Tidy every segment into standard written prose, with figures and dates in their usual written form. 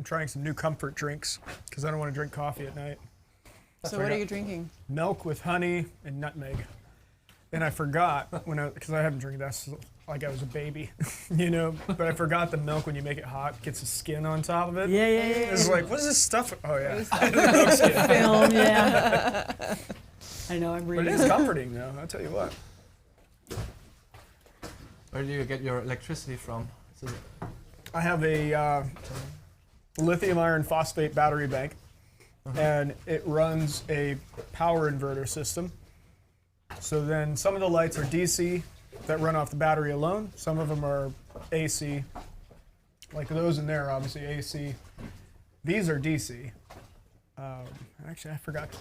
I'm trying some new comfort drinks because I don't want to drink coffee at night. So what are you drinking? Milk with honey and nutmeg. And I forgot because I haven't drank that like I was a baby, but I forgot the milk when you make it hot gets the skin on top of it. Yeah. It's like, what is this stuff? Oh, yeah. Milk skin. Film, yeah. I know, I'm reading. But it is comforting, though, I'll tell you what. Where do you get your electricity from? I have a lithium iron phosphate battery bank, and it runs a power inverter system. So then some of the lights are DC that run off the battery alone. Some of them are AC. Like those in there are obviously AC. These are DC. Actually, I forgot to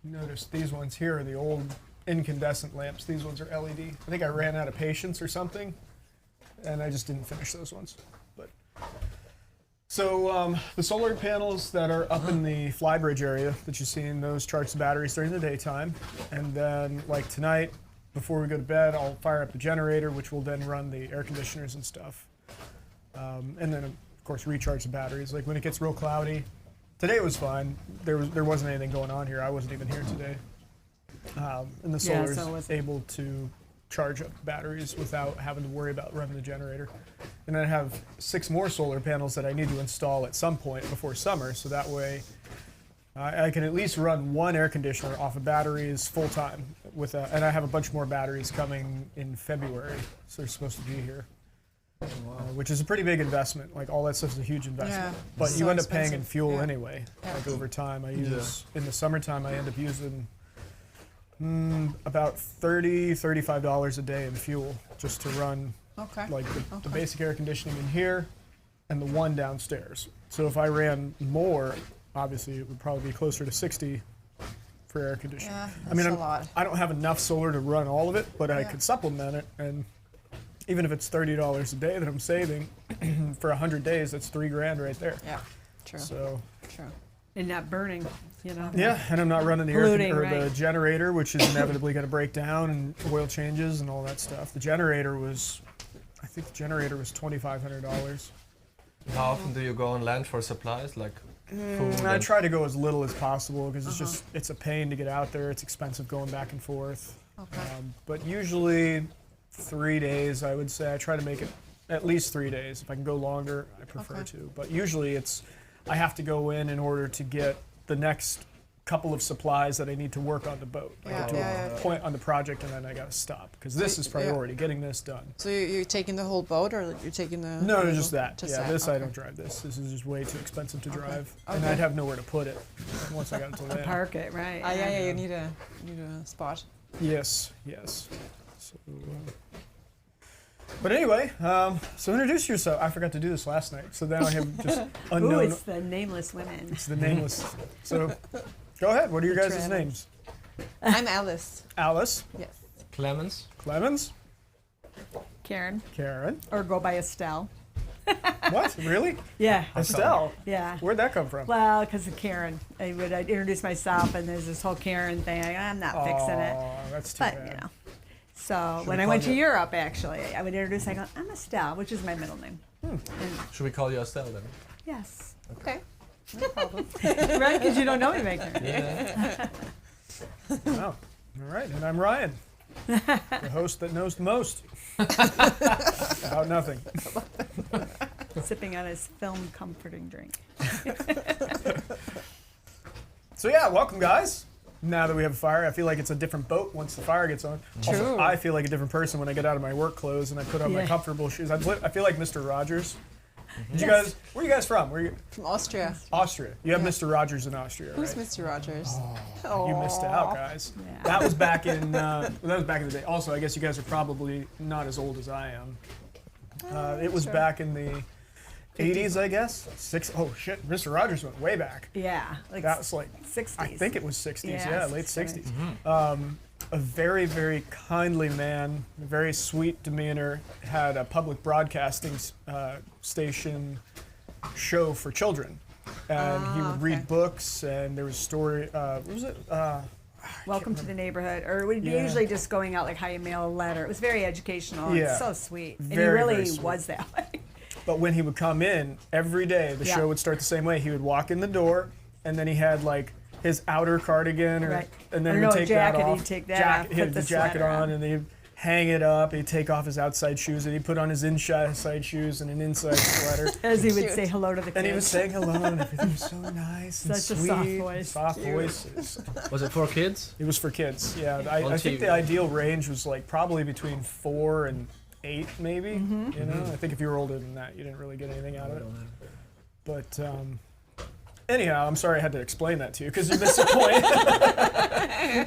notice these ones here are the old incandescent lamps. These ones are LED. I think I ran out of patience or something, and I just didn't finish those ones. But so the solar panels that are up in the flybridge area that you see in those charge the batteries during the daytime, and then like tonight, before we go to bed, I'll fire up the generator, which will then run the air conditioners and stuff, and then of course recharge the batteries. Like when it gets real cloudy, today it was fine. There wasn't anything going on here. I wasn't even here today. And the solar is able to charge up batteries without having to worry about running the generator. And then I have 6 more solar panels that I need to install at some point before summer, so that way I can at least run one air conditioner off of batteries full time. And I have a bunch more batteries coming in February, so they're supposed to be here. Which is a pretty big investment. Like all that stuff is a huge investment. Yeah, but you end up paying in fuel yeah. anyway. Yeah. Like over time, in the summertime, I end up using about $35 a day in fuel just to run like the basic air conditioning in here and the one downstairs. So if I ran more, obviously it would probably be closer to 60 for air conditioning. Yeah, I mean, a lot. I don't have enough solar to run all of it, but I could supplement it, and even if it's $30 a day that I'm saving for 100 days, that's $3,000 right there. Yeah, true. So True. And not burning, Yeah, and I'm not running the Polluting, the generator, which is inevitably going to break down, and oil changes and all that stuff. The generator was, I think the generator was $2,500. How often do you go on land for supplies, like food? I try to go as little as possible because it's a pain to get out there. It's expensive going back and forth. Okay. But usually 3 days, I would say. I try to make it at least 3 days. If I can go longer, I prefer to. But usually I have to go in order to get the next couple of supplies that I need to work on the boat. I get to a point on the project and then I got to stop because this is priority, getting this done. So you're taking the whole boat, or you're taking the? No, just that. Just yeah, that. this I don't drive this. This is just way too expensive to drive, and I'd have nowhere to put it once I got it to land. Park it, right? Yeah. You need a spot. Yes. So, but anyway, so introduce yourself. I forgot to do this last night, so now I have just unknown. Ooh, it's the nameless women. It's the nameless. So, go ahead. What are your guys' names? I'm Alice. Alice. Yes. Clemens? Clemens. Karen. Karen. Or go by Estelle. What? Really? Yeah. Estelle. Yeah. Where'd that come from? Well, because of Karen. I'd introduce myself, and there's this whole Karen thing. I'm not fixing it. Oh, that's too But, bad. So when I went to Europe, actually, I would introduce, I go, I'm Estelle, which is my middle name. And Should we call you Estelle then? yes. Okay. No problem. Right? Because you don't know me back there. Yeah. Oh, all right. And I'm Ryan, the host that knows the most about nothing. Sipping on his film comforting drink. So yeah, welcome guys. Now that we have a fire, I feel like it's a different boat once the fire gets on. True. Also, I feel like a different person when I get out of my work clothes and I put on my comfortable shoes. I feel like Mr. Rogers. Did you guys? Where are you guys from? Where are you? From Austria. Austria. You have Mr. Rogers in Austria, right? Who's Mr. Rogers? You missed out, guys. Yeah. That was back in that was back in the day. Also, I guess you guys are probably not as old as I am. It was back in the 80s, I guess. Oh shit, Mr. Rogers went way back. Yeah. Like That was like 60s. I think it was 60s. Yeah, Yeah, late 60s. 60s. A very, very kindly man, a very sweet demeanor, had a public broadcasting station show for children. And he would read books, and there was a story, what was it? Welcome to the neighborhood. Or it would be usually just going out like how you mail a letter. It was very educational and so sweet. And he Very, really very sweet. was that way. But when he would come in every day, the Yeah. show would start the same way. He would walk in the door, and then he had like his outer cardigan, Right. and then Or he'd no, take jacket, that off. he'd take that off, He had put the the jacket sweater on, on. and then he'd hang it up. He'd take off his outside shoes, and he'd put on his inside shoes and an inside sweater. As he would Cute. say hello to the kids. And he was saying hello, and everything was so nice and Such a sweet. soft voice. Soft voice. Was it for kids? It was for kids. Yeah, On I think TV. the ideal range was like probably between 4 and 8, maybe. You know, I think if you were older than that, you didn't really get anything out of it. But anyhow, I'm sorry I had to explain that to you because you missed the point.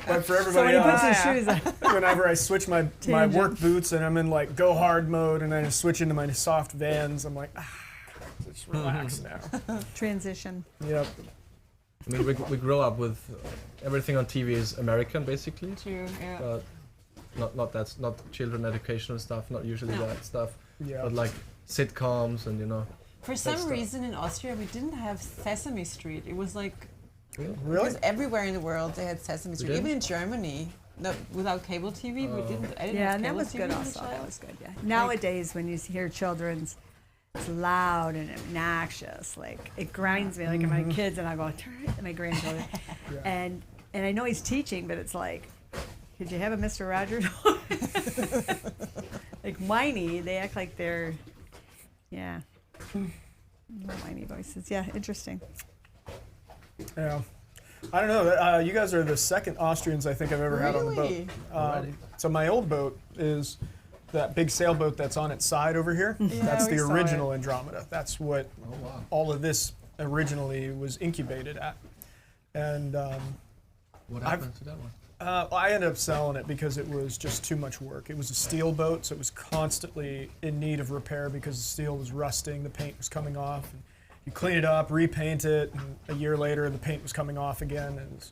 But for So everybody when he puts else, his shoes on. whenever I switch my Tangent. work boots and I'm in like go hard mode and I just switch into my soft Vans, I'm like, just relax now. Transition. Yep. I mean, we grow up with everything on TV is American, basically. True. Yeah. But not children educational stuff, not usually No. that stuff. Yeah. But like sitcoms and For some stuff. reason in Austria we didn't have Sesame Street. It was like Really? because everywhere in the world they had Sesame Street. didn't? Even in Germany, no, without cable TV, we didn't. I didn't Yeah, have and that cable was TV good as a also. That child. was good, yeah. Nowadays, when you hear children's, it's loud and obnoxious. Like, it grinds me. Like, my kids, and I go, turn it, and my grandchildren. Yeah. And I know he's teaching, but it's like, could you have a Mr. Rogers? Like, whiny. They act like they're, yeah. Whiny voices. Yeah, interesting. Yeah. I don't know. You guys are the second Austrians I think I've ever had on the boat. Really? Alrighty. So my old boat is that big sailboat that's on its side over here. Yeah, That's we the saw original Andromeda. That's what Oh wow. all of this originally was incubated at. And What happened to that one? I ended up selling it because it was just too much work. It was a steel boat, so it was constantly in need of repair because the steel was rusting, the paint was coming off. And you clean it up, repaint it, and a year later the paint was coming off again, and it was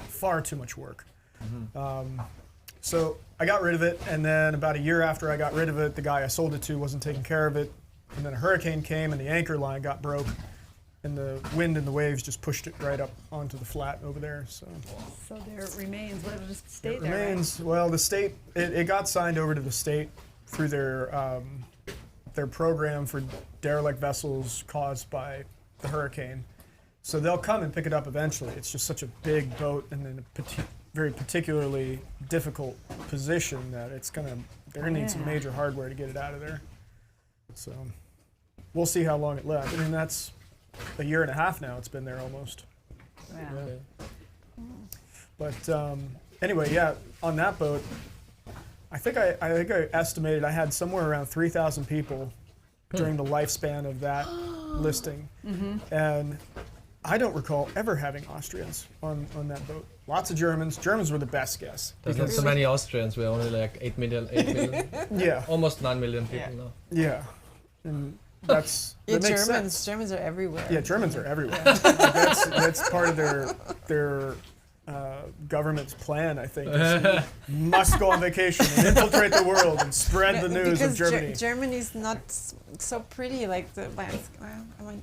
far too much work. So I got rid of it, and then about a year after I got rid of it, the guy I sold it to wasn't taking care of it, and then a hurricane came and the anchor line got broke, and the wind and the waves just pushed it right up onto the flat over there. So So there it remains. What it'll just stay it there, right? remains. Well, the state it got signed over to the state through their program for derelict vessels caused by the hurricane. So they'll come and pick it up eventually. It's just such a big boat and in a very particularly difficult position that they're gonna need some Yeah. major hardware to get it out of there. So we'll see how long it lasts. I mean, that's a year and a half now. It's been there almost. Wow. Okay. But anyway, yeah, on that boat, I think I estimated I had somewhere around 3,000 people during the lifespan of that listing, and I don't recall ever having Austrians on that boat. Lots of Germans. Germans were the best guess. There's not so many Austrians. We're only like 8 million, Yeah, almost 9 million people now. yeah, and that makes Germans. sense. Germans are everywhere. Yeah, Germans are everywhere. that's part of their government's plan, I think. Is must go on vacation and infiltrate the world and spread the news of because Germany. Germany's not so pretty like the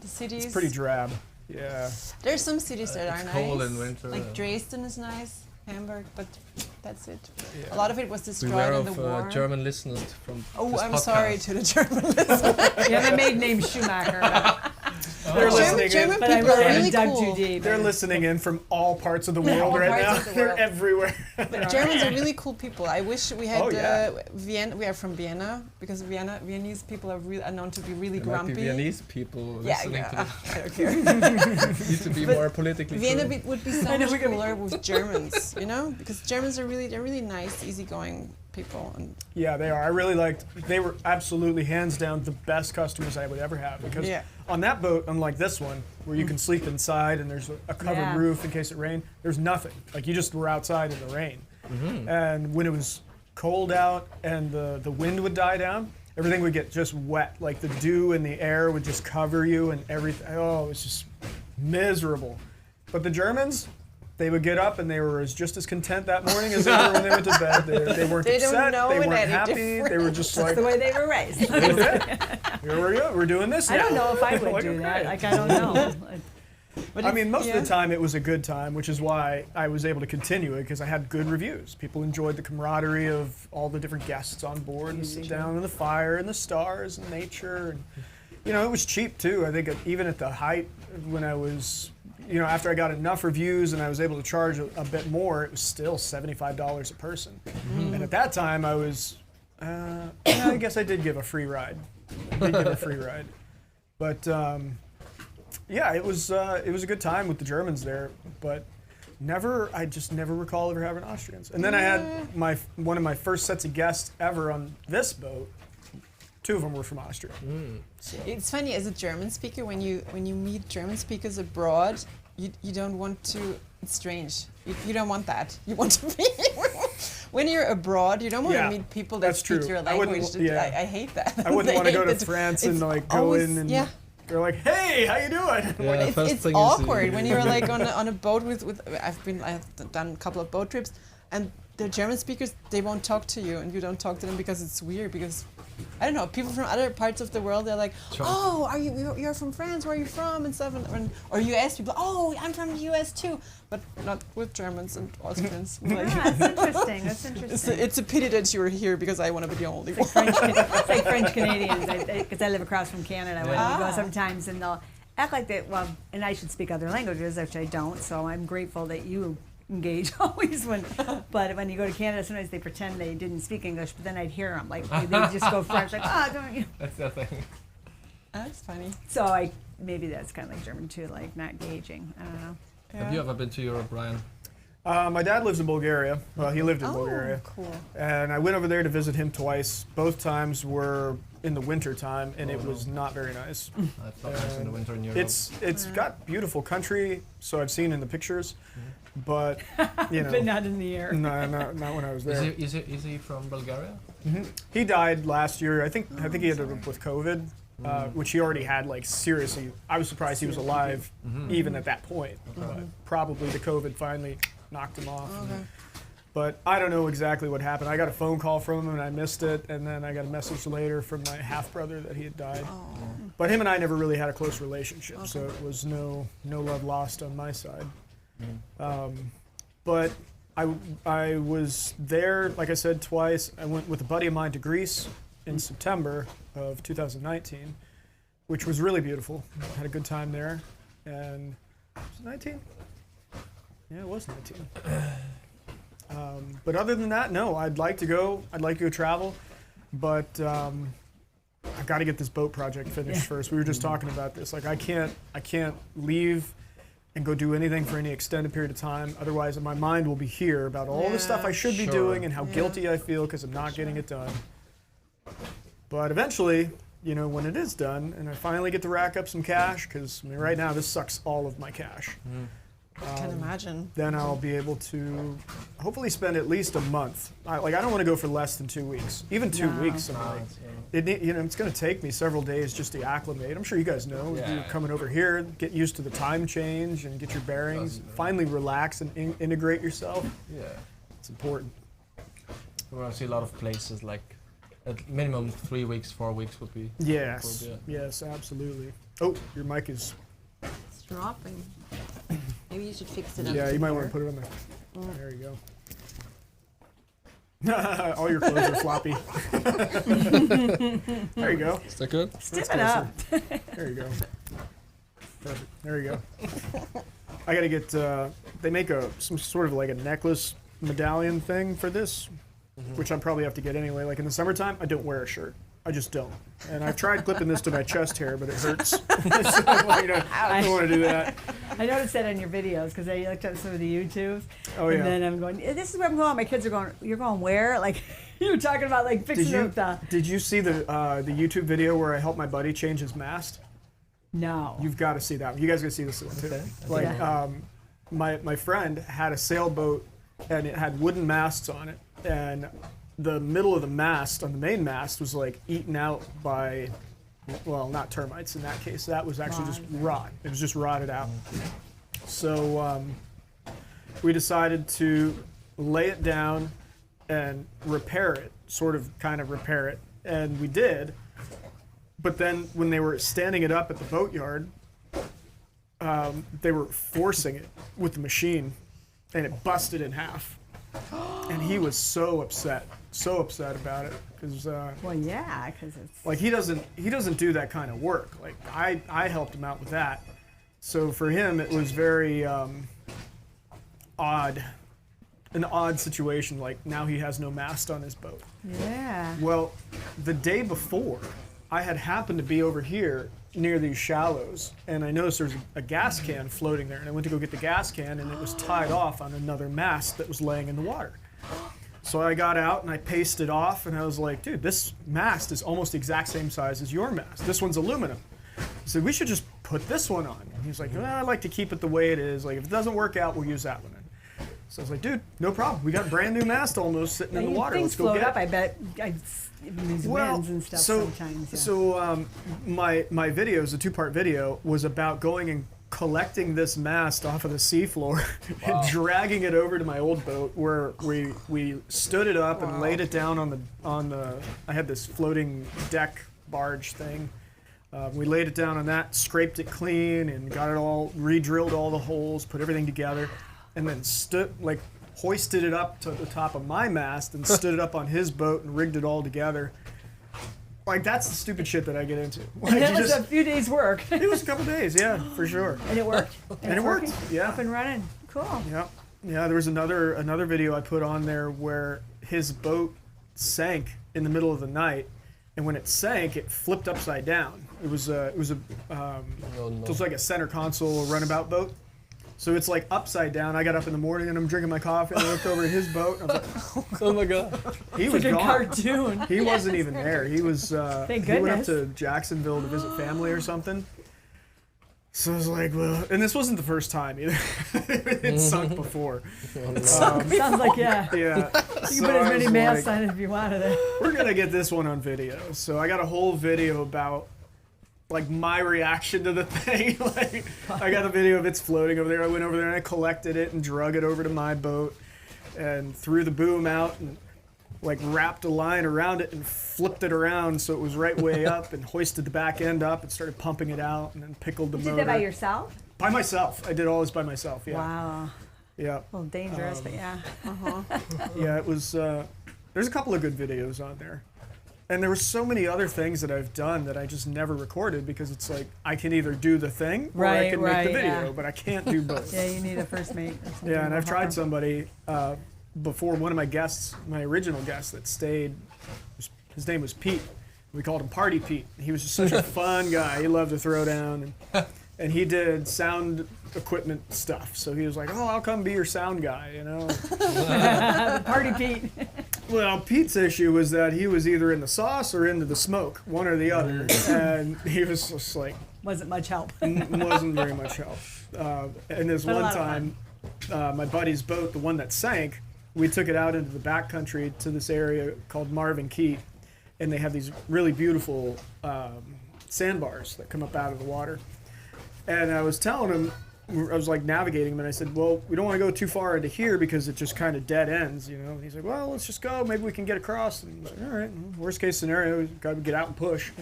cities. It's pretty drab. Yeah. There's some cities that are it's nice. cold in winter, Like yeah. Dresden is nice, Hamburg, but that's it. Yeah. A lot of it was destroyed Beware in the of war. German listeners from Oh, this I'm podcast. sorry to the German listeners. You have a maiden named Schumacher, They're listening German in. but I people are really really dug cool. too deep. They're listening in from all parts of the world all right parts now. of the They're world. everywhere. Germans are really cool people. I wish we had Oh, yeah. Vienna. We are from Vienna because Viennese people are known to be really There might grumpy. be Viennese people Yeah, listening to I don't care. this. Need to be more politically Vienna correct. would be so I know much we're gonna- cooler with Germans, you know, because Germans are really nice, easygoing people. And Yeah, they are. They were absolutely hands down the best customers I would ever have because Yeah. on that boat, unlike this one, where you can sleep inside and there's a covered Yeah. roof in case it rained, there's nothing. Like you just were outside in the rain. And when it was cold out and the wind would die down, everything would get just wet. Like the dew in the air would just cover you and everything. Oh, it was just miserable. But the Germans, they would get up and they were just as content that morning as they were when they went to bed. They weren't They don't upset. know They it weren't any happy. They were just like, the way they were raised. here we go. We're doing this now. I don't know if I would Like, do that. okay. Like, I don't know. but I mean, most yeah. of the time it was a good time, which is why I was able to continue it because I had good reviews. People enjoyed the camaraderie of all the different guests on board and sitting down in the fire and the stars and nature. And You know, it was cheap too. I think even at the height when I was, you know, after I got enough reviews and I was able to charge a bit more, it was still $75 a person. And at that time, I was, I guess I did give a free ride. But yeah, it was a good time with the Germans there. But I just never recall ever having Austrians. And then I had one of my first sets of guests ever on this boat. 2 of them were from Austria. So. It's funny as a German speaker when you meet German speakers abroad, you don't want to. It's strange. You don't want that. You want to be when you're abroad. You don't want to meet people that That's speak true. your language. I hate that. I wouldn't want to go to France and like go in and they're like, "Hey, how you doing?" Yeah, it's awkward when you're like on a boat with. I've done a couple of boat trips, and the German speakers, they won't talk to you, and you don't talk to them because it's weird. Because I don't know, people from other parts of the world, they're like, "Oh, you're from France? Where are you from?" and stuff, or U.S. people, "Oh, I'm from the U.S. too," but not with Germans and Austrians. Like, That's interesting. That's interesting. it's a pity that you're here because I want to be the only one. It's like French Canadians, because I live across from Canada. When we go sometimes, and they'll act like they, well, and I should speak other languages, which I don't, so I'm grateful that you engage always but when you go to Canada, sometimes they pretend they didn't speak English, but then I'd hear them, like, they just go French, like, don't you? That's the thing. That's funny. So maybe that's kind of like German too, like not gauging, I don't know. Have you ever been to Europe, Brian? My dad lives in Bulgaria. Well, he lived in Bulgaria. Cool. And I went over there to visit him twice. Both times were in the winter time, and it was not very nice. I've not been in the winter in Europe. It's got beautiful country, so I've seen in the pictures, but you know, But not in the air. no, not when I was there. Is he from Bulgaria? He died last year. I think he ended up with COVID, which he already had. Like seriously, I was surprised he was alive even at that point. But probably the COVID finally knocked him off. But I don't know exactly what happened. I got a phone call from him and I missed it, and then I got a message later from my half brother that he had died. But him and I never really had a close relationship, so it was no love lost on my side. But I was there, like I said, twice. I went with a buddy of mine to Greece in September of 2019, which was really beautiful. Had a good time there. And was it 19? Yeah, it was 19. But other than that, no. I'd like to go travel, but I've got to get this boat project finished first. We were just talking about this. Like I can't leave and go do anything for any extended period of time. Otherwise, my mind will be here about all the stuff I should be doing and how guilty I feel because I'm not getting it done. But eventually, you know, when it is done and I finally get to rack up some cash, because I mean, right now this sucks all of my cash. I can imagine. Then I'll be able to hopefully spend at least a month. I don't want to go for less than 2 weeks. Even 2 weeks, I'm like, it's going to take me several days just to acclimate. I'm sure you guys know. You're coming over here, get used to the time change and get your bearings. Finally relax and integrate yourself. Yeah. It's important. We're going to see a lot of places, like at minimum 3 weeks, 4 weeks would be. Yes. Good, Yes, absolutely. Oh, your mic is... It's dropping. Maybe you should fix it up. Yeah, you might want to put it on there. There you go. All your clothes are floppy. There you go. Is that good? Step it up. There you go. Perfect. There you go. I gotta get. They make some sort of like a necklace medallion thing for this, which I probably have to get anyway. Like in the summertime, I don't wear a shirt. I just don't. And I've tried clipping this to my chest hair, but it hurts. So, I don't want to do that. I noticed that in your videos because I looked at some of the YouTubes. Oh, yeah. And then I'm going, this is where I'm going. My kids are going, you're going where? Like, you were talking about like fixing up the... Did you see the YouTube video where I helped my buddy change his mast? No. You've got to see that one. You guys got to see this one too. Okay. Like, my friend had a sailboat and it had wooden masts on it, and the middle of the mast on the main mast was like eaten out by, well, not termites in that case. That was actually just rot. It was just rotted out. So we decided to lay it down and repair it, kind of repair it, and we did. But then when they were standing it up at the boatyard, they were forcing it with the machine, and it busted in half. And he was so upset. so upset about it because Well, yeah, because it's like he doesn't do that kind of work. Like I helped him out with that. So for him, it was very odd, an odd situation. Like now he has no mast on his boat. yeah. Well, the day before, I had happened to be over here near these shallows, and I noticed there was a gas can floating there, and I went to go get the gas can, and it was tied off on another mast that was laying in the water. So I got out and I paced it off, and I was like, dude, this mast is almost the exact same size as your mast. This one's aluminum. I said, we should just put this one on. And he was like, well, I like to keep it the way it is. Like, if it doesn't work out, we'll use that one. So I was like, dude, no problem. We got a brand new mast almost sitting in the water. Things Let's go float get up, it. I bet. In these winds and stuff sometimes. Yeah. So my video, is a 2-part video, was about going and collecting this mast off of the seafloor and dragging it over to my old boat where we stood it up and laid it down on the I had this floating deck barge thing. We laid it down on that, scraped it clean, and got it all re-drilled all the holes, put everything together, and then hoisted it up to the top of my mast and stood it up on his boat and rigged it all together. Like, that's the stupid shit that I get into. Like, And that was a few days' work. it was a couple days, yeah, for sure. And it worked. And it worked, yeah. Up and running. Cool. Yeah, yeah. There was another video I put on there where his boat sank in the middle of the night, and when it sank, it flipped upside down. It was like a center console runabout boat. So it's like upside down. I got up in the morning and I'm drinking my coffee and I looked over at his boat and I was like, Oh my god. he was Like a gone. cartoon. He wasn't even there. He was Thank he went up goodness. to Jacksonville to visit family or something. So I was like, well, and this wasn't the first time either. It sunk before. Sounds like, yeah. Yeah. You can put as many masts on it if you wanted it. We're gonna get this one on video. So I got a whole video about like my reaction to the thing. Like I got a video of it's floating over there. I went over there and I collected it and drug it over to my boat and threw the boom out and like wrapped a line around it and flipped it around so it was right way up and hoisted the back end up and started pumping it out and then pickled the You motor. did that by yourself? By myself. I did all this by myself. Yeah. Wow. Yeah. A little dangerous, but yeah. Yeah. It was. There's a couple of good videos on there. And there were so many other things that I've done that I just never recorded because it's like I can either do the thing or I Right, can make the right, video, yeah. but I can't do both. Yeah, you need a first mate or something. Yeah, and I've to tried help somebody before. One of my guests, my original guest that stayed, his name was Pete. We called him Party Pete. He was just such a fun guy. He loved to throw down, and he did sound equipment stuff. So he was like, "Oh, I'll come be your sound guy," you know. Party Pete. Well, Pete's issue was that he was either in the sauce or into the smoke, one or the other, and he was just like Wasn't much help. wasn't very much help. And this But a one lot of time, my buddy's boat, the one that sank, we took it out into the backcountry to this area called Marvin Key, and they have these really beautiful sandbars that come up out of the water. And I was telling him, I was like navigating him, and I said, well, we don't want to go too far into here because it just kind of dead ends, you know. And he's like, well, let's just go. Maybe we can get across. And I was like, all right, well, worst case scenario, we've got to get out and push.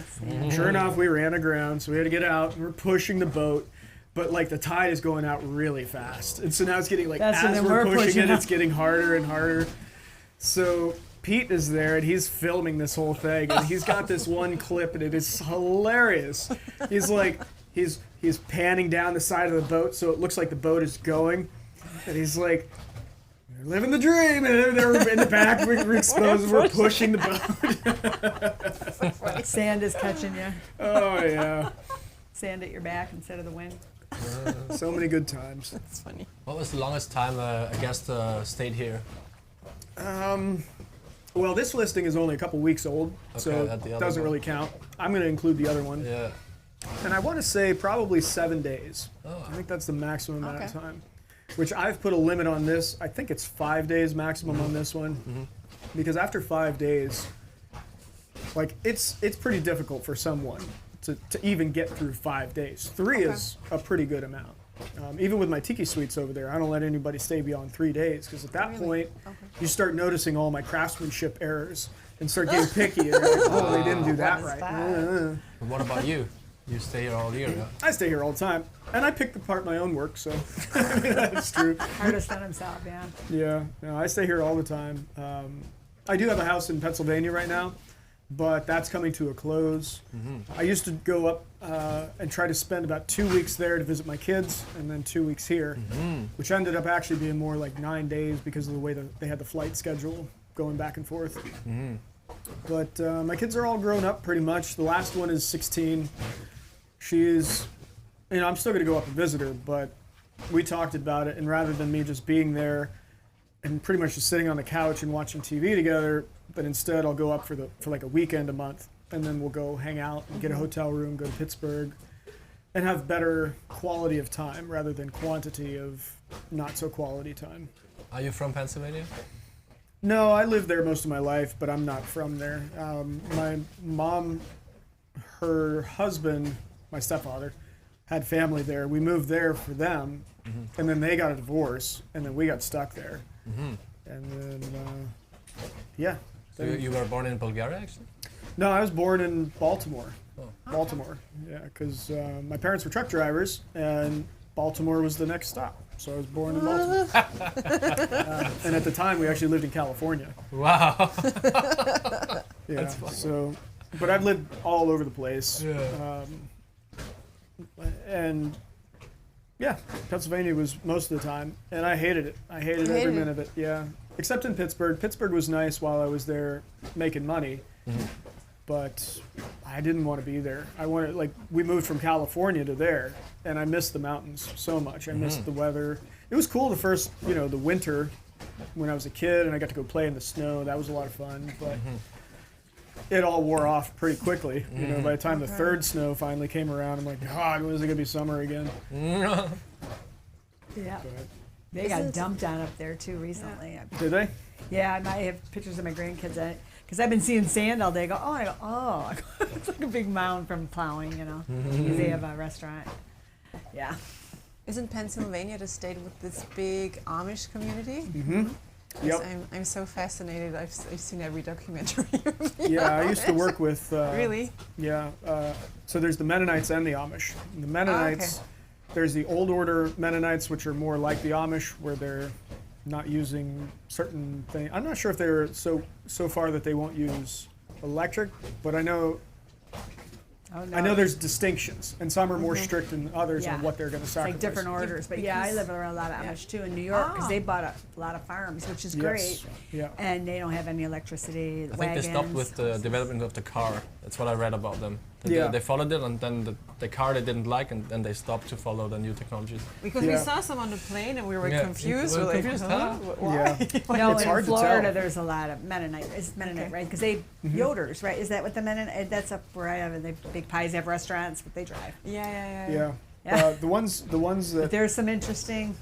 Sure enough, we ran aground, so we had to get out, and we're pushing the boat. But like the tide is going out really fast, and so now it's getting like That's when as then we're we're pushing it, pushing it's getting harder and harder. So Pete is there, and he's filming this whole thing, and he's got this one clip, and it is hilarious. He's like, he's panning down the side of the boat, so it looks like the boat is going, and he's like, "We're living the dream," and they're in the back, we're exposed, we're pushing the boat. Sand is catching you. Oh yeah, Sand at your back instead of the wind. so many good times. It's funny. What was the longest time a guest stayed here? Well, this listing is only a couple weeks old, so Okay, it the other doesn't one. really count. I'm going to include the other one. Yeah. And I want to say probably 7 days. Oh. I think that's the maximum amount of Okay. time. Which I've put a limit on this. I think it's 5 days maximum on this one. Because after 5 days, like it's pretty difficult for someone to even get through 5 days. 3 is a pretty good amount. Even with my tiki suites over there, I don't let anybody stay beyond 3 days because at that point, you start noticing all my craftsmanship errors and start getting picky. And you're like, oh, they didn't do that is right. that? And what about you? You stay here all year, yeah? I stay here all the time, and I pick apart my own work, so I mean, that's true. Artist on himself, yeah. Yeah, no, I stay here all the time. I do have a house in Pennsylvania right now, but that's coming to a close. I used to go up and try to spend about 2 weeks there to visit my kids, and then 2 weeks here, which ended up actually being more like 9 days because of the way that they had the flight schedule going back and forth. But my kids are all grown up pretty much. The last one is 16. She's, I'm still going to go up and visit her, but we talked about it, and rather than me just being there and pretty much just sitting on the couch and watching TV together, but instead I'll go up for like a weekend a month, and then we'll go hang out and get a hotel room, go to Pittsburgh, and have better quality of time rather than quantity of not so quality time. Are you from Pennsylvania? No, I lived there most of my life, but I'm not from there. My mom, her husband, my stepfather, had family there. We moved there for them, and then they got a divorce, and then we got stuck there. And then, yeah. So you were born in Bulgaria, actually? No, I was born in Baltimore. Oh. Baltimore, yeah, because my parents were truck drivers, and Baltimore was the next stop. So I was born in Baltimore. And at the time, we actually lived in California. Wow. Yeah, That's funny. so, but I've lived all over the place. Yeah. And yeah, Pennsylvania was most of the time, and I hated it. I hated every minute of it. Yeah, except in Pittsburgh. Pittsburgh was nice while I was there making money, but I didn't want to be there. I wanted, like, we moved from California to there, and I missed the mountains so much. I missed the weather. It was cool the first, the winter when I was a kid, and I got to go play in the snow. That was a lot of fun, but it all wore off pretty quickly. By the time the third snow finally came around, I'm like, God, when is it gonna be summer again? Yeah. But, They got dumped on up there too recently. did they? Yeah, and I have pictures of my grandkids because I've been seeing sand all day. I go, it's like a big mound from plowing, because they have a restaurant. Yeah. Isn't Pennsylvania the state with this big Amish community? Yep. I'm so fascinated. I've seen every documentary. Yeah, I used to work with. Really? Yeah. So there's the Mennonites and the Amish. The Mennonites, there's the Old Order Mennonites, which are more like the Amish, where they're not using certain things. I'm not sure if they're so far that they won't use electric, but I know Oh, no. I know there's distinctions, and some are more strict than others Yeah. on what they're going to It's sacrifice. like different orders, but yeah, I live around a lot of Amish too in New York because they bought a lot of farms, which is great. Yeah. And they don't have any electricity. I think they stopped with the development of the car. That's what I read about them. They followed it, and then the car they didn't like, and then they stopped to follow the new technologies. Because we saw some on the plane and we were confused. We were We're like, confused, huh? Why? Yeah. No, It's in hard to Florida, tell. there's a lot of Mennonite. It's Mennonite, right? Because they Yoders, right? Is that what the Mennonite? That's up where I have. And they big pies have restaurants, but they drive. Yeah. Yeah. The ones But that there's some interesting,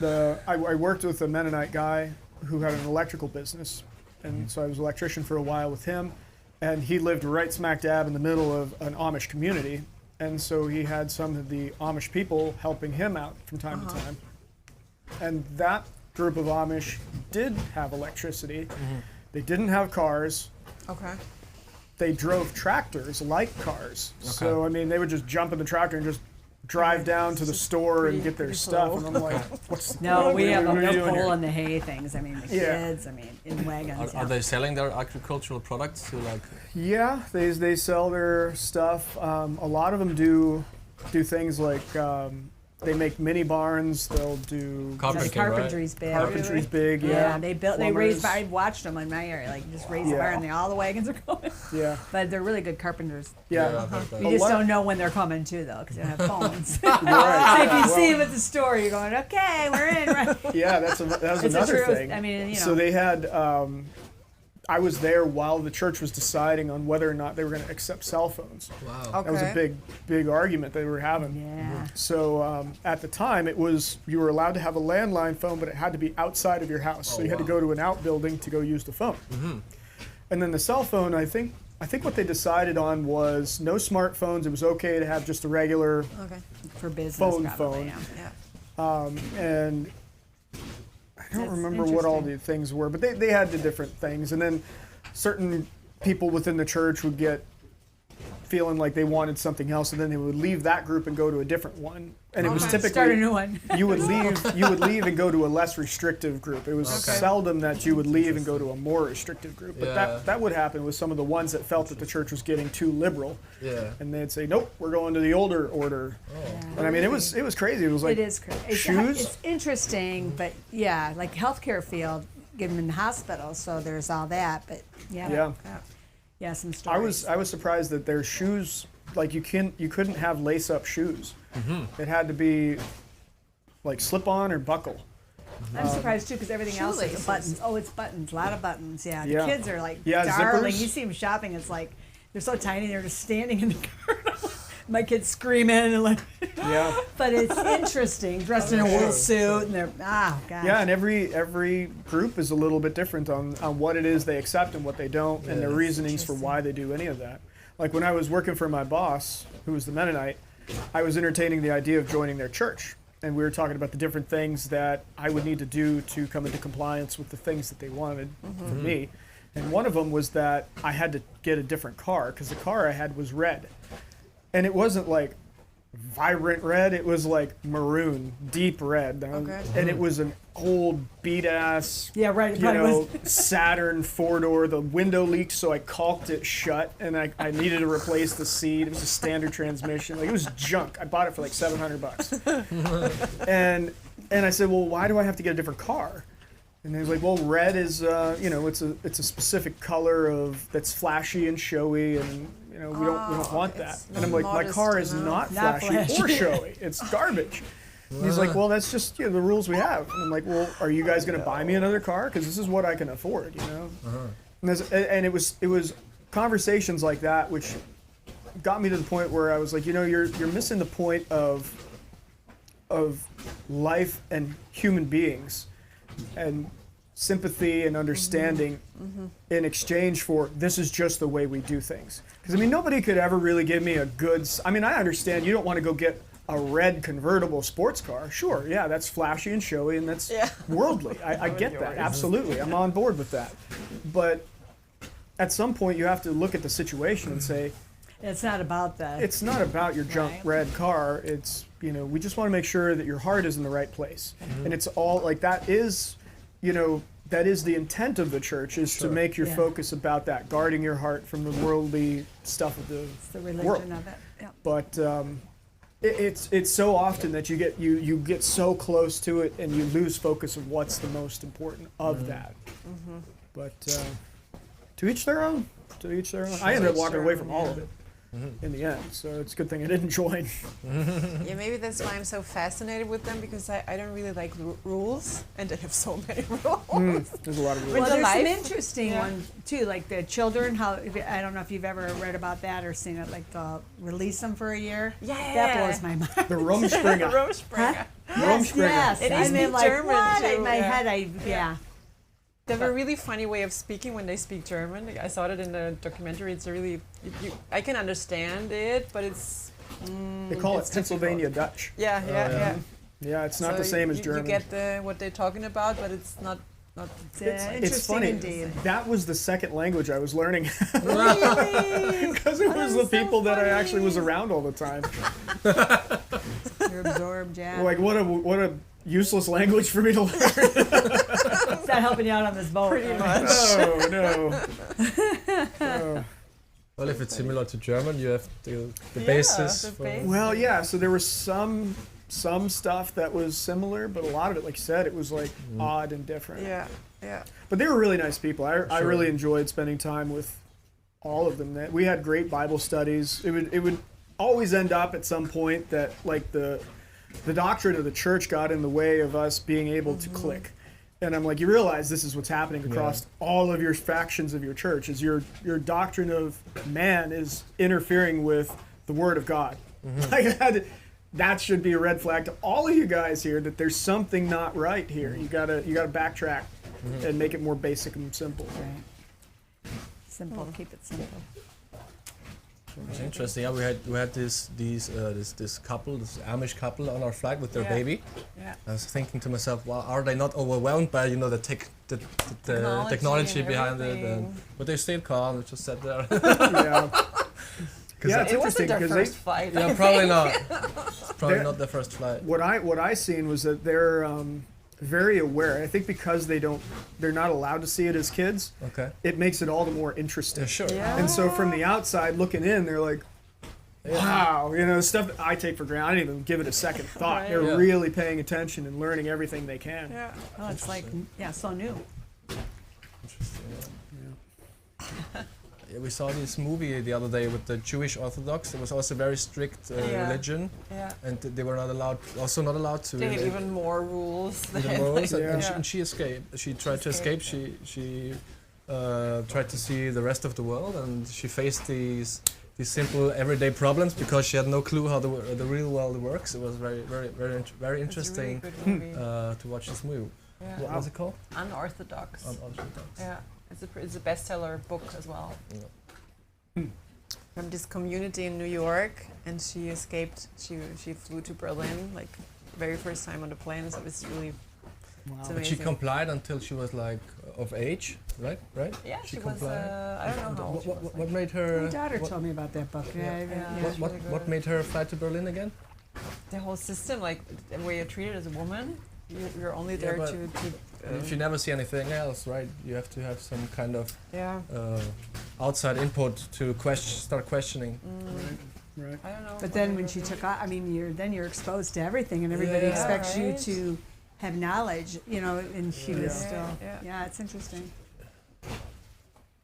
I worked with a Mennonite guy who had an electrical business, and so I was an electrician for a while with him, and he lived right smack dab in the middle of an Amish community, and so he had some of the Amish people helping him out from time to time, and that group of Amish did have electricity. They didn't have cars. Okay. They drove tractors like cars. So, I mean, they would just jump in the tractor and just drive down to the store and get their stuff. And I'm like, what's No, we have what are you they're doing here? pulling the hay things. I mean, the Yeah. kids. I mean, in wagons. Are they selling their agricultural products to like? Yeah, they sell their stuff. A lot of them do things like they make mini barns. They'll do Carpentry, Carpentry's big. carpentry's big. Yeah, Yeah, they raised. Plumbers. I watched them in my area, like just raise the Yeah. barn. And all the wagons are going. Yeah, But they're really good carpenters. yeah. I've heard that. You A just lot- don't know when they're coming too, though, because they don't have phones. Right. So if you Well, see them at the store, you're going, "Okay, we're in." Right? yeah, that was It's another the truth. thing. I mean, So they had. I was there while the church was deciding on whether or not they were going to accept cell phones. Wow. That was a Okay. big argument they were having. Yeah. So at the time, it was you were allowed to have a landline phone, but it had to be outside of your house. So you had to go to an outbuilding to go use the phone. And then the cell phone, I think what they decided on was no smartphones. It was okay to have just a regular, Okay. For business, Phone. probably. Yeah. Yeah. and I don't That's remember what all interesting. the things were, but they had the different things. And then certain people within the church would get feeling like they wanted something else, and then they would leave that group and go to a different one. And it was typically start a new one. you would leave and go to a less restrictive group. It was seldom that you would leave and go to a more restrictive group. But that would happen with some of the ones that felt that the church was getting too liberal. Yeah. And they'd say, nope, we're going to the older order. And I mean, it was crazy. It was like It is crazy. shoes. It's interesting, but yeah, like healthcare field, get them in the hospital, so there's all that. But Yeah. some stories. I was surprised that their shoes, like you couldn't have lace up shoes. It had to be like slip on or buckle. I'm surprised too, because everything else is Shoelaces. buttons. Oh, it's buttons, a lot of buttons. Yeah, the Yeah. kids are like Yeah, darling. zippers. You see them shopping, it's like they're so tiny. They're just standing in the car. My kids screaming and like. Yeah. But it's interesting, dressed in a wool suit, and they're gosh. Yeah, and every group is a little bit different on what it is they accept and what they don't, and their reasonings for why they do any of that. Like when I was working for my boss, who was the Mennonite, I was entertaining the idea of joining their church. And we were talking about the different things that I would need to do to come into compliance with the things that they wanted from me. And one of them was that I had to get a different car, because the car I had was red. And it wasn't like vibrant red, it was like maroon, deep red. And it was an old beat ass, Yeah, right. It you probably know, was. Saturn 4-door. The window leaked, so I caulked it shut, and I needed to replace the seat. It was a standard transmission. Like, it was junk. I bought it for like $700. And I said, well, why do I have to get a different car? And he was like, well, red is, it's a specific color that's flashy and showy, and we don't want that. it's And I'm like, my modest car is enough. not flashy or flashy. showy. It's garbage. And he's like, well, that's just the rules we have. And I'm like, well, are you guys going to buy me another car? Because this is what I can afford, And it was conversations like that which got me to the point where I was like, you're missing the point of life and human beings and sympathy and understanding in exchange for this is just the way we do things. Because nobody could ever really give me a good. I understand you don't want to go get a red convertible sports car. Sure, yeah, that's flashy and showy and that's worldly. I get that, absolutely. I'm on board with that. But at some point you have to look at the situation and say, It's not about that. it's not about your junk Right. red car. It's, we just want to make sure that your heart is in the right place. And it's all like that is, that is the intent of the church, is to make your Yeah. focus about that, guarding your heart from the worldly stuff of the the religion world. of it. Yeah. But it's so often that you get so close to it and you lose focus of what's the most important of that. But to each their own. To each their own. I ended up walking away from all of it in the end, so it's a good thing I didn't join. Yeah, maybe that's why I'm so fascinated with them, because I don't really like rules, and they have so many rules. There's a lot of rules. With Well, the there's some life- interesting Yeah. ones too, like the children. I don't know if you've ever read about that or seen it. Like the release them for a year. Yeah. that blows my mind. The Rumspringa. Rumspringa. Rumspringa. Yes, And I they mean, speak like German, what? too, In my yeah. head, They have a really funny way of speaking when they speak German. Like, I saw it in the documentary. It's a really, I can understand it, but it's. They call it It's Pennsylvania Dutch. Yeah. Yeah, it's not So the same as you German. get what they're talking about, but it's not. It's It's interesting funny. indeed. That was the second language I was learning Really? because it was Oh, the so people that I actually was funny. around all the time. You're absorbed, yeah. Like what a useless language for me to learn. It's not helping you out on this boat. Pretty right? much. No. Oh. Well, if it's similar to German, you have the Yeah, basis. the for- base. Well, yeah. So there was some stuff that was similar, but a lot of it, like you said, it was like odd and different. Yeah. But they were really nice people. I Sure. really enjoyed spending time with all of them. We had great Bible studies. It would always end up at some point that like the doctrine of the church got in the way of us being able to click. And I'm like, you realize this is what's happening across all of your factions of your church, is your doctrine of man is interfering with the Word of God. Like that should be a red flag to all of you guys here, that there's something not right here. You gotta backtrack and make it more basic and simple. Right. Simple. Keep it simple. It's interesting. Yeah, we had this couple, this Amish couple on our flight with their Yeah. baby. Yeah. I was thinking to myself, well, are they not overwhelmed by the technology and behind it? everything. But they stayed calm. They just sat there. Yeah. Yeah, it's It wasn't interesting their 'cause first flight. Yeah, probably not. It's probably They're- not their first flight. what I seen was that they're very aware. I think because they're not allowed to see it as kids. Okay. It makes it all the more interesting. Yeah, sure. Yeah. And so from the outside looking in, they're like, wow, stuff that I take for granted. I didn't even give it a second thought. Right. They're Yeah. really paying attention and learning everything they can. Yeah. Oh, it's like, so new. Interesting. Yeah, we saw this movie the other day with the Jewish Orthodox. It was also very strict Yeah. religion, Yeah. and they were not allowed to. They had even more rules. Even than, more, like, Yeah. and she escaped. She tried to escape. She tried to see the rest of the world, and she faced these simple everyday problems because she had no clue how the real world works. It was very interesting It's a really good movie. to watch this movie. Yeah. What was it called? Unorthodox. Unorthodox. Yeah, it's a bestseller book as well. Yeah. From this community in New York, and she escaped. She flew to Berlin, like very first time on the plane. So it's really it's Wow. But she amazing. complied until she was like of age, right? Right? Yeah, she was. complied. I don't know how old she was. What made her? My daughter what, told me about that book. Yeah. Yeah. Yeah. what made her fly to Berlin again? The whole system, like the way you're treated as a woman, you're only Yeah, there but to If you never see anything else, right? You have to have some kind of yeah. outside input to start questioning. Right. I don't know. But then when she took off, I mean, you're exposed to everything, and everybody Yeah, expects you right. to have knowledge, and she was Yeah. still. Yeah. Yeah, it's interesting.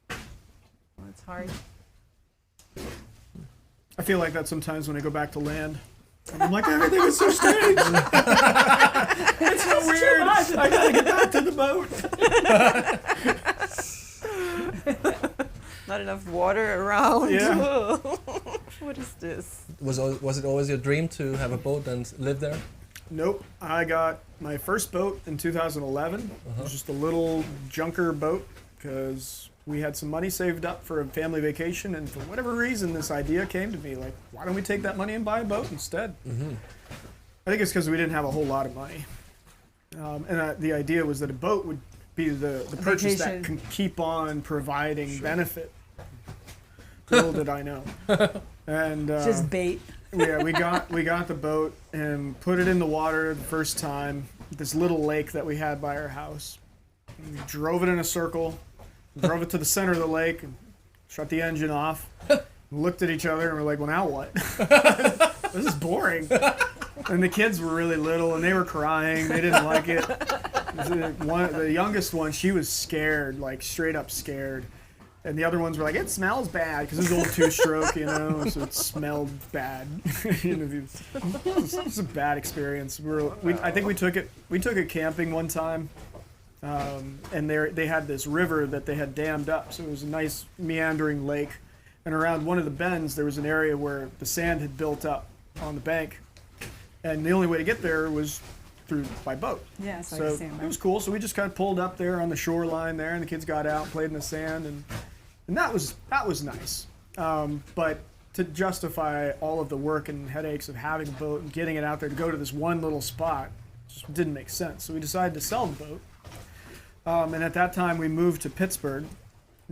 Well, it's hard. I feel like that sometimes when I go back to land. I'm like, everything is so strange. It's so weird. I gotta get back to the boat. Not enough water around. Yeah. What is this? Was it always your dream to have a boat and live there? Nope. I got my first boat in 2011. It was just a little junker boat because we had some money saved up for a family vacation, and for whatever reason, this idea came to me. Like, why don't we take that money and buy a boat instead? Mm-hmm. I think it's because we didn't have a whole lot of money. The idea was that a boat would be the purchase vacation. that can keep on providing benefit. Little did I know. And Just bait. yeah, we got the boat and put it in the water the first time. This little lake that we had by our house. And we drove it in a circle, drove it to the center of the lake, and shut the engine off. Looked at each other and we're like, "Well, now what? This is boring." And the kids were really little and they were crying. They didn't like it. The youngest one, she was scared, like straight up scared. And the other ones were like, "It smells bad," because it was an old two-stroke, so it smelled bad. It was a bad experience. I think we took it camping one time, and they had this river that they had dammed up, so it was a nice meandering lake. And around one of the bends, there was an area where the sand had built up on the bank, and the only way to get there was by boat. Yeah, so I So understand. it was cool. So we just kind of pulled up there on the shoreline there, and the kids got out, played in the sand, and that was nice. But to justify all of the work and headaches of having a boat and getting it out there to go to this one little spot just didn't make sense. So we decided to sell the boat. And at that time, we moved to Pittsburgh,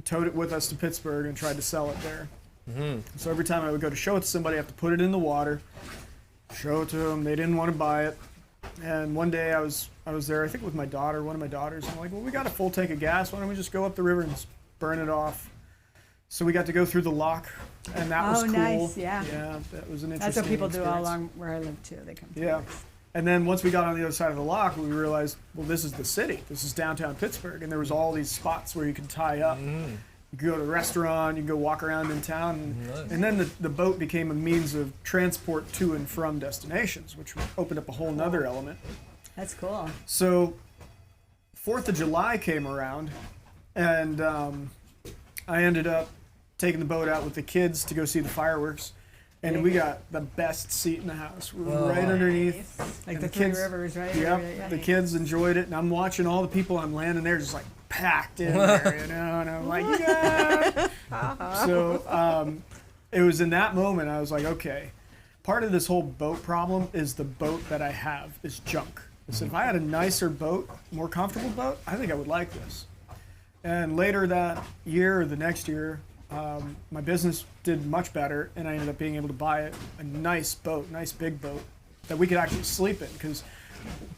towed it with us to Pittsburgh, and tried to sell it there. Mm-hmm. So every time I would go to show it to somebody, I have to put it in the water, show it to them. They didn't want to buy it. And one day I was there, I think with my daughter, one of my daughters. I'm like, "Well, we got a full tank of gas. Why don't we just go up the river and just burn it off?" So we got to go through the lock, and that was cool. Nice, yeah. Yeah, that was an interesting That's what people do all experience. along where I live too. They come. through Yeah. this. And then once we got on the other side of the lock, we realized, well, this is the city. This is downtown Pittsburgh, and there was all these spots where you could tie up. Mm. You could go to a restaurant, you could go walk around in town, Nice. and then the boat became a means of transport to and from destinations, which opened up a whole nother element. That's cool. So 4th of July came around, and I ended up taking the boat out with the kids to go see the fireworks. And we got the best seat in the house, right underneath. Like And the the Three kids- Rivers, right? Yep, Yeah. the kids enjoyed it, and I'm watching all the people on land, and they're just like packed in there, and I'm like, yeah. So it was in that moment I was like, okay, part of this whole boat problem is the boat that I have is junk. I said, if I had a nicer boat, more comfortable boat, I think I would like this. And later that year or the next year, my business did much better, and I ended up being able to buy a nice boat, nice big boat that we could actually sleep in, because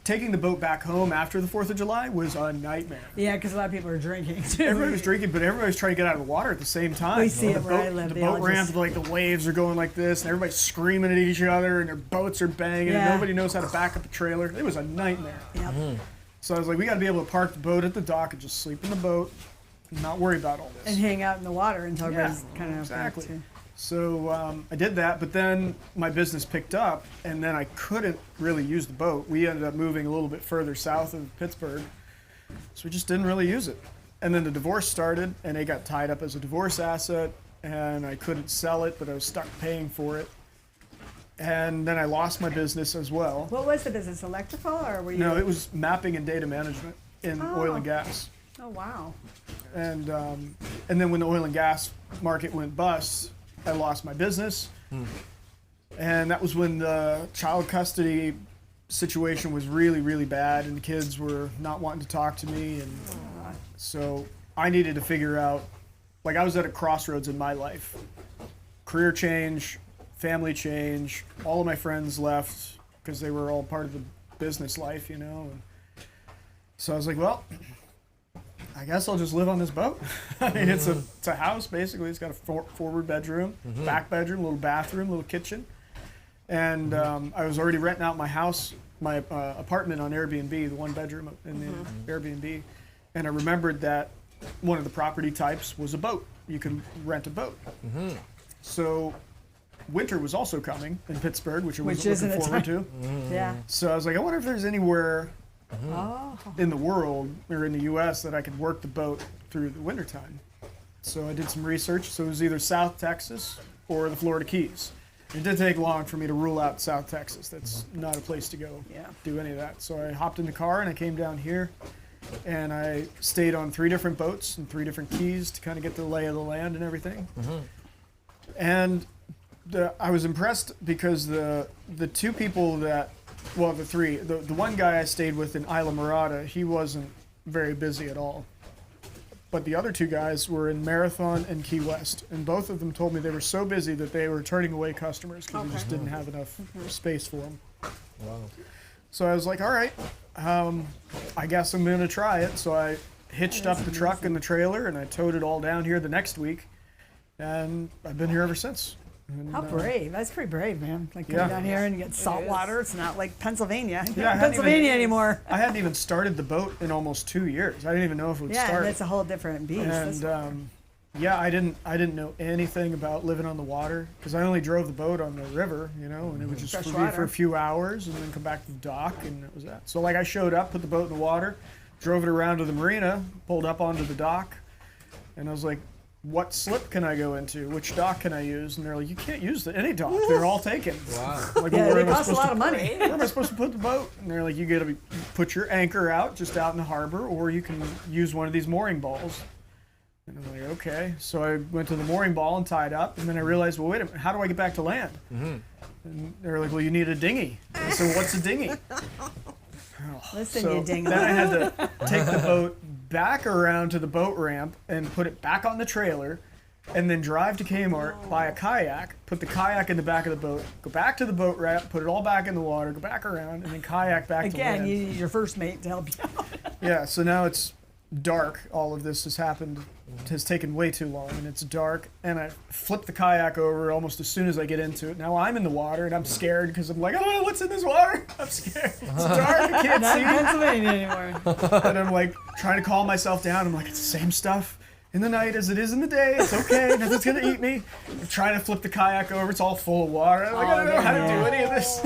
taking the boat back home after the 4th of July was a nightmare. Yeah, because a lot of people are drinking too. Everybody was drinking, but everybody was trying to get out of the water at the same time. We see the it where I boat, live. the They boat all ramp, just- like the waves are going like this, and everybody's screaming at each other, and their boats are banging, and Yeah. nobody knows how to back up a trailer. It was a nightmare. Yep. So I was like, we got to be able to park the boat at the dock and just sleep in the boat and not worry about all this. And hang out in the water until Yeah, everybody's kind of exactly. back to. So I did that, but then my business picked up, and then I couldn't really use the boat. We ended up moving a little bit further south of Pittsburgh, so we just didn't really use it. And then the divorce started, and it got tied up as a divorce asset, and I couldn't sell it, but I was stuck paying for it. And then I lost my business as well. What was the business? Electrical, or were you? No, it was mapping and data management in oil and gas. Oh wow. And then when the oil and gas market went bust, I lost my business, and that was when the child custody situation was really, really bad, and the kids were not wanting to talk to me, and so I needed to figure out, like, I was at a crossroads in my life, career change, family change, all of my friends left because they were all part of the business life, you know, and so I was like, well, I guess I'll just live on this boat. I mean, it's a house, basically. It's got a forward bedroom, back bedroom, little bathroom, little kitchen. And I was already renting out my house, my apartment on Airbnb, the one bedroom in the Airbnb. And I remembered that one of the property types was a boat. You can rent a boat. So winter was also coming in Pittsburgh, which I wasn't isn't looking a forward time- to. Yeah. So I was like, I wonder if there's anywhere Oh. in the world or in the U.S. that I could work the boat through the wintertime. So I did some research. So it was either South Texas or the Florida Keys. It did take long for me to rule out South Texas. That's not a place to go Yeah. do any of that. So I hopped in the car and I came down here, and I stayed on 3 different boats and 3 different keys to kind of get the lay of the land and everything. And I was impressed because the 2 people that, well, the 3, the one guy I stayed with in Isla Morada, he wasn't very busy at all. But the other 2 guys were in Marathon and Key West, and both of them told me they were so busy that they were turning away customers because they just didn't have enough space for them. Wow. So I was like, all right, I guess I'm going to try it. So I hitched up the truck and the trailer, and I towed it all down here the next week, and I've been here ever since. And, How brave. That's pretty brave, man. Like come Yeah. down here and get salt is. water. It's not like Pennsylvania. Yeah, I hadn't Pennsylvania even- anymore. I hadn't even started the boat in almost 2 years. I didn't even know if it would Yeah, start. and it's a whole different beast. That's- And yeah, I didn't know anything about living on the water because I only drove the boat on the river, you know, and it would just Fresh be for water. a few hours and then come back to the dock, and that was that. So like I showed up, put the boat in the water, drove it around to the marina, pulled up onto the dock, and I was like, what slip can I go into? Which dock can I use? And they're like, you can't use any dock. They're all taken. Wow. I'm like, yeah, well, they where am I cost a supposed lot to of money. where am I supposed to put the boat? And they're like, you got to put your anchor out just out in the harbor, or you can use one of these mooring balls. And I'm like, okay. So I went to the mooring ball and tied up, and then I realized, well, wait a minute, how do I get back to land? And they're like, well, you need a dinghy. I said, what's a dinghy? Listen, So you dingo. then I had to take the boat back around to the boat ramp and put it back on the trailer, and then drive to Kmart, buy a kayak, put the kayak in the back of the boat, go back to the boat ramp, put it all back in the water, go back around, and then kayak back to Again, land. you need your first mate to help you out. Yeah, so now it's dark. All of this has happened, has taken way too long, and it's dark. And I flip the kayak over almost as soon as I get into it. Now I'm in the water, and I'm scared because I'm like, oh, what's in this water? I'm scared. It's dark. I can't Not in see. Pennsylvania anymore. And I'm like trying to calm myself down. I'm like, it's the same stuff in the night as it is in the day. It's okay. Nothing's gonna eat me. I'm trying to flip the kayak over. It's all full of water. I'm like, I don't know how to do any of this.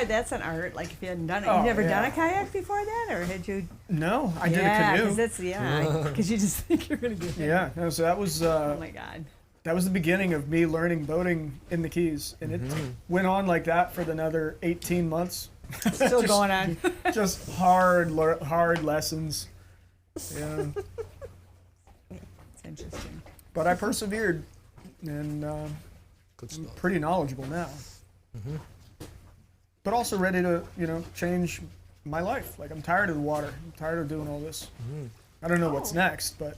That's an art. Like if you hadn't done it, Oh, you never yeah. done a kayak before that, or had you? No, I did yeah, a because canoe. that's because you just think you're gonna do it. Yeah, no, so that was Oh my god. that was the beginning of me learning boating in the Keys, and it went on like that for another 18 months. Still Just- going on. Just hard lessons. Yeah, It's interesting. but I persevered, and Good I'm stuff. pretty knowledgeable now. But also ready to, change my life. Like I'm tired of the water. I'm tired of doing all this. I don't know what's next, but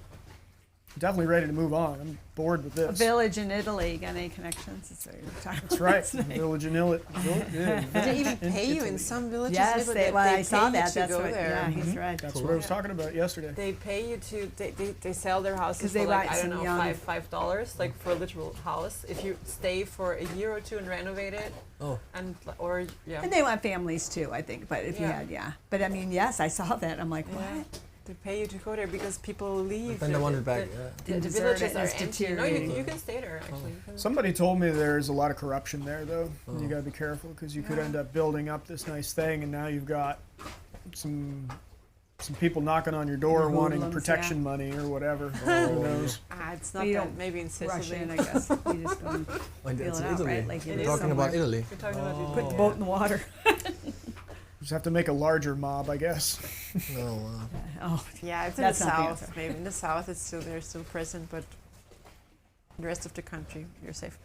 definitely ready to move on. I'm bored with A this. village in Italy. Got any connections? That's what you're talking That's about. right. Village in Italy. They even pay you in some villages. Yes, they, they, well, they I saw pay you that. to That's go what. there. Yeah, he's right. That's what I was talking about yesterday. They pay you to they sell their houses 'Cause for they like want I don't some know young- $5 like for a literal house if you stay for a year or two and renovate it. Oh. And or yeah. And they want families too, I think. But if you Yeah. had, But I mean, yes, I saw that. I'm like, Yeah. what? They pay you to go there because people leave. Then they want it back. They The deserve villages it, are it's empty. No, deteriorating. you can stay there actually. You can- Somebody told me there's a lot of corruption there, though. You got to be careful because you could Yeah. end up building up this nice thing, and now you've got some people knocking on your door wanting Hoodlums, protection money or whatever. Oh, Who knows? It's not You that. don't Maybe in Rush Sicily. in, I guess. You just go and And feel it's it out, Italy. right? Like you It do is We're talking about somewhere. Italy. We're talking about Put the it. boat in the water. Just have to make a larger mob, I guess. No, Oh, Yeah, it's in That's the not the south. answer. Maybe in the south, it's still they're still present, but the rest of the country, you're safe.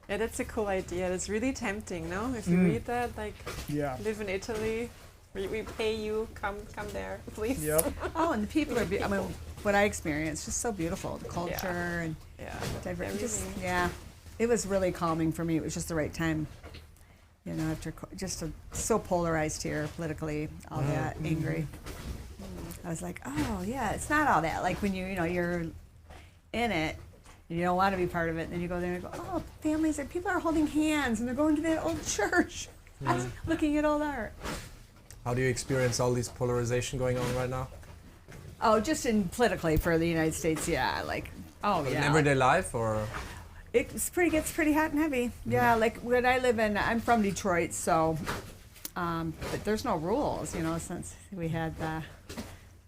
Yeah, that's a cool idea. That's really tempting, no? If you read that, like, Yeah. live in Italy, we pay you, come there, please. Yep. oh, and the people are. I mean, what I experienced just so beautiful. The culture and Yeah. just Everything. it was really calming for me. It was just the right time. After so polarized here politically, all that angry. I was like, oh yeah, it's not all that. Like when you're in it, and you don't want to be part of it, and then you go there and go, oh, families and people are holding hands and they're going to that old church, looking at old art. how do you experience all this polarization going on right now? Oh, just in politically for the United States, yeah, like In everyday life, or Gets pretty hot and heavy. Yeah, like when I live in, I'm from Detroit, so, but there's no rules, since we had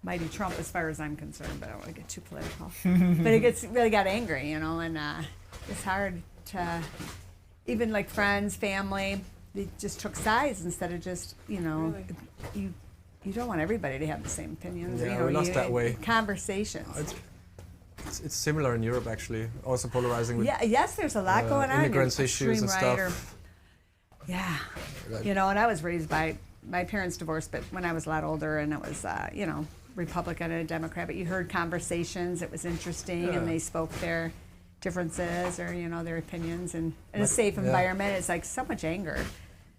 mighty Trump as far as I'm concerned, but I don't want to get too political. But it really got angry, and it's hard to, even like friends, family, they just took sides instead of just, Really? you don't want everybody to have the same opinions. Yeah, we lost that way. Conversations. it's similar in Europe actually. Also polarizing with Yes, there's a lot going on. immigrants Your issues and extreme right stuff. Yeah. Like- And I was raised by my parents divorced, but when I was a lot older, and it was, Republican and Democrat, but you heard conversations. It was interesting, Yeah. and they spoke their differences or their opinions, and in a safe environment. It's like so much anger.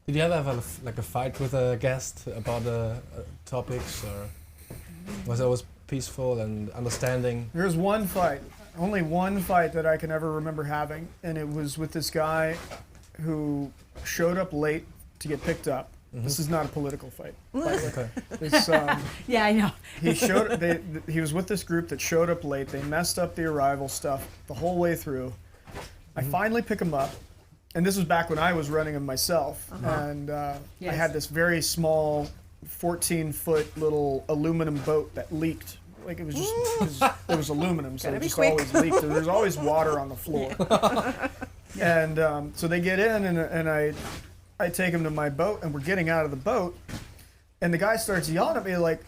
Did you ever have a fight with a guest about the topics, or was it always peaceful and understanding? There's one fight, only one fight that I can ever remember having, and it was with this guy who showed up late to get picked up. This is not a political fight, by the way. Okay. It's, Yeah, I know. he was with this group that showed up late. They messed up the arrival stuff the whole way through. I finally pick him up, and this was back when I was running him myself, and I Yes. had this very small 14-foot little aluminum boat that leaked. Like it was just, it was aluminum, so Gotta it be just quick. always leaked. There's always water on the floor. And so they get in, and I take him to my boat, and we're getting out of the boat, and the guy starts yelling at me like,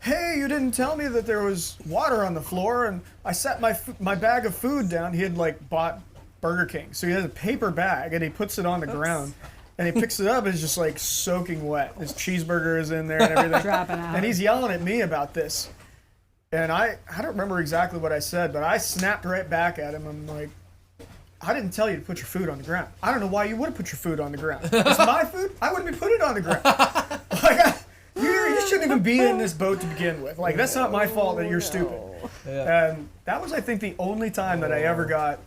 "Hey, you didn't tell me that there was water on the floor." And I set my bag of food down. He had bought Burger King, so he has a paper bag, and he puts it on the ground, and he picks it up, and it's just soaking wet. His cheeseburger is in there and everything. Dropping out. And he's yelling at me about this. And I don't remember exactly what I said, but I snapped right back at him. I'm like, I didn't tell you to put your food on the ground. I don't know why you would put your food on the ground. It's my food. I wouldn't be putting it on the ground. You shouldn't even be in this boat to begin with. That's not my fault that you're stupid. Yeah. And that was, I think, the only time that I ever got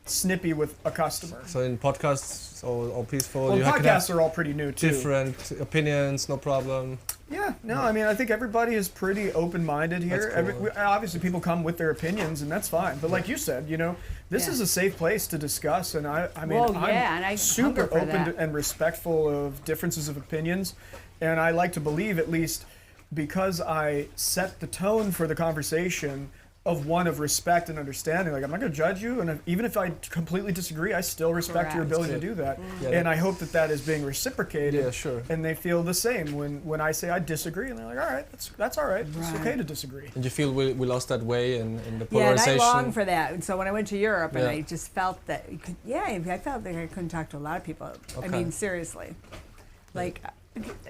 snippy with a customer. So in podcasts, it's all peaceful. Well, you can have podcasts are all pretty new too. different opinions, no problem. Yeah, no, I mean, I think everybody is pretty open-minded here. That's cool. Obviously, people come with their opinions, and that's fine. But like you said, this Yeah. is a safe place to discuss, and I mean, Whoa, I'm yeah, and I super hunger for open that. and respectful of differences of opinions, and I like to believe, at least because I set the tone for the conversation of one of respect and understanding. Like, I'm not going to judge you, and even if I completely disagree, I still respect your Correct. ability to do that. Yeah, And I hope that is being reciprocated. Yeah, sure. And they feel the same when I say I disagree, and they're like, all right, that's all right. It's Right. okay to disagree. And you feel we lost that way in the Yeah, and polarization? I long for that. And so when I went to Europe, and Yeah. I just felt that, I felt like I couldn't talk to a lot of people. I Okay. mean, seriously. Like,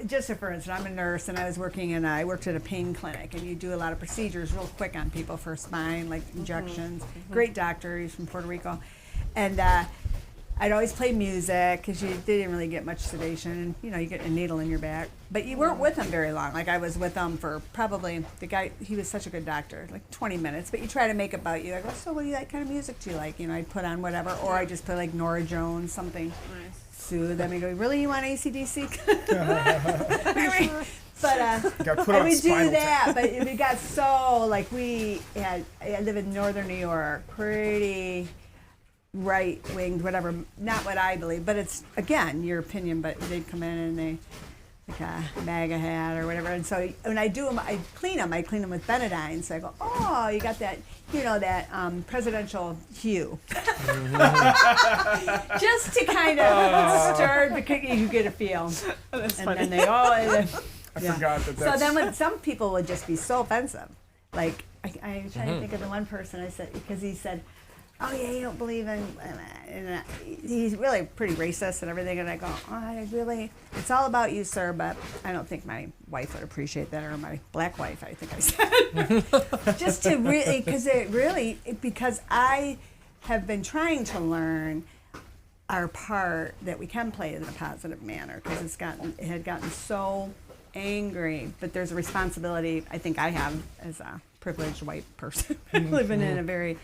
just for instance, I'm a nurse and I was I worked at a pain clinic, and you do a lot of procedures real quick on people for spine, like injections. Great doctor, he's from Puerto Rico. And I'd always play music because they didn't really get much sedation, and you get a needle in your back. But you weren't with them very long. Like I was with them for probably, the guy, he was such a good doctor, like 20 minutes. But you try to make it about you. I go, so what do you like? Kind of music do you like? I'd put on whatever, or I just put like Nora Jones, something. Nice. Soothe them. And go, really, you want AC/DC? But Got put I on would do Spinal Tap. that, but it got so like I live in northern New York, pretty right-winged, whatever, not what I believe, but it's, again, your opinion, but they'd come in and they, like a MAGA hat or whatever, and so when I do them, I clean them with Benadine, so I go, oh, you got that, that presidential hue. Just to kind of stir the cookie, you get a feel. That's And funny. then they all, I forgot that so that's... then when some people would just be so offensive, like I'm trying to think of the one person I said, because he said, oh yeah, you don't believe in, and he's really pretty racist and everything, and I go, it's all about you, sir, but I don't think my wife would appreciate that, or my black wife, I think I said. Just to really, because I have been trying to learn our part that we can play in a positive manner, because it had gotten so angry, but there's a responsibility I think I have as a privileged white person living in a very,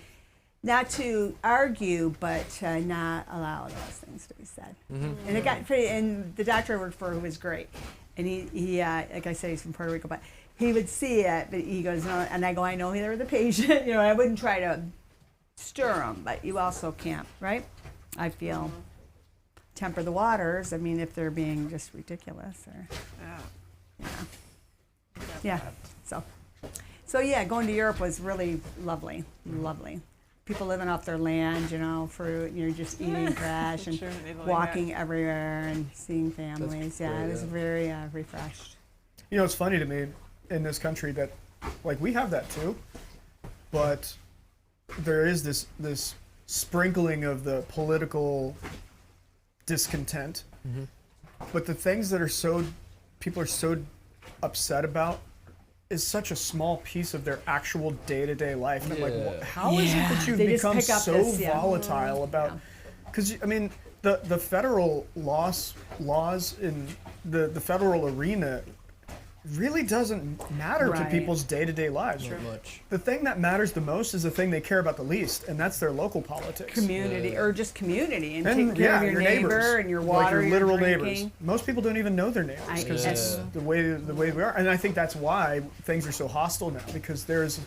not to argue, but to not allow those things to be said. And it got pretty, and the doctor I worked for was great, and he like I said, he's from Puerto Rico, but he would see it, but he goes, no, and I go, I know they were the patient, I wouldn't try to stir them, but you also can't, right? I feel temper the waters. I mean, if they're being just ridiculous, or yeah. So yeah, going to Europe was really lovely. People living off their land, fruit, and you're just eating fresh and Sure, Italy, walking everywhere and seeing families. That's I great, was very refreshed. It's funny to me in this country that, like, we have that too, but there is this sprinkling of the political discontent. But the things that people are so upset about is such a small piece of their actual day-to-day life. And I'm like, how is it that you've They just become pick up so this, volatile about? Because I mean, the federal laws in the federal arena really doesn't matter to Right. people's day-to-day lives. Not much. The thing that matters the most is the thing they care about the least, and that's their local politics. Community, or just community, and And taking care of your neighbor neighbors, and your like water, your literal you're neighbors. drinking. Most people don't even know their neighbors because it's Yeah. the way we are, and I think that's why things are so hostile now, because there's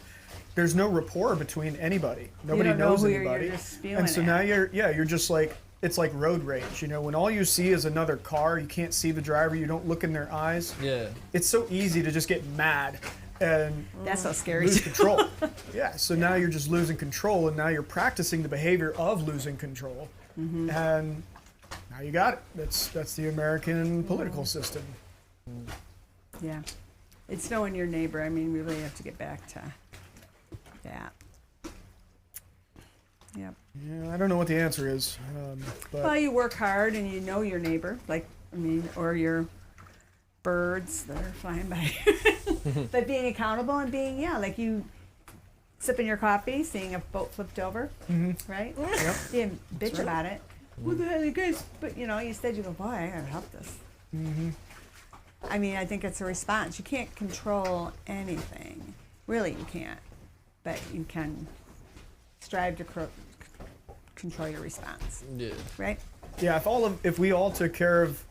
no rapport between anybody. Nobody don't know knows who you're anybody, just spewing and so at. now you're just like, it's like road rage. When all you see is another car, you can't see the driver, you don't look in their eyes. Yeah. It's so easy to just get mad and That's so scary. lose too. control. Yeah, so now you're just losing control, and now you're practicing the behavior of losing control, and now you got it. That's the American political system. Yeah, it's knowing your neighbor. I mean, we really have to get back to that. Yep. Yeah, I don't know what the answer is, but Well, you work hard and you know your neighbor, or your birds that are flying by. But being accountable and being, like you sipping your coffee, seeing a boat flipped over, right? Yep. You bitch right. about it. What the hell, you guys? But instead you go, boy, I gotta help this. I mean, I think it's a response. You can't control anything. Really, you can't. But you can strive to control your response, Yeah. right? yeah, if we all took care of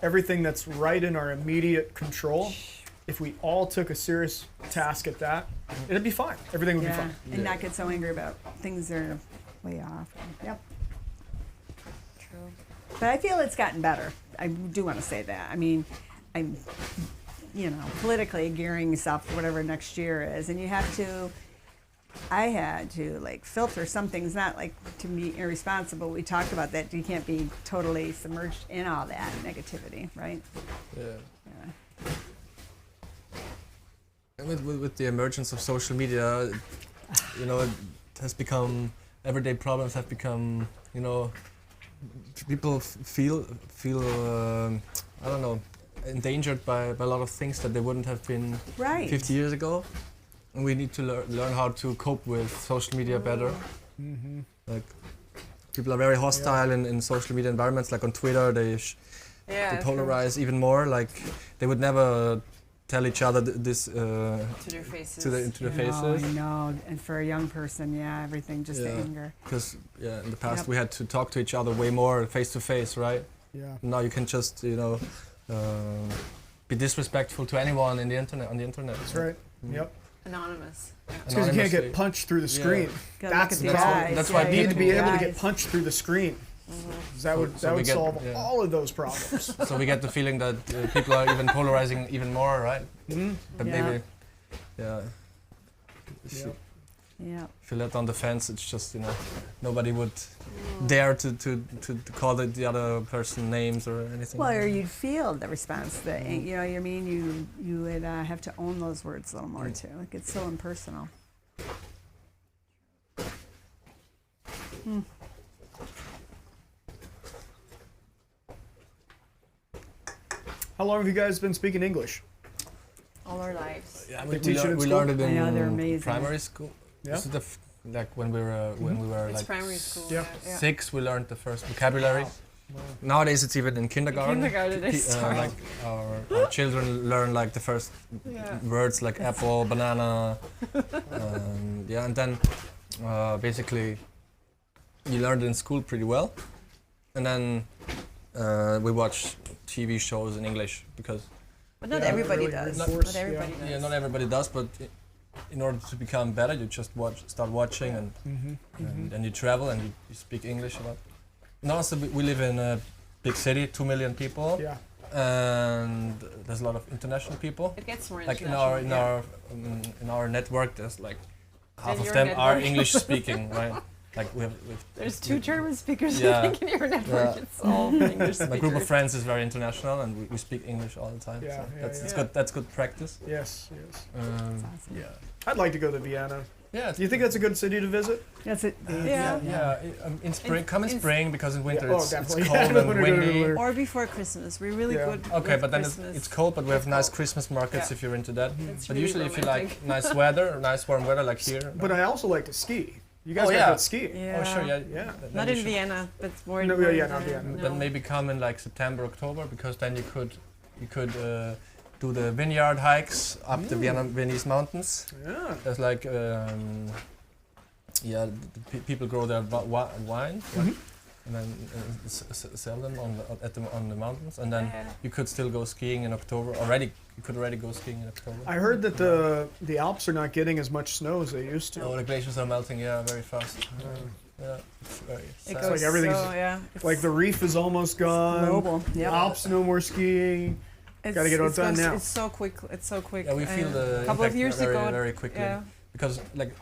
everything that's right in our immediate control, if we all took a serious task at that, it'd be fine. Everything would be fine. And not get so angry about things that are way off. Yep. True. But I feel it's gotten better. I do want to say that. I mean, I'm, politically gearing yourself for whatever next year is, and I had to filter some things, not to be irresponsible. We talked about that. You can't be totally submerged in all that negativity, right? Yeah. Yeah. And with the emergence of social media, it has become, everyday problems have become, people feel I don't know, endangered by a lot of things that they wouldn't have been Right. 50 years ago. And we need to learn how to cope with social media better. Like, people are very hostile in social media environments, like on Twitter, they Yeah, they polarize even more. Like, they would never tell each other this to their faces. to their I faces. know. And for a young person, yeah, everything just Yeah. anger. Because in the past Yep. we had to talk to each other way more face to face, right? Yeah. Now you can just be disrespectful to anyone on the internet. That's right. Yep. Anonymous. Yeah. It's because you can't get Anonymously. punched through the screen. Gotta That's look the at problem. eyes. That's why You need to be look at able to the get eyes. punched through the screen. That would so we would get- solve yeah. all of those problems. So we get the feeling that people are even polarizing even more, right? But Yeah. maybe, yeah. Yeah. Yeah. If you let on the fence, it's just nobody would dare to call the other person names or anything. Well, or you'd feel the response that you know. You mean you would have to own those words a little more too. Like it's so impersonal. How long have you guys been speaking English? All our lives. Yeah, They teach it in we school? learned it I in know, they're amazing. primary school. Yeah. This is like when we were It's like primary school. Yeah. Yeah. 6, we learned the first vocabulary. Nowadays it's even in kindergarten. Kindergarten they start. Like our children learn like the first Yeah. words like apple, banana, and then basically you learned it in school pretty well, and then we watch TV shows in English because But not Yeah, everybody really does. reinforce, Not everybody does. not everybody does, but in order to become better, you just start watching and and you travel and you speak English a lot. And also we live in a big city, 2 million people, Yeah. and there's a lot of international people. It gets more Like international. in our network, there's like half of your them are network. English speaking, right? Like we've There's 2 German speakers Yeah. I think in your network. Yeah. It's all English speakers. my group of friends is very international, and we speak English all the time. Yeah, so yeah, that's yeah. it's good. That's good practice. Yes. Yes. Awesome. Yeah. I'd like to go to Vienna. Yeah. Do you think that's a good city to visit? That's it. Yeah. In spring, come in in spring because in winter Yeah, it's definitely. cold I don't and wanna go to windy. the- Or before Christmas. We're really Yeah. good. Okay, with but then Christmas. it's cold, but we have nice cold. Christmas markets Yeah. if you're into that. It's But really usually, if you like romantic. nice weather, nice warm weather like here. But I also like to ski. You guys Oh, got yeah. good skiing. Yeah. Oh sure, yeah. Yeah. Then Not you in should- Vienna, but more in No, more yeah, in, not Vienna. Then maybe come in like September, October, because then you could do the vineyard hikes up the Viennese mountains. Yeah. There's like people grow their wine, and then sell them on the mountains, and then Yeah. you could still go skiing in October. You could already go skiing in October. I heard that the Alps are not getting as much snow as they used to. Oh, the glaciers are melting, very fast. Yeah, it's very It sad. goes like everything's- so, yeah. It's Like the reef is almost gone. Global. Yep. Alps, no more skiing. it's- gotta get it it's done goes- now. It's so quick. It's so quick. Yeah, we feel the a couple of impact years very, ago. very quickly. Yeah. Because like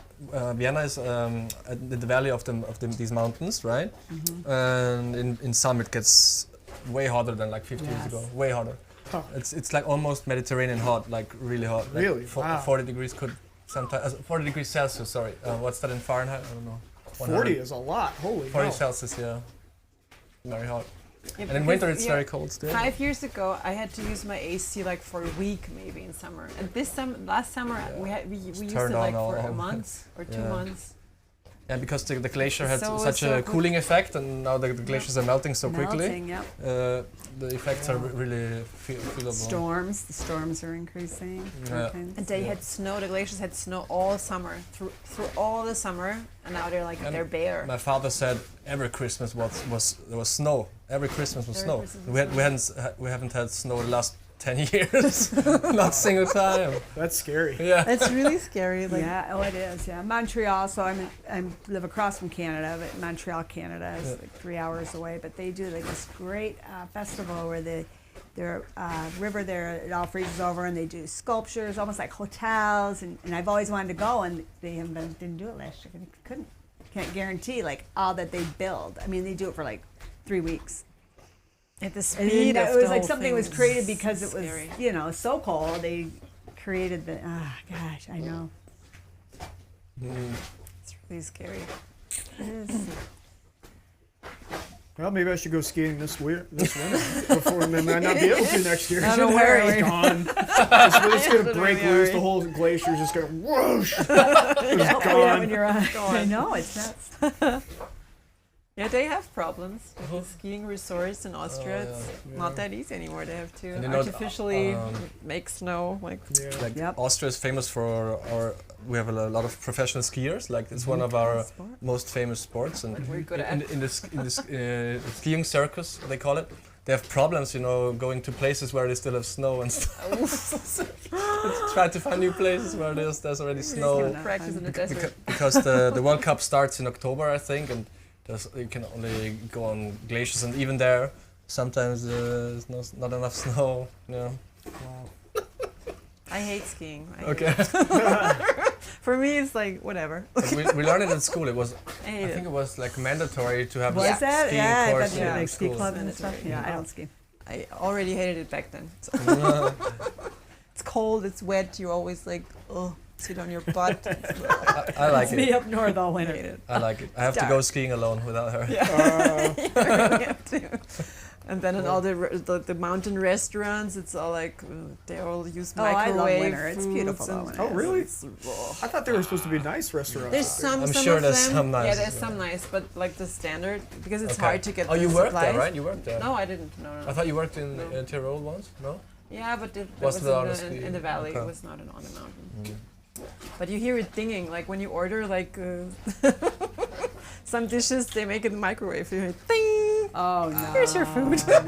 Vienna is in the valley of these mountains, right? And in summer it gets way hotter than like 50 years Yes. ago. Way hotter. Huh. It's like almost Mediterranean hot, like really hot. Like Really? Wow. 40 degrees could sometimes 40 degrees Celsius. Sorry, what's that in Fahrenheit? I don't know. 40 is a lot. Holy 40 hell. Celsius, yeah. Very hot. Yeah, And in because, winter it's yeah, very cold still. 5 years ago, I had to use my AC like for a week maybe in summer. And last summer we used turned it like on for a all- month or 2 Yeah. months. Yeah, because the glacier had So- such so a good. cooling effect, and now the glaciers are melting so quickly. Melting, yep. The effects are really feelable. The storms are increasing. Yeah. hurricanes. And they had snow. The glaciers had snow all summer through all the summer, and now they're like And they're bare. My father said every Christmas there was snow. Every Christmas was Every snow. Christmas was We haven't had snow the last 10 years. Not a single time. That's scary. Yeah. It's really scary. Like Yeah, oh, it is. Yeah, Montreal. So I live across from Canada, but Montreal, Canada is like 3 hours away. But they do like this great festival where their river there, it all freezes over, and they do sculptures, almost like hotels. And I've always wanted to go, and they didn't do it last year. Can't guarantee like all that they build. I mean, they do it for like 3 weeks. at the And speed then of it was the like whole something thing was is created because it was, scary. so cold. They created the. Gosh, I know. Mm. It's really scary. It is. Well, maybe I should go skiing this winter before, and then I might not be able to next year. No, don't worry. It's gone. It's going to Don't break worry. loose. The whole glacier's just going to whoosh. It's Yeah, gone. when you're on. I know, it's nuts. Yeah, they have problems with the skiing resorts in Austria. yeah. It's not that easy anymore. They have to And you know, artificially make snow. Like Yeah. Like Yep. Austria is famous for our. We have a lot of professional skiers. Like it's one of our Sport. most famous sports, and we're good in, at. in this skiing circus they call it. They have problems, going to places where they still have snow and stuff. Try to find new places where there's already snow. Practice in the desert. Because the World Cup starts in October, I think, and you can only go on glaciers, and even there, sometimes there's not enough snow. Yeah. I hate skiing. I hate Okay. it. For me, it's like whatever. But we learned it at school. It was, I I hate think it. it was like mandatory to have Was a that? skiing Yeah, I course bet you yeah, like in ski school. clubs and stuff. Mandatory. Yeah, I don't ski. I already hated it back then. So it's cold. It's wet. You're always like, oh, sit on your butt. I like It's me it. up north all I hate winter. it. I like it. I have to Dark. go skiing alone without her. You really have to. And then in all the mountain restaurants, it's all like they all use Oh, I microwave love winter. It's foods beautiful though and- when Oh, it is. really? Oh. I thought they were supposed to be nice restaurants. There's out there. some. I'm some sure of there's them. some nice, Yeah, there's yeah. some nice, but like the standard because it's Okay. hard to get. Oh, the you worked supplies. there, right? You worked there. No, I didn't. No, no. I thought you worked in No. Tyrol once. No. Yeah, but it Was was it on the in, ski? in the valley. Okay. It was not on the mountain. Mm. But you hear it dinging, like when you order like some dishes, they make it in the microwave. You hear ding. Oh no. Here's your food. No.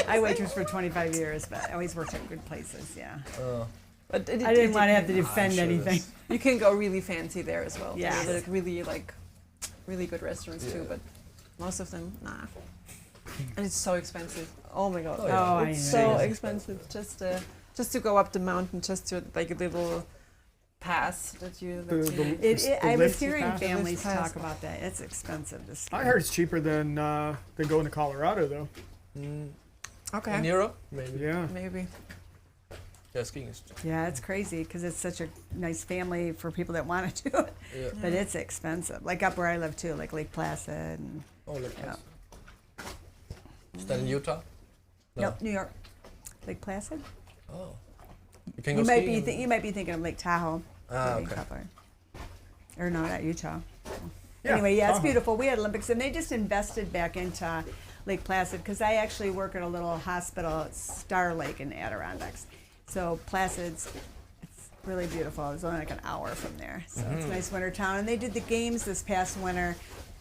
I waitressed for 25 years, but I always worked at good places. Yeah. Oh. But I didn't want to have to defend sure anything. this- You can go really fancy there as well. Yes. They're really good restaurants too, Yeah. but most of them, nah. And it's so expensive. Oh my god. Oh, yeah. Oh, I It's know. so expensive just to go up the mountain, just to like a little pass that you. The- That you the- I was lift hearing pass? families Lift pass. talk about that. It's expensive to ski. I heard it's cheaper than going to Colorado, though. Mm. okay. In Europe, maybe. Yeah. Maybe. Yeah, skiing is. Yeah, it's crazy because it's such a nice family for people that want to do it. Yeah. But it's expensive. Like up where I live too, like Lake Placid. And, Oh, look. Yeah. Is that in Utah? No. Nope, New York. Lake Placid. Oh. You can You go might skiing. be you might be thinking of Lake Tahoe. Ah, maybe, okay. Copper. Or no, not Utah. Yeah, Anyway, yeah, it's Tahoe. beautiful. We had Olympics, and they just invested back into Lake Placid because I actually work at a little hospital at Star Lake in the Adirondacks. So Placid's it's really beautiful. It's only like an hour from there, so it's a nice winter town. And they did the games this past winter,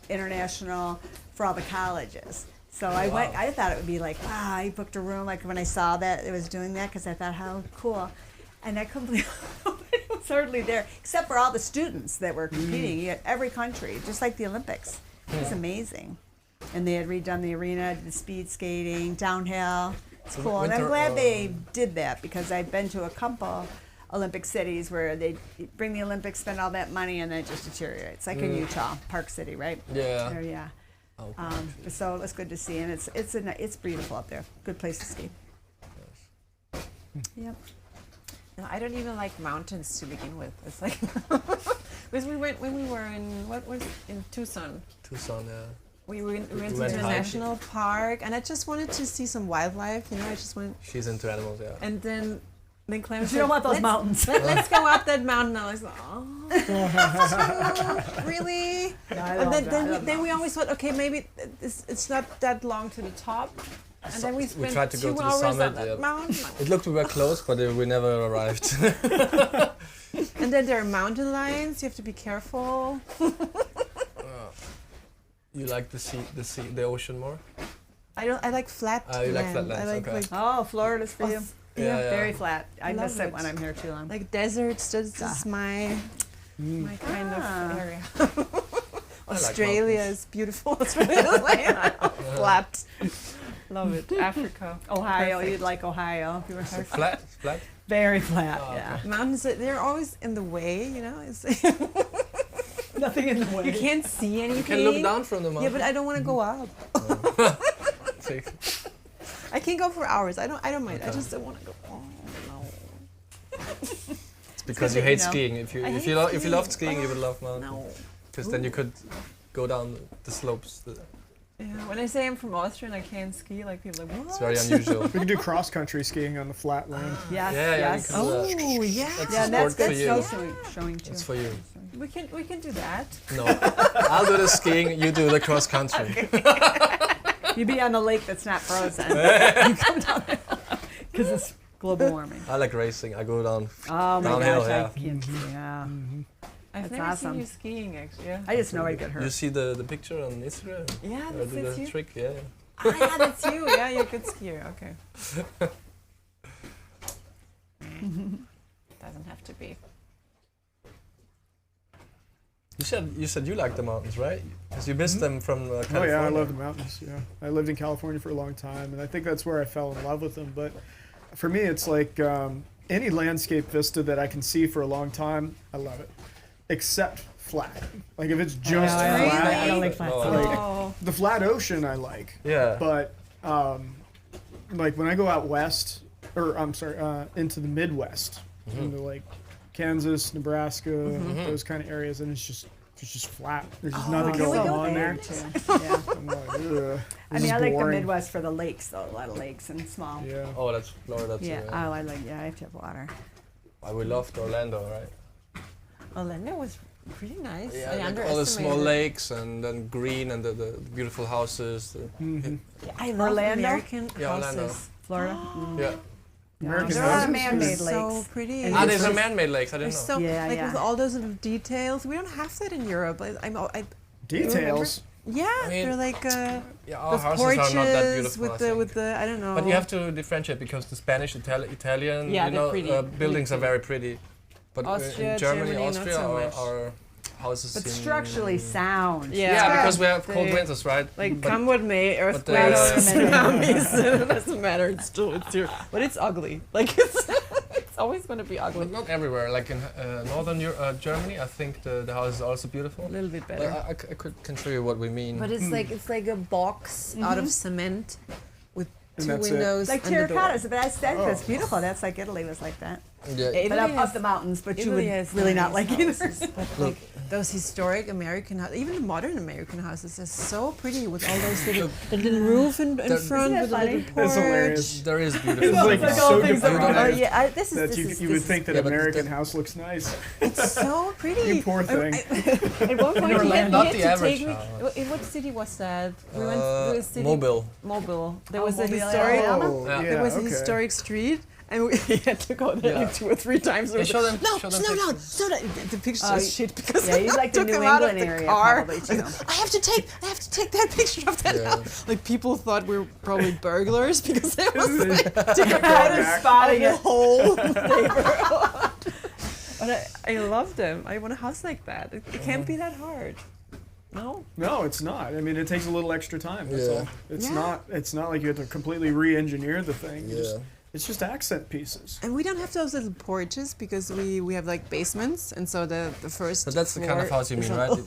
international for all the colleges. So I went. Wow. I thought it would be like, wow, I booked a room. Like when I saw that it was doing that, because I thought how cool. And I couldn't believe nobody was hardly there, except for all the students that were competing. You had every country, just like the Olympics. It was amazing. And they had redone the arena, did the speed skating, downhill. It's So cool. And I'm winter, glad they did that because I've been to a couple Olympic cities where they bring the Olympics, spend all that money, and then it just deteriorates. Like in Utah, Park City, right? Yeah. There, yeah. Oh, So it was good to see, and it's beautiful up there. Good place to ski. Yep. No, I don't even like mountains to begin with. It's like because we went when we were in what was in Tucson. Tucson, yeah. We went went to a hiking. national park, and I just wanted to see some wildlife. You know, I just went, She's into animals, yeah. and then Clemens You don't said, want those "Let's- mountains. Let's go up that mountain. I was like, oh, really? And then we always thought, okay, maybe it's not that long to the top. And then we spent tried to go 2 to the hours summit, on that yeah. mountain. It looked we were close, but we never arrived. And then there are mountain lions. You have to be careful. You like the ocean more? I like flat You like land. flat lands, I like okay. Oh, Florida's for you. Yeah, yeah. Very flat. I love miss it it. when I'm here too long. like deserts. This is my kind Ah. of area. Australia is beautiful. Australia is like flat. Love it. Africa. Ohio, Perfect. you'd like Ohio. If you were Flat, flat. very flat, Oh, yeah. Mountains, they're always in the way, you know. It's Nothing in the way. you can't see anything. You can look down from the Yeah, mountain. but I don't want to go up. Take- I can go for hours. I don't mind. I Okay. just don't want to go. Oh no. It's because good you that hate you know. skiing. If you loved skiing, you would love mountains. No. Because then you could go down the slopes. Yeah, when I say I'm from Austria and I can't ski, like people are like, what? It's very unusual. We can do cross country skiing on the flat land. Yes, Yeah, yeah, yes. you can do that. Oh, yeah. That's Yeah, a that's sport for good you. showing too. That's for you. We can do that. No, I'll do the skiing. You do the cross country. You be on a lake that's not frozen. You come down because it's global warming. I like racing. I go down. Oh my Downhill, gosh, yeah. I can't. Yeah, I've That's never awesome. seen you skiing actually. Yeah. I just know I'd get You hurt. see the picture on Instagram? Yeah, I do that's the you. trick. Yeah. Ah, yeah, that's you. Yeah, you're a good skier. Okay. Doesn't have to be. You said you like the mountains, right? Because you missed them from Oh California. yeah, I love the mountains. Yeah, I lived in California for a long time, and I think that's where I fell in love with them. But for me, it's like any landscape vista that I can see for a long time, I love it, except flat. Like if it's just I flat, don't like flat. No, stuff. like Oh. the flat ocean, I like. Yeah. But like when I go out west, or I'm sorry, into the Midwest, into like Kansas, Nebraska, those kind of areas, and it's just flat. There's just nothing Can we going go on there. too? Yeah. I'm like, ugh, I this mean, is I like the boring. Midwest for the lakes, though. A lot of lakes and small. Yeah. Oh, that's Florida too. Yeah. Oh, I like. Yeah, I have to have water. We loved Orlando, right? Orlando was pretty nice. Yeah, I like all the small underestimated. lakes and then green and the beautiful houses. Mm-hmm. Yeah, I love Orlando? American Yeah, Orlando. houses. Florida. Yeah. American There are a lot of houses? man-made So lakes. pretty. And Ah, this there's a is- man-made lakes. I They're didn't know. so Yeah, like yeah. with all those little details. We don't have that in Europe. Details. Yeah, I mean, they're like Yeah, our those houses porches are not that beautiful. with I the think. with the I don't know. But you have to differentiate because the Spanish, Italian, Yeah, you they're know, pretty, buildings really are very pretty. But Austria, in Germany, Germany, not Austria, so much. our houses. But in- structurally sound. Yeah, because we have cold They- winters, right? Like But- come what may, uh, earthquakes, tsunamis, it doesn't matter. It's still it's here, but it's ugly. Like it's always going to be ugly. But not everywhere. Like in northern Germany, I think the house is also beautiful. A little bit But better. can show you what we mean. But it's like a box out of cement with And two that's it. windows Like and the door. terracottas, but that's Oh. beautiful. That's like Italy was like that. yeah. But up, Italy up has- the mountains, but you Italy would has really not nice like either. houses, but like those historic American houses, even the modern American houses, are so pretty with all those little the little roof in front Isn't with that a little funny? porch. That's hilarious. There is It's beautiful. like Like so all things different that Oh are- yeah, this is that this you, is you this would is think that Yeah, but American the- house looks nice. so pretty. You poor thing. At one point, he had, Not he the had to average take me. house. In what city was that? We went to a city. Mobile. Mobile. There Oh, was a Mobile, historic. Alabama? Oh, Yeah. yeah, There was a okay. historic street, and we had to go there Yeah. like 2 or 3 times. Yeah, show them- no, show them slow down, pictures. slow down. The pictures Oh, just shit because yeah, you I like the took New them out of England the area car. probably, too. I have to take that picture of that Yeah. house. Like people thought we were probably burglars because there was like Back. Spotting a it. whole neighborhood. But I love them. I want a house like that. It can't be that hard. No. No, it's not. I mean, it takes a little extra time. That's Yeah. all. It's Yeah. not. It's not like you have to completely re-engineer the thing. You Yeah. just, it's just accent pieces. And we don't have those little porches because we have like basements, and so the first. So that's the kind of floor house you is mean, a- right?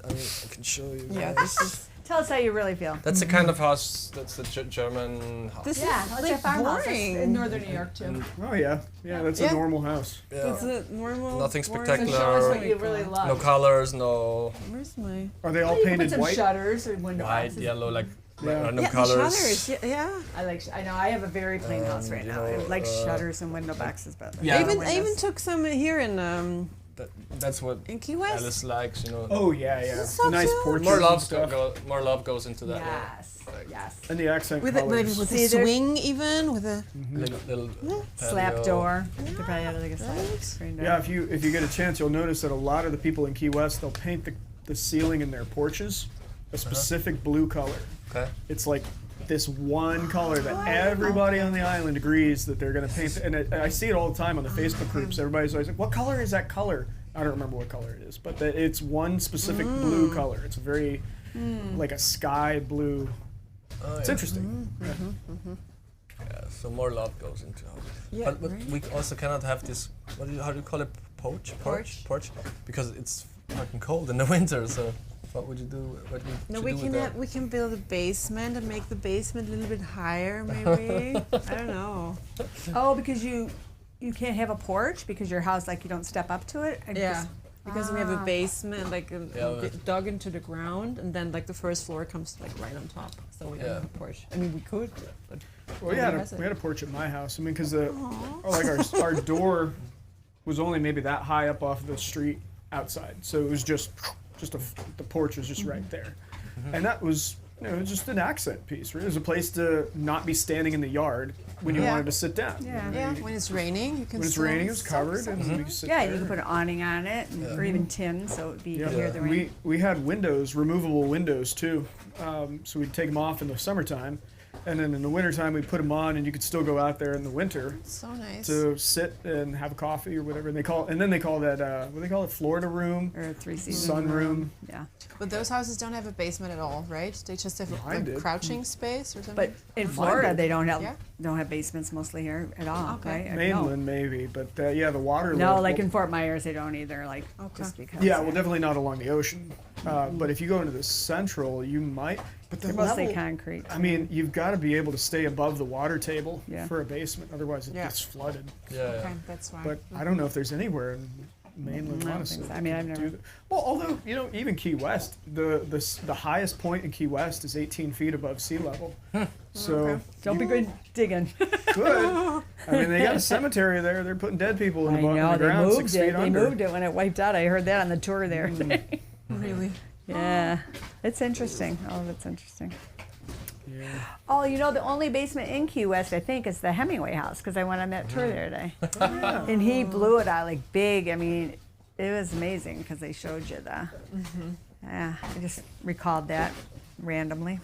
I mean, I can show you. Yeah, guys. this is Tell us how you really feel. That's the kind of house. That's the German house. this Yeah, is let's like have farmhouses boring. in northern New York too. Oh yeah, yeah. That's Yeah. a normal house. Yeah. It's a normal. Nothing boring- spectacular. Show us what you really love. No colors, no Where's my? Are they all You can put painted some white? shutters or window white, boxes. yellow, like Yeah. random Yeah, colors. the shutters. Yeah. I like. I know. I have a very plain house right you now. I know, like shutters and window boxes, but Yeah. I even windows. took some here in That's what Key West. Alice likes, you know. Oh yeah, yeah. This is so Nice cute. porches More and love, stuff. more love goes into that. Yeah. Yes. Yes. And the accent With a, maybe colors. with See, a there's- swing even with a. Little Slap patio. door. You could probably have like a slap Right. screen door. Yeah, if you get a chance, you'll notice that a lot of the people in Key West, they'll paint the ceiling in their porches a specific blue color. Okay. It's like this one color that everybody on the island agrees that they're going to paint. And I see it all the time on the Facebook groups. Everybody's always like, "What color is that color?" I don't remember what color it is, but it's one specific blue color. It's very like a sky blue. Oh, It's yeah. interesting. Yeah, so more love goes into it. Yeah, But right. we also cannot have this. How do you call it? Porch. Because it's fucking cold in the winter. So what would you do? What would No, you we do can with that? we can build a basement and make the basement a little bit higher, maybe. I don't know. Oh, because you can't have a porch because your house like you don't step up to it. I Yeah. just- because we have a basement, like Yeah, dug into the ground, and then like the first floor comes like right on top. So we don't have a porch. I mean, we could, but Well, we had a porch at my house. I mean, because our door was only maybe that high up off the street outside, so it was just the porch was just right there, and that was it was just an accent piece. Right? It was a place to not be standing in the yard when you wanted to sit down. Yeah. yeah, when it's raining, you can. When it's raining, it was covered, and you could sit Yeah, there. you can put an awning on it, or even tin, so it would be you could hear the rain. We had windows, removable windows too, so we'd take them off in the summertime, and then in the wintertime we'd put them on, and you could still go out there in the winter So nice. to sit and have a coffee or whatever. And they call that what do they call it, Florida room, Or a 3-season sunroom. Yeah. But those houses don't have a basement at all, right? They just have Mine a did. crouching space or something. But in Florida, did. they don't have Yeah. basements mostly here at all, Okay. right? Mainland maybe, but the water. No, level- like in Fort Myers, they don't either. Like Okay. just because. Yeah, well, definitely not along the ocean. But if you go into the central, you might. But the They're mostly level, concrete. I mean, you've got to be able to stay above the water table Yeah. for a basement, otherwise it Yeah. gets flooded. Yeah, okay, that's why. But I don't know if there's anywhere in mainland, I don't honestly. think so. I mean, I've that never- do that. Well, although even Key West, the highest point in Key West is 18 feet above sea level. So Okay. Don't be good digging. good. I mean, they got a cemetery there. They're putting dead people in I the, bottom know of the they ground, moved 6 it. feet They under. moved it when it wiped out. I heard that on the tour there. Really? Yeah, it's interesting. All of it's interesting. Yeah. Oh, the only basement in Key West, I think, is the Hemingway house because I went on that tour there today, and he blew it out like big. I mean, it was amazing because they showed you the. Yeah, I just recalled that randomly.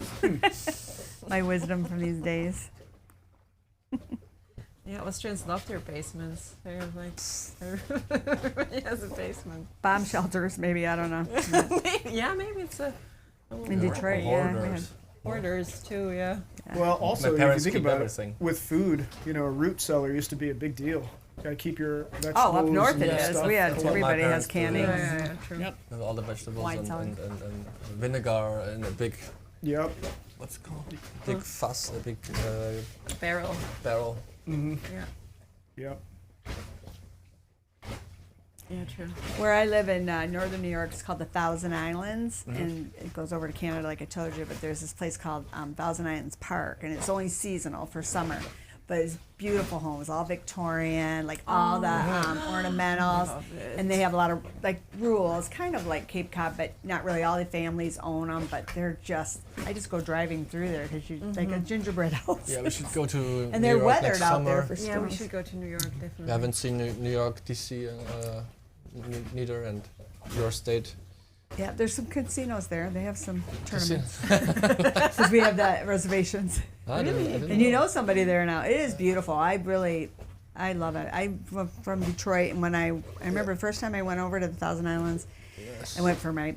My wisdom from these days. Yeah, Austrians love their basements. They're like, everybody has a basement. Bomb shelters, maybe, I don't know. Yeah, maybe it's a In Detroit, yeah. we had- Hoarders. hoarders too. Yeah. Well, also, if you parents think keep about everything. it, with food, a root cellar used to be a big deal. You gotta keep your vegetables. Oh, up north and it is. stuff. We had That's what my everybody has parents do, canning. yeah. True. Yep. With all the vegetables Wine and, cellar. and vinegar in a big, Yep. what's it called? Big fuss, a big Barrel. barrel. Mm-hmm. Yeah. Yep. Yeah, true. Where I live in northern New York, it's called the Thousand Islands, and it goes over to Canada, like I told you. But there's this place called Thousand Islands Park, and it's only seasonal for summer. But it's beautiful homes, all Victorian, like all the ornamentals, love it. and they have a lot of like rules, kind of like Cape Cod, but not really. All the families own them, but they're just. I just go driving through there because you like a gingerbread house. Yeah, we should go to And New they're York weathered next out there summer. for Yeah, we storms. should go to New York definitely. We haven't seen New York, DC, neither, and your state. Yeah, there's some casinos there. They have some tournaments because we have that reservations. I didn't And you know somebody there now. It is beautiful. I love it. I'm from Detroit, and when I remember the first time I went over to the Thousand Islands, I went for my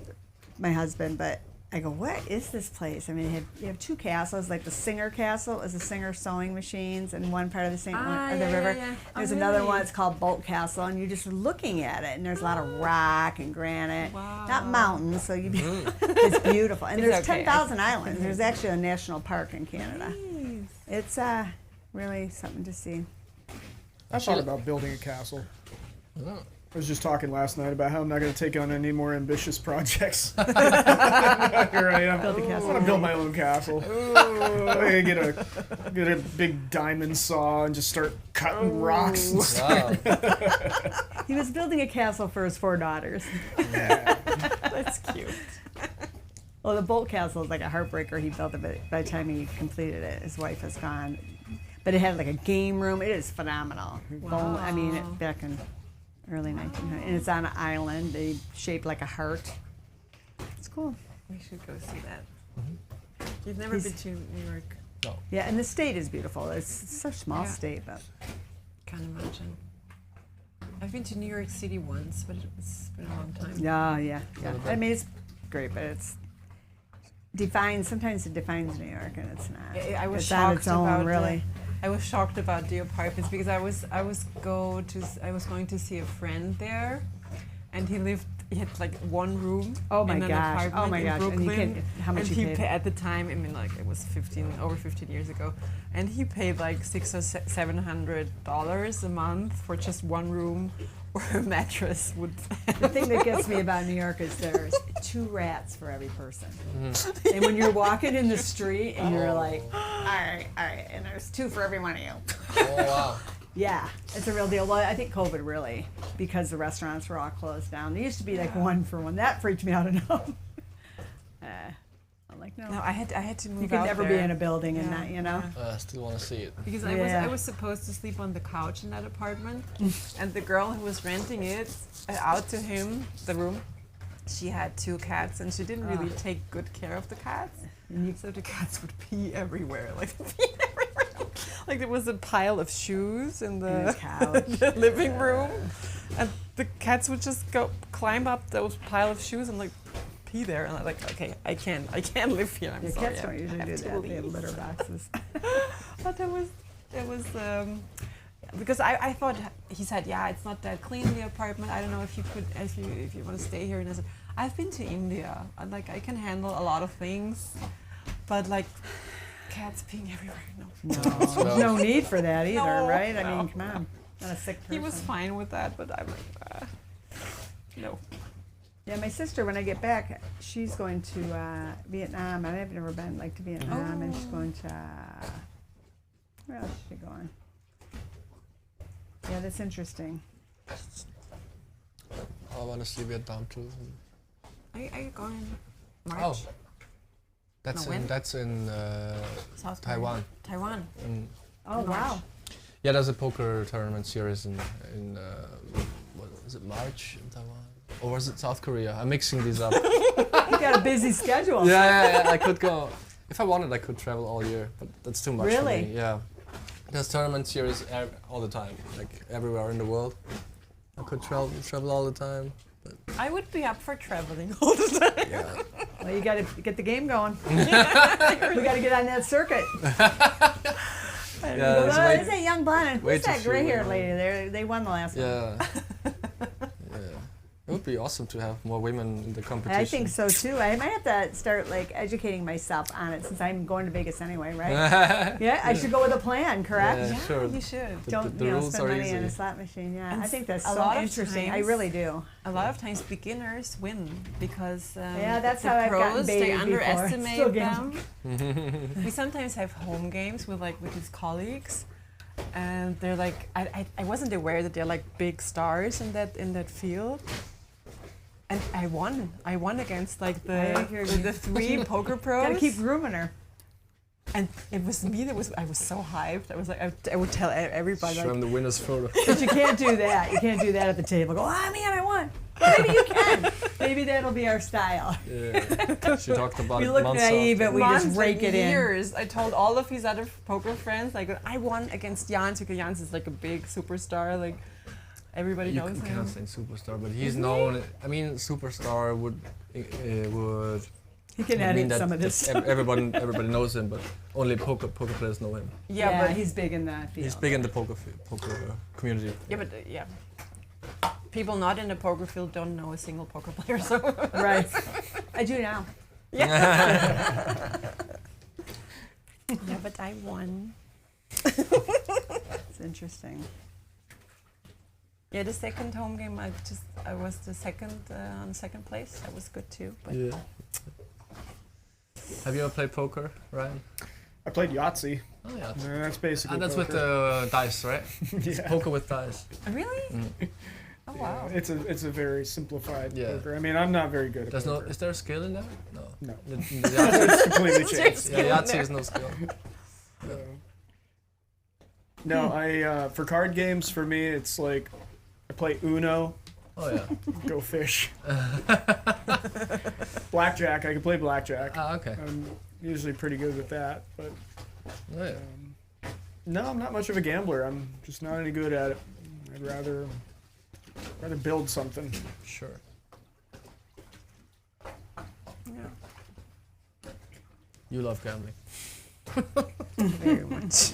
husband, but I go, what is this place? I mean, you have two castles, like the Singer Castle is the Singer sewing machines in one part of the St. Ah, or the yeah, river. yeah, yeah. There's Oh, another really? one, it's called Bolt Castle, and you're just looking at it, and there's a lot of rock and granite, Wow. not mountains, so it's beautiful. And It's there's okay. 10,000 islands. There's actually a national park in Canada. Nice. It's really something to see. I thought about building a castle. Oh. I was just talking last night about how I'm not going to take on any more ambitious projects. Here I am. Build a castle. I want to build my own castle. I'm going to get a big diamond saw and just start cutting rocks and stuff. Wow. He was building a castle for his 4 daughters. That's cute. Well, the Bolt Castle is like a heartbreaker. He built it, but by the time he completed it, his wife is gone. But it had like a game room. It is phenomenal. Wow. I mean, back in early 1900s. And it's on an island. They shaped like a heart. It's cool. We should go see that. You've never been to New York. Yeah, and the state is beautiful. It's such a small Yeah. state, but Can't imagine. I've been to New York City once, but it's been a long time. yeah. I mean, it's great, but it's sometimes it defines New York, and it's not. I was it's shocked on its own, about really. I was shocked about the apartments because I was going to see a friend there, and he had like one room Oh my in an gosh. apartment Oh my in gosh. And you Brooklyn. can't- how much and you he paid? at the time, I mean, like it was over 15 years ago, and he paid like $600 or $700 a month for just one room or a mattress would. The thing that gets me about New York is there's 2 rats for every person. And when you're walking in the street and you're like, all right, and there's 2 for every one of you. Oh wow. Yeah, it's a real deal. Well, I think COVID really, because the restaurants were all closed down. There used to be like 1 for 1. That freaked me out enough. I'm like, no. No, I had to move You can out never there. be in a building and Yeah. not, you know. I still want to see it. Because Yeah. I was supposed to sleep on the couch in that apartment, and the girl who was renting it out to him, the room, she had 2 cats, and she didn't really take good care of the cats. So the cats would pee everywhere, like pee everywhere. Like there was a pile of shoes in the, couch. the living room, and the cats would just go climb up those pile of shoes and like pee there, and I'm like, okay, I can't live here. I'm Yeah, sorry. cats don't I usually have do to that. They have leave. litter boxes. But it was because I thought he said, yeah, it's not that clean, the apartment. I don't know if you want to stay here. And I said, I've been to India. And like I can handle a lot of things, but like cats peeing everywhere. No. No, there's no need for that either, No, right? I no. mean, come on, not a sick person. He was fine with that, but I'm like, no. Yeah, my sister, when I get back, she's going to Vietnam, and I've never been like to Vietnam, and she's going to where else is she going? Yeah, that's interesting. I want to see Vietnam too. I go in March. Oh, that's No, in when? that's in South Korea. Taiwan. Taiwan. In, Oh wow! yeah, there's a poker tournament series in what is it, March in Taiwan, or was it South Korea? I'm mixing these up. You got a busy schedule. yeah, I could go. If I wanted, I could travel all year, but that's too much Really? for me. Yeah, there's tournament series all the time, like everywhere in the world. I could travel all the time. But I would be up for traveling all the time. yeah, Well, you got to get the game going. We got to get on that circuit. yeah, Well, it's there's that young blonde. way Who's too that few gray-haired women. lady? They won the last one. yeah, yeah. It would be awesome to have more women in the competition. I think so too. I might have to start like educating myself on it since I'm going to Vegas anyway, right? Yeah, I should go with a plan, correct? Yeah, sure. You should. Don't the rules spend are money on a easy. slot machine. Yeah, And I think that's a so lot of interesting. I times- really do. A lot of times beginners win because Yeah, that's the how I've pros, gotten they baited before. underestimate Still them. gamble. We sometimes have home games with his colleagues, and they're like, I wasn't aware that they're like big stars in that field. And I won against like I hear you. the 3 poker pros. Got to keep grooming her. And it was me that was, I was so hyped. I was like, I would tell everybody, Show like, them the winner's photo. But you can't do that. You can't do that at the table. Go, oh man, I won. Maybe you can. Maybe that'll be our style. Yeah. She talked about We it look months naive, after. but we just months rake and it in. years. I told all of his other poker friends, like, I won against Jans because Jans is like a big superstar. Like, everybody You knows him. cannot say superstar, but he's known. I mean, superstar would He can would mean edit that some of this. everybody knows him, but only poker players know him. Yeah, but he's big in that field. He's big in the poker community. yeah, but yeah. People not in the poker field don't know a single poker player, so Right. I do now. yeah, but I won. It's interesting. Yeah, the second home game, I was the second on second place. That was good too. But Yeah. Have you ever played poker, Ryan? I played Yahtzee. Oh yeah. And that's basically And that's with poker. the dice, right? It's Yeah. poker with dice. really? Mm. Oh wow. It's a very simplified Yeah. poker. I mean, I'm not very good at There's no. poker. Is there a skill in that? No. No. The Yahtzee, It's completely changed. yeah, Yahtzee is no skill. No, I for card games for me it's like I play Uno, Oh yeah. go fish. Blackjack, I can play blackjack. Ah, okay. I'm usually pretty good with that, but Oh, yeah. no, I'm not much of a gambler. I'm just not any good at it. I'd rather build something. Sure. Yeah. You love gambling. Very much.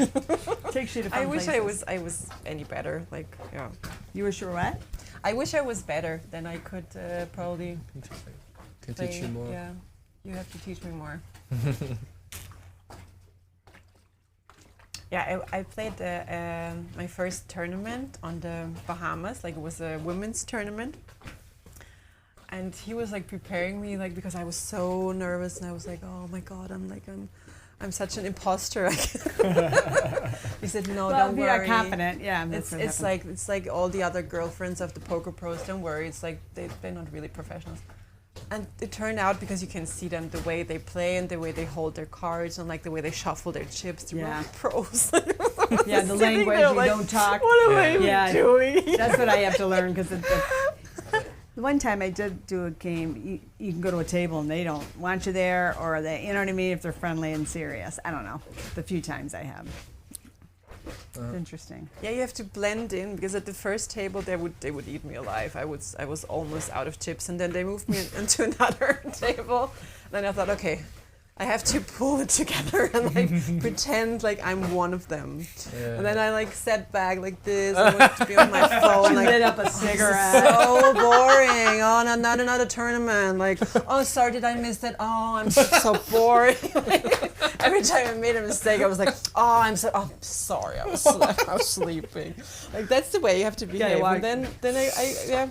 Takes you to fun I wish places. I was any better. Like, yeah. You were sure what? I wish I was better. Then I could probably Can play. teach you more. Yeah, you have to teach me more. Yeah, I played my first tournament on the Bahamas. Like it was a women's tournament, and he was like preparing me like because I was so nervous and I was like, oh my god, I'm such an imposter. He said, no, Well, don't be worry. confident. Yeah, that's what happens. It's like all the other girlfriends of the poker pros. Don't worry. It's like they're not really professionals. And it turned out because you can see them the way they play and the way they hold their cards and like the way they shuffle their chips. They're Yeah. really pros. Yeah, the Sitting language, there you like, don't talk. What am I even Yeah. doing? That's what I have to learn because the one time I did do a game, you can go to a table and they don't want you there, or they, you know what I mean, if they're friendly and serious. I don't know. The few times I have. It's interesting. Yeah, you have to blend in because at the first table they would eat me alive. I was almost out of chips, and then they moved me into another table. Then I thought, okay, I have to pull it together and like pretend like I'm one of them. Yeah. And then I like sat back like this and went to be on my phone. Lit Like, up a cigarette. so boring. Oh, no, not another tournament. Like, oh, sorry, did I miss that? Oh, I'm so boring. Every time I made a mistake, I was like, oh, sorry, I was sleeping. Like that's the way you have to behave. walk- And then I yeah.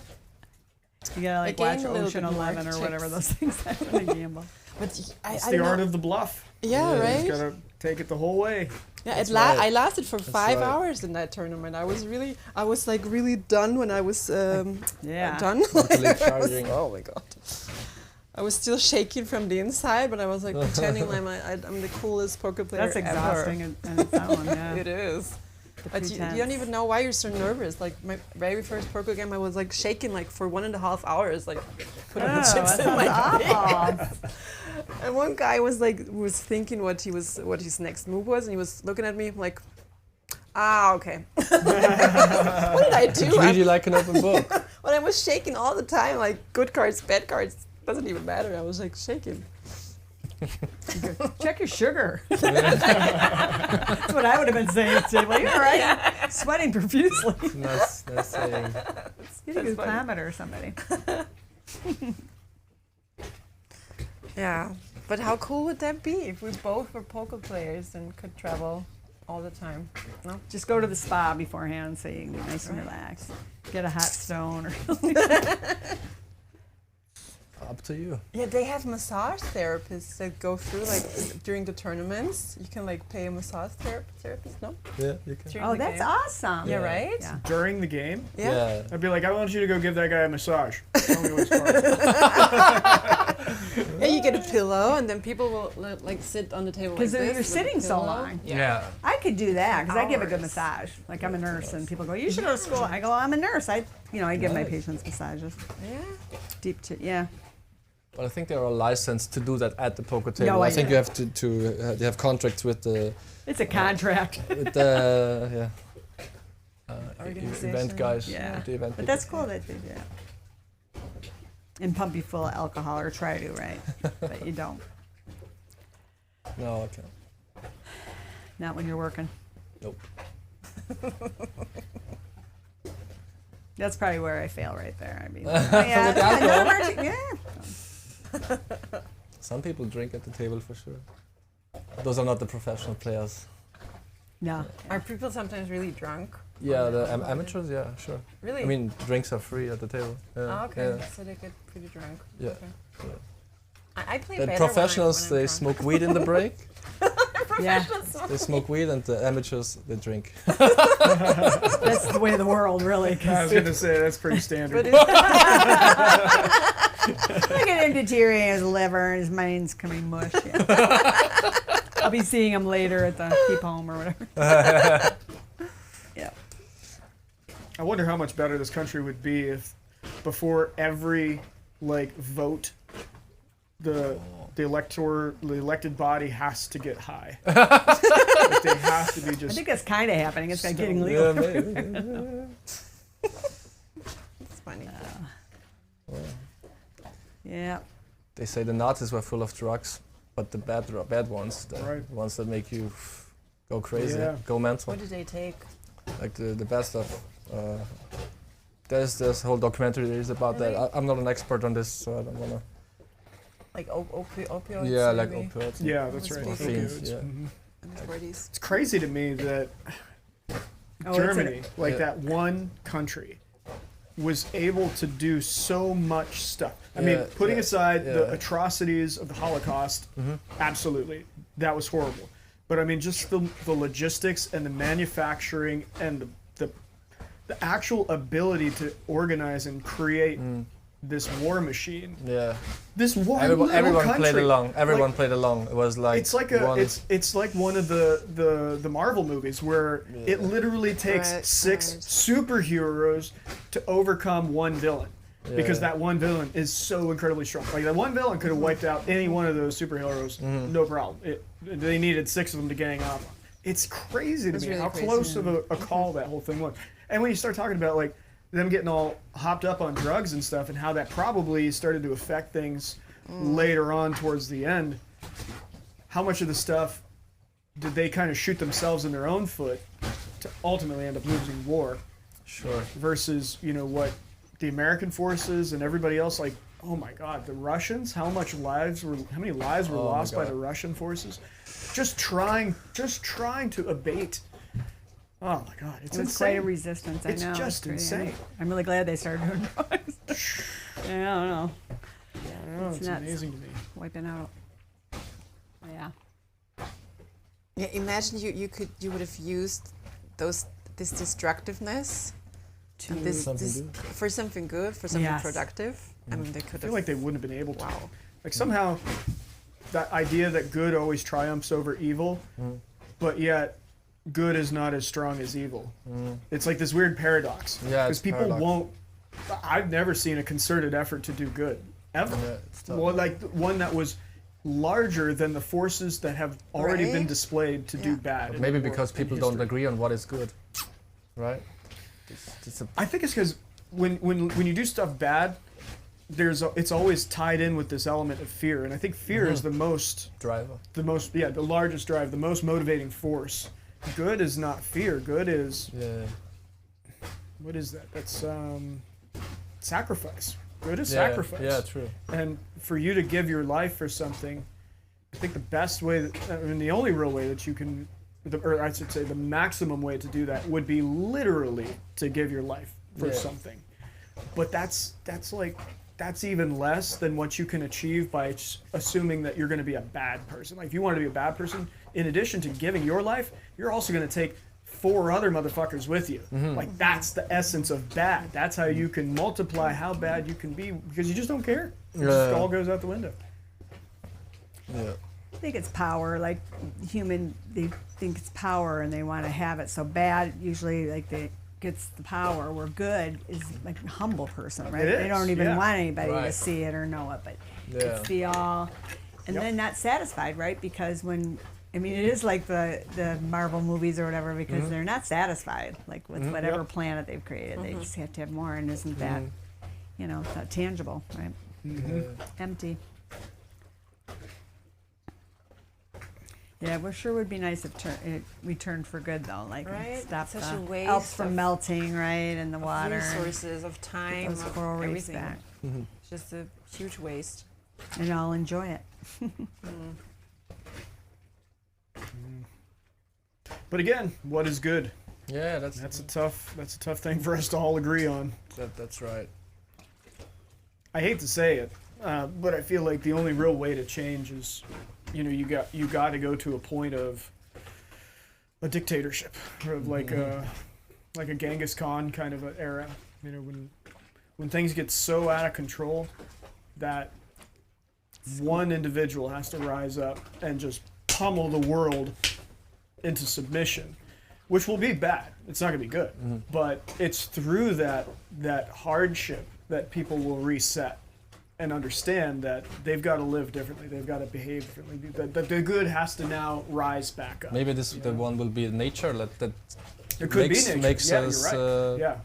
You gotta like gained watch a little Ocean bit more 11 or whatever chips. those things are when they gamble. But It's I the don't art know. of the bluff. Yeah, You right. just gotta take it the whole way. Yeah, That's right. I lasted for 5 right. hours in that tournament. I was like really done when I was Yeah. done. Mentally charging. Oh my god. I was still shaking from the inside, but I was like pretending I'm the coolest poker player That's exhausting ever. in its own, yeah. It is. But you don't pretense. even know why you're so nervous. Like my very first poker game, I was like shaking like for 1.5 hours, like putting the Oh, chips that in my sounds awful. And one guy was thinking what his next move was, and he was looking at me like, okay. What did I do? Treat you like an open book. When I was shaking all the time, like good cards, bad cards, doesn't even matter. I was like shaking. Check your sugar. That's what I would have been saying today. Well, you're right. Sweating profusely. Nice saying. Get a good glucometer or somebody. Yeah, but how cool would that be if we both were poker players and could travel all the time? No? Just go to the spa beforehand so you can be nice and relaxed. Get a hot stone or something. Up to you. Yeah, they have massage therapists that go through like during the tournaments. You can like pay a massage therapist, no? Yeah, you can. During Oh, the that's game. awesome. Yeah, Yeah. right? Yeah. During the game, Yeah. I'd be like, I want you to go give that guy a massage. Tell me what's wrong. Yeah, you get a pillow, and then people will like sit on the table like Because this. you're with a sitting so pillow. long. Yeah. I could do that because I give a good Hours. massage. Like I'm a nurse and people go, you should go to school. I go, I'm a nurse. I give my Nice. patients massages. Yeah. Yeah. But I think they are licensed to do that at the poker table. No I think idea. you have to they have contracts with the It's a contract. Organization. event guys. Yeah. The event But that's cool that they do that. And pump you full of alcohol or try to, right? But you don't. No, I can't. Not when you're working. Nope. That's probably where I fail right there. I mean, With the alcohol? Some people drink at the table for sure. Those are not the professional players. No. Are people sometimes really drunk? Yeah, the amateurs. Yeah, sure. Really? I mean, drinks are free at the table. Yeah, Oh, okay. yeah. So they get pretty drunk. Yeah. Okay. Yeah. I play The better professionals when I'm they drunk. smoke weed in the break. Yeah. They smoke weed, and the amateurs they drink. That's the way of the world, really. I 'cause was gonna say that's pretty standard. But it's, look at him deteriorating his liver and his mind's coming mush. Yeah. I'll be seeing him later at the keep home or whatever. Yeah. I wonder how much better this country would be if, before every vote, the elected body has to get high. Like, they have to be I just. think that's kind of happening. It's like getting So- legal. Yeah, maybe. it's funny. Yeah. They say the Nazis were full of drugs, but the bad ones, the Right. ones that make you go crazy, Yeah. go mental, What did they take? like the bad stuff. There's this whole documentary that is about Really? that. I'm not an expert on this, so I don't wanna. Like opioids? Yeah, like maybe? opioids. Yeah, that's Must right. be fiends, Opioids. yeah. Mhm. in his 40s. It's crazy to me that Germany, like that one country, was able to do so much stuff. I mean, putting aside the atrocities of the Holocaust, absolutely, that was horrible. But I mean, just the logistics and the manufacturing and the actual ability to organize and create this war machine. Yeah. This one everyone country. played along. Everyone played along. It was like it's like it's like one of the Marvel movies where it literally takes Right, 6 right. superheroes to overcome one villain. Because that one villain is so incredibly strong. Like that one villain could have wiped out any one of those superheroes, no problem. They needed 6 of them to gang up. It's crazy to me really how crazy, close of a call that whole thing was. And when you start talking about like them getting all hopped up on drugs and stuff, and how that probably started to affect things later on towards the end, how much of the stuff did they kind of shoot themselves in their own foot to ultimately end up losing war? Sure. Versus, you know, what the American forces and everybody else, like, oh my God, the Russians, how many lives were lost by the Russian forces? Just trying to abate. Oh my God, it's It was insane. quite a resistance. It's I know. just pretty- insane. I'm really glad they started doing drugs. I don't know. It's nuts. amazing to me. Wiping out. Yeah. Yeah, imagine you would have used this destructiveness and this for something good, for something Yes. productive. I mean, they could I feel have. like they wouldn't have been able to. Wow. Like somehow, that idea that good always triumphs over evil, but yet good is not as strong as evil. It's like this weird paradox. Yeah, Because it's people paradox. won't. I've never seen a concerted effort to do good ever. Yeah, it's tough. Well, like one that was larger than the forces that have already been Right? displayed to do Yeah. bad. in Maybe the world, because in people don't history. agree on what is good, right? It's a, I think it's because when you do stuff bad, it's always tied in with this element of fear, and I think fear is the driver. the largest drive, the most motivating force. Good is not fear. Good is Yeah. what is that? That's sacrifice. Good is Yeah, sacrifice. Yeah, true. And for you to give your life for something, I think the best way, the only real way that you can, or I should say the maximum way to do that would be literally to give your life for Yeah. something. But that's even less than what you can achieve by assuming that you're going to be a bad person. Like if you want to be a bad person, in addition to giving your life, you're also going to take 4 other motherfuckers with you. Like that's the essence of bad. That's how you can multiply how bad you can be because you just don't care. It just all goes out the window. Yeah. I think it's power. Like they think it's power and they want to have it so bad. Usually, like gets the power. Where good is like a humble person, right? It They is, don't even yeah. want anybody to Right. see it or know it, but Yeah. it's the all, and Yep. then not satisfied, right? Because it is like the Marvel movies or whatever, because they're not satisfied, like with whatever Yep. planet they've created. They just have to have more, and isn't that, it's not tangible, right? Empty. Yeah, well, sure would be nice if it returned for good though, like Right? stop Such the a waste Alps from of melting, right, and the water, resources of and time, those of coral reefs everything. back, It's just a huge waste. and I'll enjoy it. But again, what is good? Yeah, That's a tough thing for us to all agree on. that's right. I hate to say it, but I feel like the only real way to change is, you got to go to a point of a dictatorship, or of like a Genghis Khan kind of an era. When things get so out of control that one individual has to rise up and just pummel the world into submission, which will be bad. It's not going to be good, but it's through that hardship that people will reset and understand that they've got to live differently. They've got to behave differently. That the good has to now rise back up. Maybe the one will be nature that It could makes, be nature. makes Yeah, us you're right. Yeah.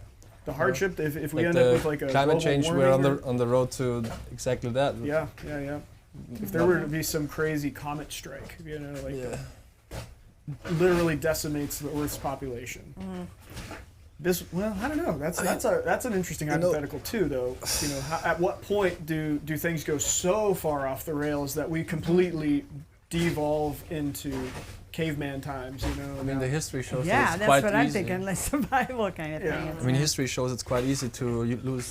The hardship, if we like end the up with like a climate global change. warming We're or- on the road to exactly that. Yeah. If there were to be some crazy comet strike, Yeah. literally decimates the Earth's population. I don't know. That's an interesting hypothetical too, though. At what point do things go so far off the rails that we completely devolve into caveman times, you know. I mean, the history shows that Yeah, it's that's quite what easy. I'm thinking, like survival kind of Yeah. thing. I mean, history shows it's quite easy to lose,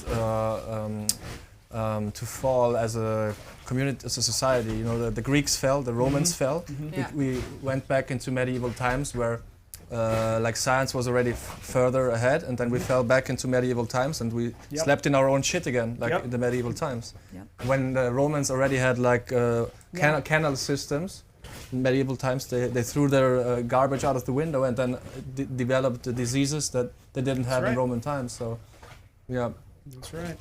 to fall as a community, as a society. You know, the Greeks fell, the Romans fell. Yeah. We went back into medieval times where, like, science was already further ahead, and then we fell back into medieval times, and we Yep. slept in our own shit again, like Yep. in the medieval times. Yep. When the Romans already had like canal systems. In medieval times, they threw their garbage out of the window and then developed the diseases that they didn't have right. in Roman times. So, yeah, That's right.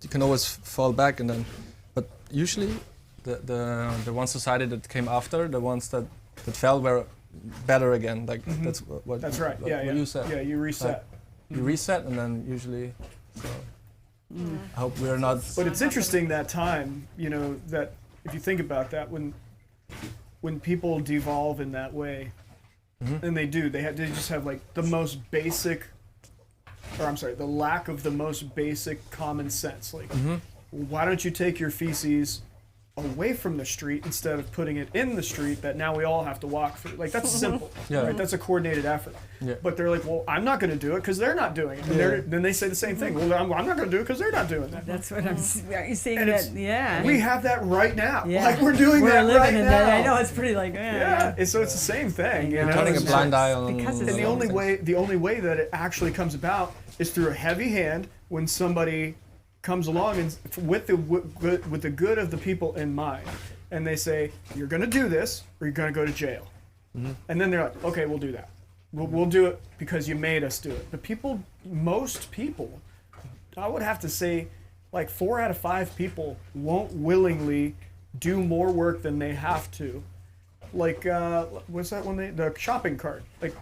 you can always fall back, and then, but usually, the one society that came after, the ones that fell, were better again. Like that's what. That's right. what Yeah, yeah. you said. Yeah, you reset. You reset, and then usually. So, I hope we're not. But it's interesting that time, you know, that if you think about that, when people devolve in that way, and they do, they just have like the most basic, or I'm sorry, the lack of the most basic common sense. Like, why don't you take your feces away from the street instead of putting it in the street that now we all have to walk through? Like, that's simple, Yeah. right? That's a coordinated effort. Yeah. But they're like, well, I'm not going to do it because they're not doing it. And then they say the same thing. Well, I'm not going to do it because they're not doing that. That's what I'm. Are you seeing And that? it's- Yeah. We have that right now. Yeah. Like, we're doing that living right in now. that. I know it's pretty like. Yeah, and so it's the same thing. You I know. know? Turning a It's blind just- eye on. because it's And the Yeah. only way that it actually comes about is through a heavy hand when somebody comes along and with the good of the people in mind, and they say, you're going to do this or you're going to go to jail. And then they're like, okay, we'll do that. We'll do it because you made us do it. But most people, I would have to say, like 4 out of 5 people won't willingly do more work than they have to. Like, what's that one? The shopping cart. Like,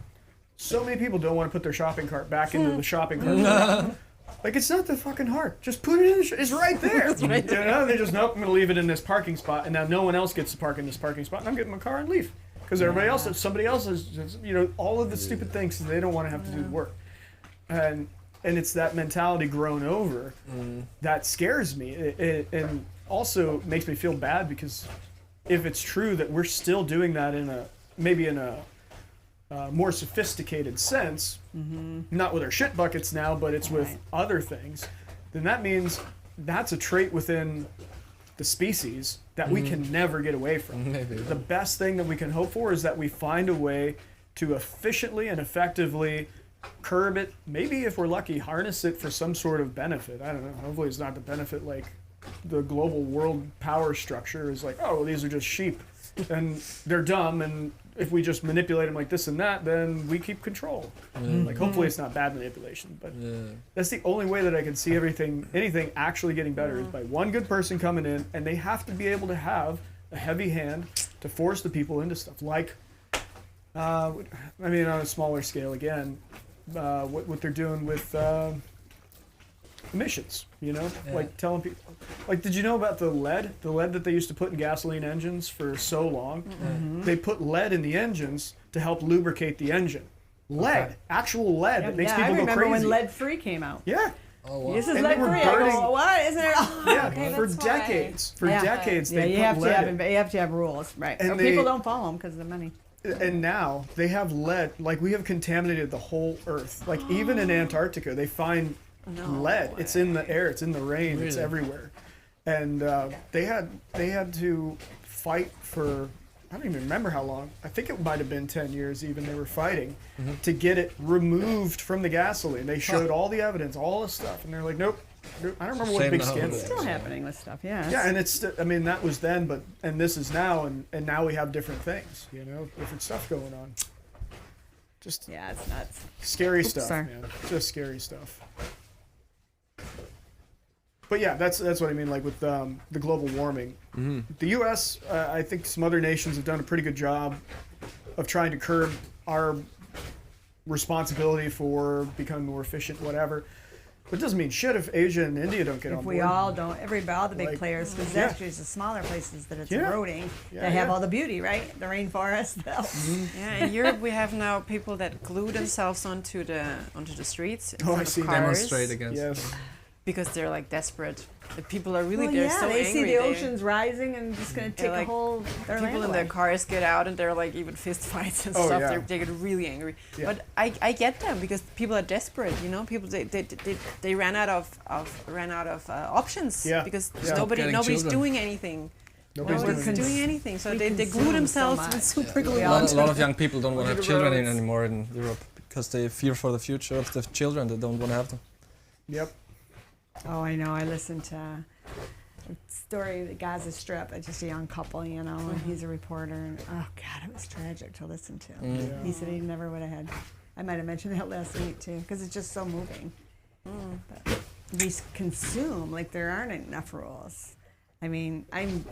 so many people don't want to put their shopping cart back into the shopping cart. Like, it's not that fucking hard. Just put it in. It's right there. You know, they just, nope, I'm going to leave it in this parking spot, and now no one else gets to park in this parking spot, and I'm getting my car and leave. Because everybody else, somebody else is, you know, all of the stupid things, they don't want to have to do the work. And it's that mentality grown over that scares me. And also makes me feel bad because if it's true that we're still doing that maybe in a more sophisticated sense, not with our shit buckets now, but it's with other things, then that means that's a trait within the species that we can never get away from. Maybe. The best thing that we can hope for is that we find a way to efficiently and effectively curb it, maybe if we're lucky, harness it for some sort of benefit. I don't know. Hopefully it's not the benefit like the global world power structure is like, oh, well, these are just sheep and they're dumb, and if we just manipulate them like this and that, then we keep control. Like, hopefully it's not bad manipulation, but that's the only way that I can see anything actually getting better is by one good person coming in, and they have to be able to have a heavy hand to force the people into stuff. Like, I mean, on a smaller scale again, what they're doing with emissions, you know, like telling people, like, did you know about the lead that they used to put in gasoline engines for so long? They put lead in the engines to help lubricate the engine. Lead, actual lead that makes I people go remember crazy. when lead-free came out. Yeah, Oh, wow. This is And they were lead-free. I burning- go, what? Isn't it? yeah, Okay, for that's why. decades. For Yeah. decades, Yeah, they you put have to lead have in. you have to have rules, right? And Or people they- don't follow them because of the money. And now they have lead. Like, we have contaminated the whole Earth. Like, even in Antarctica, they find lead. It's in the air. It's in the rain. It's Really? everywhere. And they had to fight for, I don't even remember how long. I think it might have been 10 years even. They were fighting to get it removed from the gasoline. They showed all the evidence, all the stuff, and they're like, nope. I don't remember what Shame big now. scandal It's it still was. happening with stuff, yeah. Yeah, and it's, I mean, that was then, and this is now, and now we have different things, you know, different stuff going on. Just Yeah, it's nuts. scary stuff, sorry. man. Just scary stuff. But yeah, that's what I mean, like with the global warming. The U.S., I think some other nations have done a pretty good job of trying to curb our responsibility for becoming more efficient, whatever. But it doesn't mean shit if Asia and India don't get on If board. we all don't, all the big Like, players, because yeah. actually it's the smaller places that it's Yeah. eroding Yeah, that have yeah. all the beauty, right? The rainforest. Yeah, in Europe we have now people that glue themselves onto the streets Oh, I instead see. of cars Demonstrate against. Yes. because they're like desperate The people are really, Well, they're yeah, so they angry. see the oceans rising and just going to take like, a whole their People land in away. their cars get out and they're like even fist fights and Oh, stuff. yeah. They get really angry. Yeah. But I get them because people are desperate. You know, people they ran out of options. Yeah. Because Yeah. nobody's Children. doing anything. Nobody's Nobody's doing doing it. anything. So we they glue consume so themselves much. with super glue. We A all lot of young people don't want to Onto have the children roads. anymore in Europe because they fear for the future of the children. They don't want to have them. Yep. Oh, I know. I listened to a story of the Gaza Strip. It's just a young couple, you know, and he's a reporter. And oh, God, it was tragic to listen to. Yeah. He said he never would have had. I might have mentioned that last week, too, because it's just so moving. But we consume like there aren't enough rules. I mean, I'm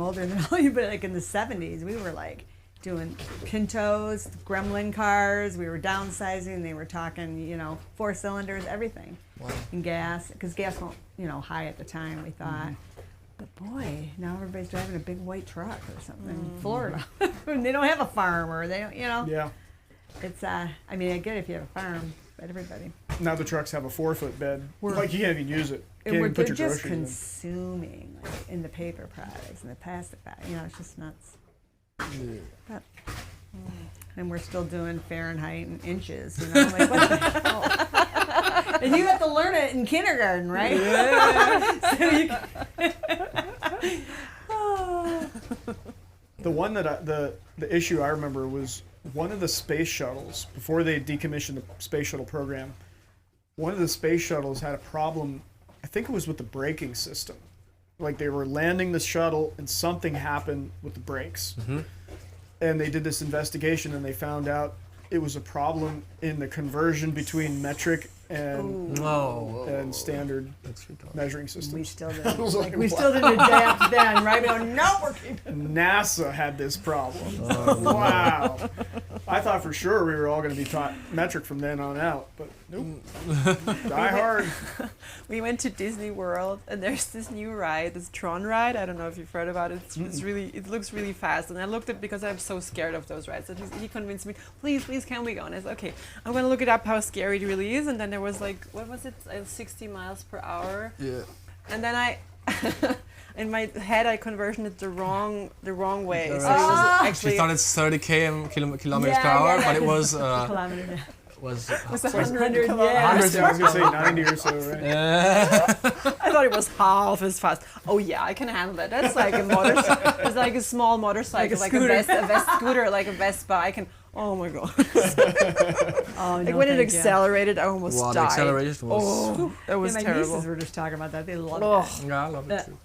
older than all you, but like in the 70s, we were like doing Pintos, Gremlin cars. We were downsizing. They were talking, you know, 4 cylinders, everything. Wow. And gas, because gas won't, you know, high at the time, we thought. But boy, now everybody's driving a big white truck or something in Florida. And they don't have a farm or they don't, you know. Yeah. It's, I mean, I get it if you have a farm, but everybody. Now the trucks have a 4-foot bed. Like you can't even use it. And Can't we're even put they're your just groceries in. consuming like, in the paper products and the plastic bag. You know, it's just nuts. But, and we're still doing Fahrenheit and inches. You know, like what the hell? And you have to learn it in kindergarten, right? Yeah. So you The one that the issue I remember was one of the space shuttles before they decommissioned the space shuttle program. One of the space shuttles had a problem. I think it was with the braking system. Like they were landing the shuttle and something happened with the brakes. And they did this investigation and they found out it was a problem in the conversion between metric and standard That's retarded. measuring systems. we still I was didn't, like, we wow. still didn't adapt then, right? We go, no, we're keeping. NASA had this problem. Wow. I thought for sure we were all going to be taught metric from then on out, but nope. Die hard. We went to Disney World and there's this new ride, this Tron ride. I don't know if you've heard about it. It looks really fast. And I looked at because I'm so scared of those rides. And he convinced me, please, can we go? And I said, okay, I'm going to look it up how scary it really is. And then there was like, what was it? 60 miles per hour. Yeah. And then I, in my head, I converted it the wrong way. So it was She actually thought it's 30 kilometers per Yeah, hour, yeah, but it yeah. was Kilometer. was was 100, kilometers. yeah. I was going to say 90 or so, right? I thought it was half as fast. Oh yeah, I can handle that. That's like a motorcycle. It's like a small motorcycle, like a Vespa scooter, like a Vespa. I can. Oh my god! Oh, Like no, when it thank you. accelerated, I almost Wow, the died. acceleration was. Oh, that was Yeah, my terrible. nieces were just talking about that. They love Oh, that. Yeah, I love it too.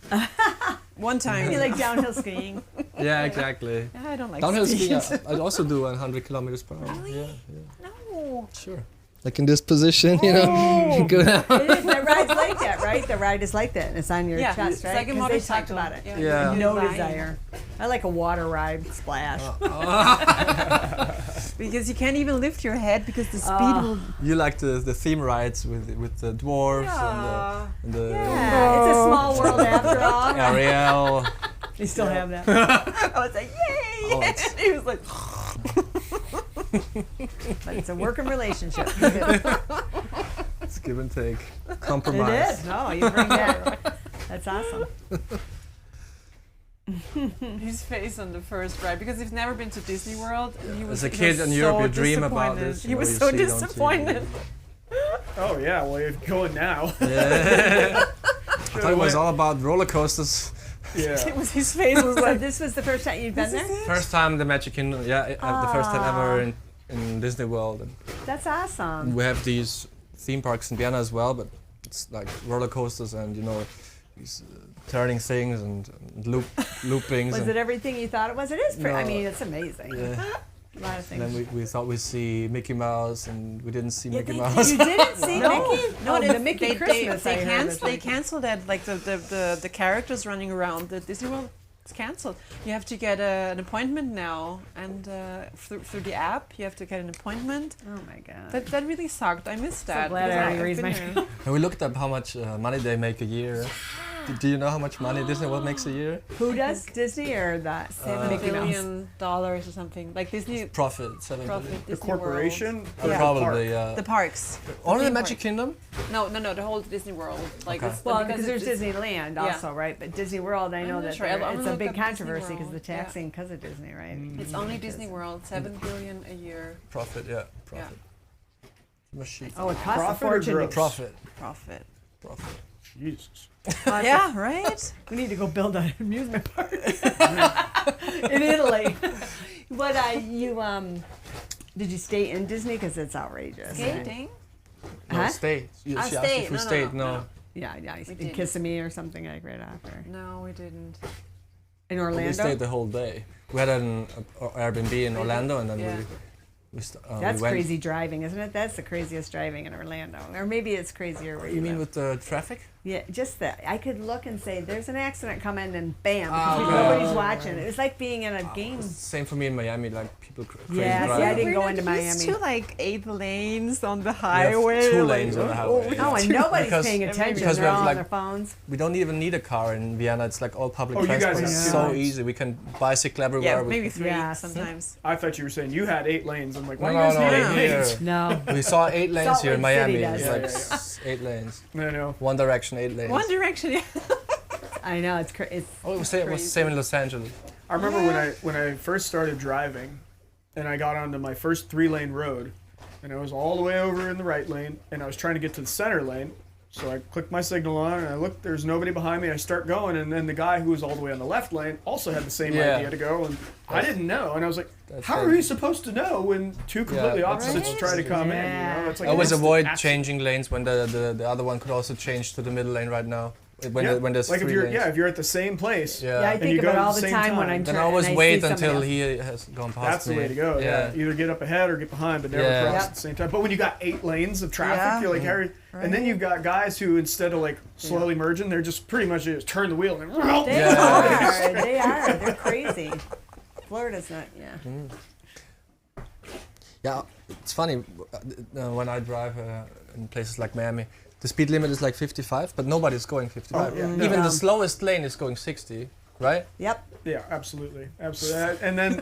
one time. You like downhill skiing? Yeah, exactly. Yeah, I don't like Downhill skiing. skiing, I'd also do 100 kilometers per hour. Yeah, No. sure. Like in this position, you know. Go down. It is. The ride's like that, right? The ride is like that, and it's on your Yeah, chest, it's right? like a 'Cause motorcycle. They talked about it. Yeah. No Design. desire. I like a water ride splash. Because you can't even lift your head because the speed will. You like the theme rides with the dwarves Yeah. and the Yeah, it's a small world after all. Ariel. They still have that. I was like, yay! Oh, it's- he was like, But it's a working relationship. It's give and take. It Compromise. is. No, you bring that. That's awesome. his face on the first ride because he's never been to Disney World. And he was As a he kid was in so Europe, you dream about disappointed. this. He was so disappointed. Oh, yeah, well, you're going now. Yeah. I thought it was all about roller coasters. Yeah. It was his face was So like this was the first time you'd been there? First time the Magic Kingdom, the first time ever in Disney World. And That's awesome. we have these theme parks in Vienna as well, but it's like roller coasters and these turning things and loopings. Was and it everything you thought it was? It is pretty. I No. mean, it's amazing. Yeah. A lot of And things. then we thought we'd see Mickey Mouse, and we didn't see Mickey You Mouse. didn't see no, Mickey? no, Oh, they, the Mickey they, Christmas. They, I heard was they like- canceled that. Like the characters running around the Disney World. It's canceled. You have to get an appointment now, and through the app, you have to get an appointment. Oh my God. That really sucked. I missed that. glad I because already I've raised been my there. And we looked up how much money they make a year. Do you know how much money Disney World makes a year? Who does Disney or the $7 Mickey Mouse? billion or something. Like Disney Profit, 7 billion. profit. The Disney corporation? World. or the Probably, park? The parks. Only the theme Magic park. Kingdom? No, the whole Disney World. Like Okay. it's Well, because because there's it's- Disneyland yeah. also, right? But Disney World, I know not that sure. there- I'm it's gonna a look big up Disney controversy because the World. taxing because of Disney, right? It's only Disney World, 7 billion a year Profit, yeah. Profit. Machine. Oh, it costs a Profit or fortune. growth? Profit. profit. Profit. Jesus. Yeah, right? We need to go build an amusement park in Italy. What did you stay in Disney? Because it's outrageous. Skating? No, Huh? stay. She I asked stayed. if we No, no, stayed. no, No. Yeah, We and didn't. kissing me or something like right after. No, we didn't. In We Orlando? stayed the whole day. We had an Airbnb in Orlando, and then Yeah. we That's went. crazy driving, isn't it? That's the craziest driving in Orlando. Or maybe it's crazier where You mean live. with the traffic? Yeah, just that. I could look and say, there's an accident coming and bam, Oh, because yeah. nobody's watching. It was like being in a game. Same for me in Miami, like people crazy Yeah, see, driving. I didn't We're go not into used Miami. to like 8 lanes on the We have highway. 2 like, lanes on the highway. Oh, and yeah. nobody's Because- paying attention. because we They're have, all on like- their phones. We don't even need a car in Vienna. It's like all public Oh, you guys transport. have It's two so lanes. easy. We can bicycle everywhere. Yeah, We- maybe 3 Yes. sometimes. I thought you were saying you had 8 lanes. I'm like, why No, you guys no, need no, 8 here. lanes? No. We saw 8 lanes Salt here in Lake City Miami. does. It's Yeah, like yeah, 8 lanes. I know. One direction, 8 lanes. One direction, yeah. I know, it's crazy. Oh, it was the same in Los Angeles. I remember when I first started driving, and I got onto my first 3-lane road, and I was all the way over in the right lane, and I was trying to get to the center lane. So I clicked my signal on, and I looked. There's nobody behind me. I start going, and then the guy who was all the way on the left lane also had the same Yeah. idea to go, and I didn't know. And I was like, That's how the- are you supposed to know when two completely that's opposites right. try to come in? You Yeah. know, it's like I always instant avoid accident. changing lanes when the other one could also change to the middle lane right now. When, Yeah. when there's like 3 if you're lanes. if you're at the same place. Yeah. Yeah, I And think you go about at all the the same time when time. I'm Then I trying. always and wait see somebody until else. he has gone past That's the me. way to go. Yeah. Either get up ahead or get behind, but never Yeah. cross Yep. at the same time. But when you got 8 lanes of traffic, Yeah. you're like, Harry. And then you've got guys who, instead of like slowly merging, they're just pretty much just turn the wheel and then. They Yeah. are. They are. They're crazy. Florida's not. Yeah. Yeah, it's funny when I drive in places like Miami. The speed limit is like 55, but nobody's going 55. Oh, yeah. Even No. the slowest lane is going 60, right? Yep. Yeah, absolutely, absolutely. And then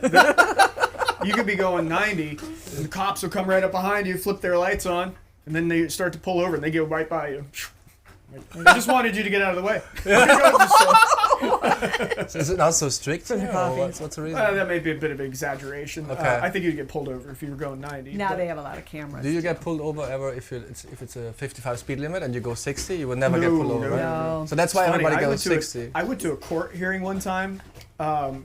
you could be going 90, and the cops will come right up behind you, flip their lights on, and then they start to pull over, and they go right by you. Like, I just wanted you to get out of the way. So is it not so strict? the here, or coffee. what's the reason? That may be a bit of exaggeration. Okay. I think you'd get pulled over if you were going 90. Now but- they have a lot of cameras. Do you get pulled over ever if it's a 55 speed limit and you go 60? You would never get pulled over, No, right? No. So that's why Funny, everybody I goes went to 60. I went to a court hearing one time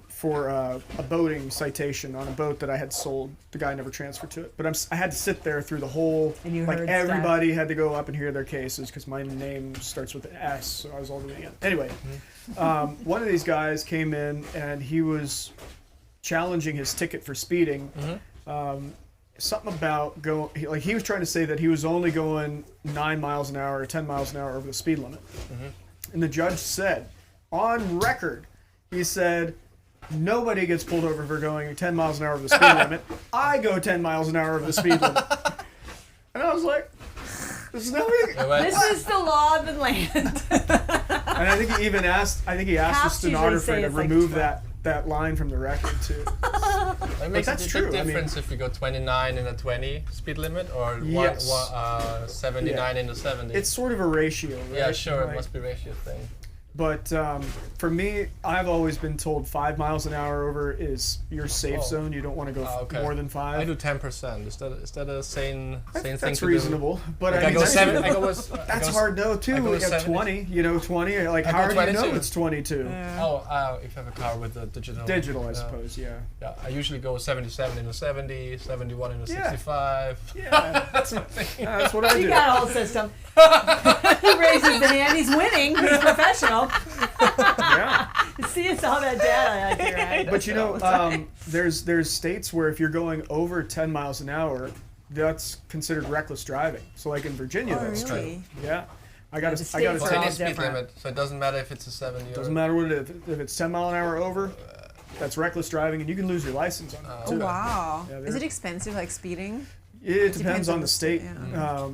for a boating citation on a boat that I had sold. The guy never transferred to it, but I had to sit there through the whole. And you like heard everybody had to go up and hear their cases because my name starts with an S, so I was all the way in. Anyway, one of these guys came in and he was challenging his ticket for speeding. Something about he was trying to say that he was only going 9 miles an hour or 10 miles an hour over the speed limit. And the judge said, on record, he said, nobody gets pulled over for going 10 miles an hour over the speed limit. I go 10 miles an hour over the speed limit. And I was like, there's nobody. This is the law of the land. And I think he even asked, the Cops usually stenographer say to it's like remove 12. that line from the record too. It makes that's a big true, I mean- difference if you go 29 in a 20 speed limit or Yes. 79 in a 70. It's sort of a ratio, right? yeah, sure, Like, it must be ratio thing. But for me, I've always been told 5 miles an hour over is your safe Oh. zone. You don't want to go Okay. more than 5. I do 10%. Is that a sane I thing think to that's do? reasonable. But Like I I mean, go that's, 7. that's hard though too. I go Like at 70. 20, 20. Like I how go do you know 22. it's 22? Oh, if you have a car with the digital. Digital, I suppose. Yeah. Yeah, I usually go 77 in a 70, 71 in a Yeah. 65. Yeah. That's my thing. Yeah, that's what I You do. got a whole system. He raises the hand. He's winning. He's professional. Yeah. See, it's all that data. Like, you're right. But there's states where if you're going over 10 miles an hour, that's considered reckless driving. So like in Virginia, that's true. really? Yeah. I got the to states tell are It's you, all any speed different. limit, so it doesn't matter if it's a 70 or... doesn't matter what it is. If it's 10 mile an hour over, that's reckless driving, and you can lose your license on it Oh, too. wow. Yeah, Is they're- it expensive, like speeding? It depends on the state. yeah.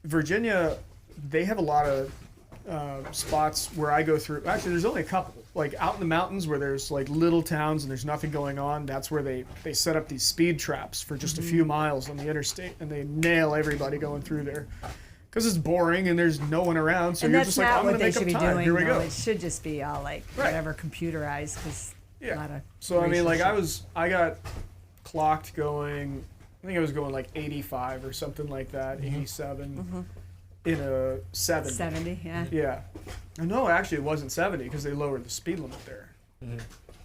Virginia, they have a lot of spots where I go through. Actually, there's only a couple. Like out in the mountains where there's like little towns and there's nothing going on. That's where they set up these speed traps for just a few miles on the interstate, and they nail everybody going through there. Because it's boring and there's no one around, so And you're that's just like, not I'm going what to they make should up be time. doing. Here we though. go. It should just be all like Right. whatever computerized. Because a lot of So I mean, like racial I got clocked going. I think I was going like 85 or something like that, 87 in a 70. 70, yeah. Yeah. No, actually, it wasn't 70 because they lowered the speed limit there.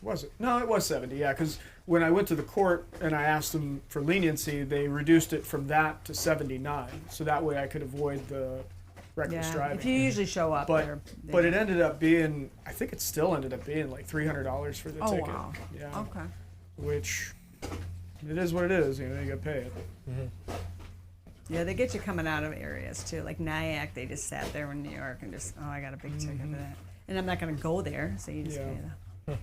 Was it? No, it was 70. Yeah, because when I went to the court and I asked them for leniency, they reduced it from that to 79, so that way I could avoid the reckless Yeah, driving. if you usually show up But there. but it ended up being, I think it still ended up being like $300 for the Oh, ticket. wow. Yeah. Okay. Which it is what it is. You know, you got to pay it. Yeah, they get you coming out of areas too. Like Nyack, they just sat there in New York and just, oh, I got a big ticket for that. And I'm not going to go there, so you just Yeah. pay the.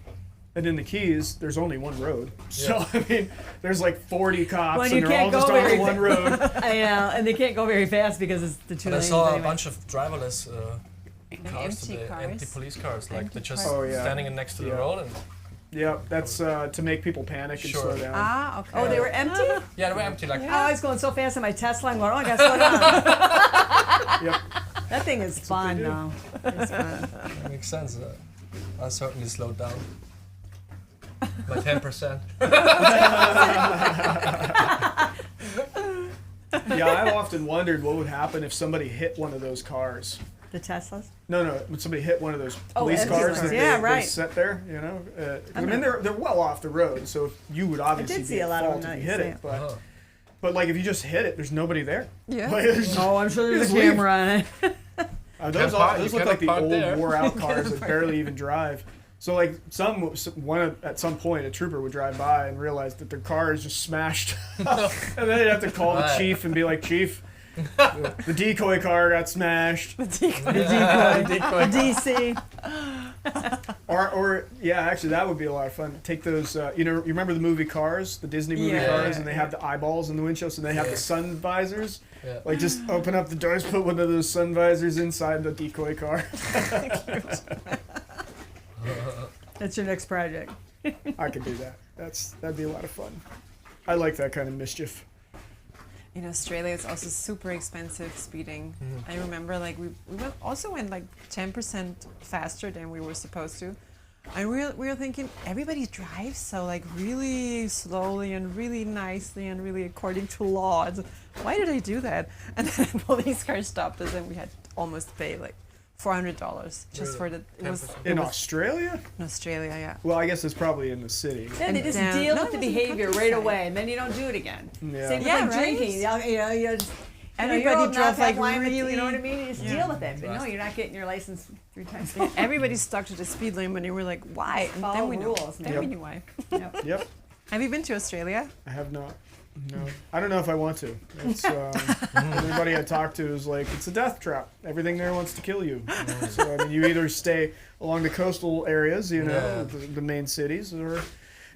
And in the Keys, there's only one road. So, I mean, there's like 40 cops Well, and you they're all can't just go on very the one road. I know, and they can't go very fast because it's the two But I lanes. saw a anyway. bunch of driverless cars empty today, cars. empty police cars, like Empty they're just cars. Oh, yeah. standing next to the Yeah. road and Yep, that's to make people panic and Sure. slow down. Ah, okay. Oh, they were empty? yeah, they were empty. Like Oh, I was going so fast in my Tesla. I'm going, oh, I got to slow down. Yep. That thing is fun, do. though. It's fun. that makes sense. I certainly slowed down by 10%. Yeah, I've often wondered what would happen if somebody hit one of those cars. The Teslas? No, when somebody hit one of those Oh, police empty cars cars. that Yeah, they right. set there, you know. 'Cause I mean, they're well off the road, so you would obviously see be a at lot of fault them if now you you hit see it. it. Uh-huh. But like if you just hit it, there's nobody there. Yeah. Like, there's just- Oh, I'm sure there's Just a leave. camera on it. those park- those you look like the cannot park old there. wore-out cars that barely even drive. So like at some point, a trooper would drive by and realize that their car is just smashed, and then they'd have to call the Right. chief and be like, "Chief, the decoy car got smashed." The decoy. The DC. Or yeah, actually, that would be a lot of fun. Take those, you remember the movie Cars, the Disney movie Yeah. Cars, and they have the eyeballs in the windshield, so they have Yeah. the sun visors. Yeah. Like just open up the doors, put one of those sun visors inside the decoy car. That's your next project. I could do that. That'd be a lot of fun. I like that kind of mischief. In Australia, it's also super expensive speeding. Mm-hmm. I remember, like we also went like 10% faster than we were supposed to. And we were thinking everybody drives so like really slowly and really nicely and really according to laws. Why do they do that? And then a police car stopped us and we had to almost pay like $400 just for the. It was 10%. In Australia? in Australia, yeah. Well, I guess it's probably in the city. Then they just down- deal no, with the it was in the behavior right countryside. away, and then you don't do it again. Yeah. Same with Yeah, like right? drinking. You just, Everybody you're old enough drove to have like wine with- really. You know what I mean? You just Yeah. deal with it. But no, Right. you're not getting your license 3 times. Everybody stuck to the speed limit, and we were like, "Why?" And Follow then we knew. rules, Then man. we knew why. Yep. Yep. Have you been to Australia? I have not. No. I don't know if I want to. It's, everybody I talk to is like, it's a death trap. Everything there wants to kill you. So, I mean, you either stay along the coastal areas, Yeah. the main cities, or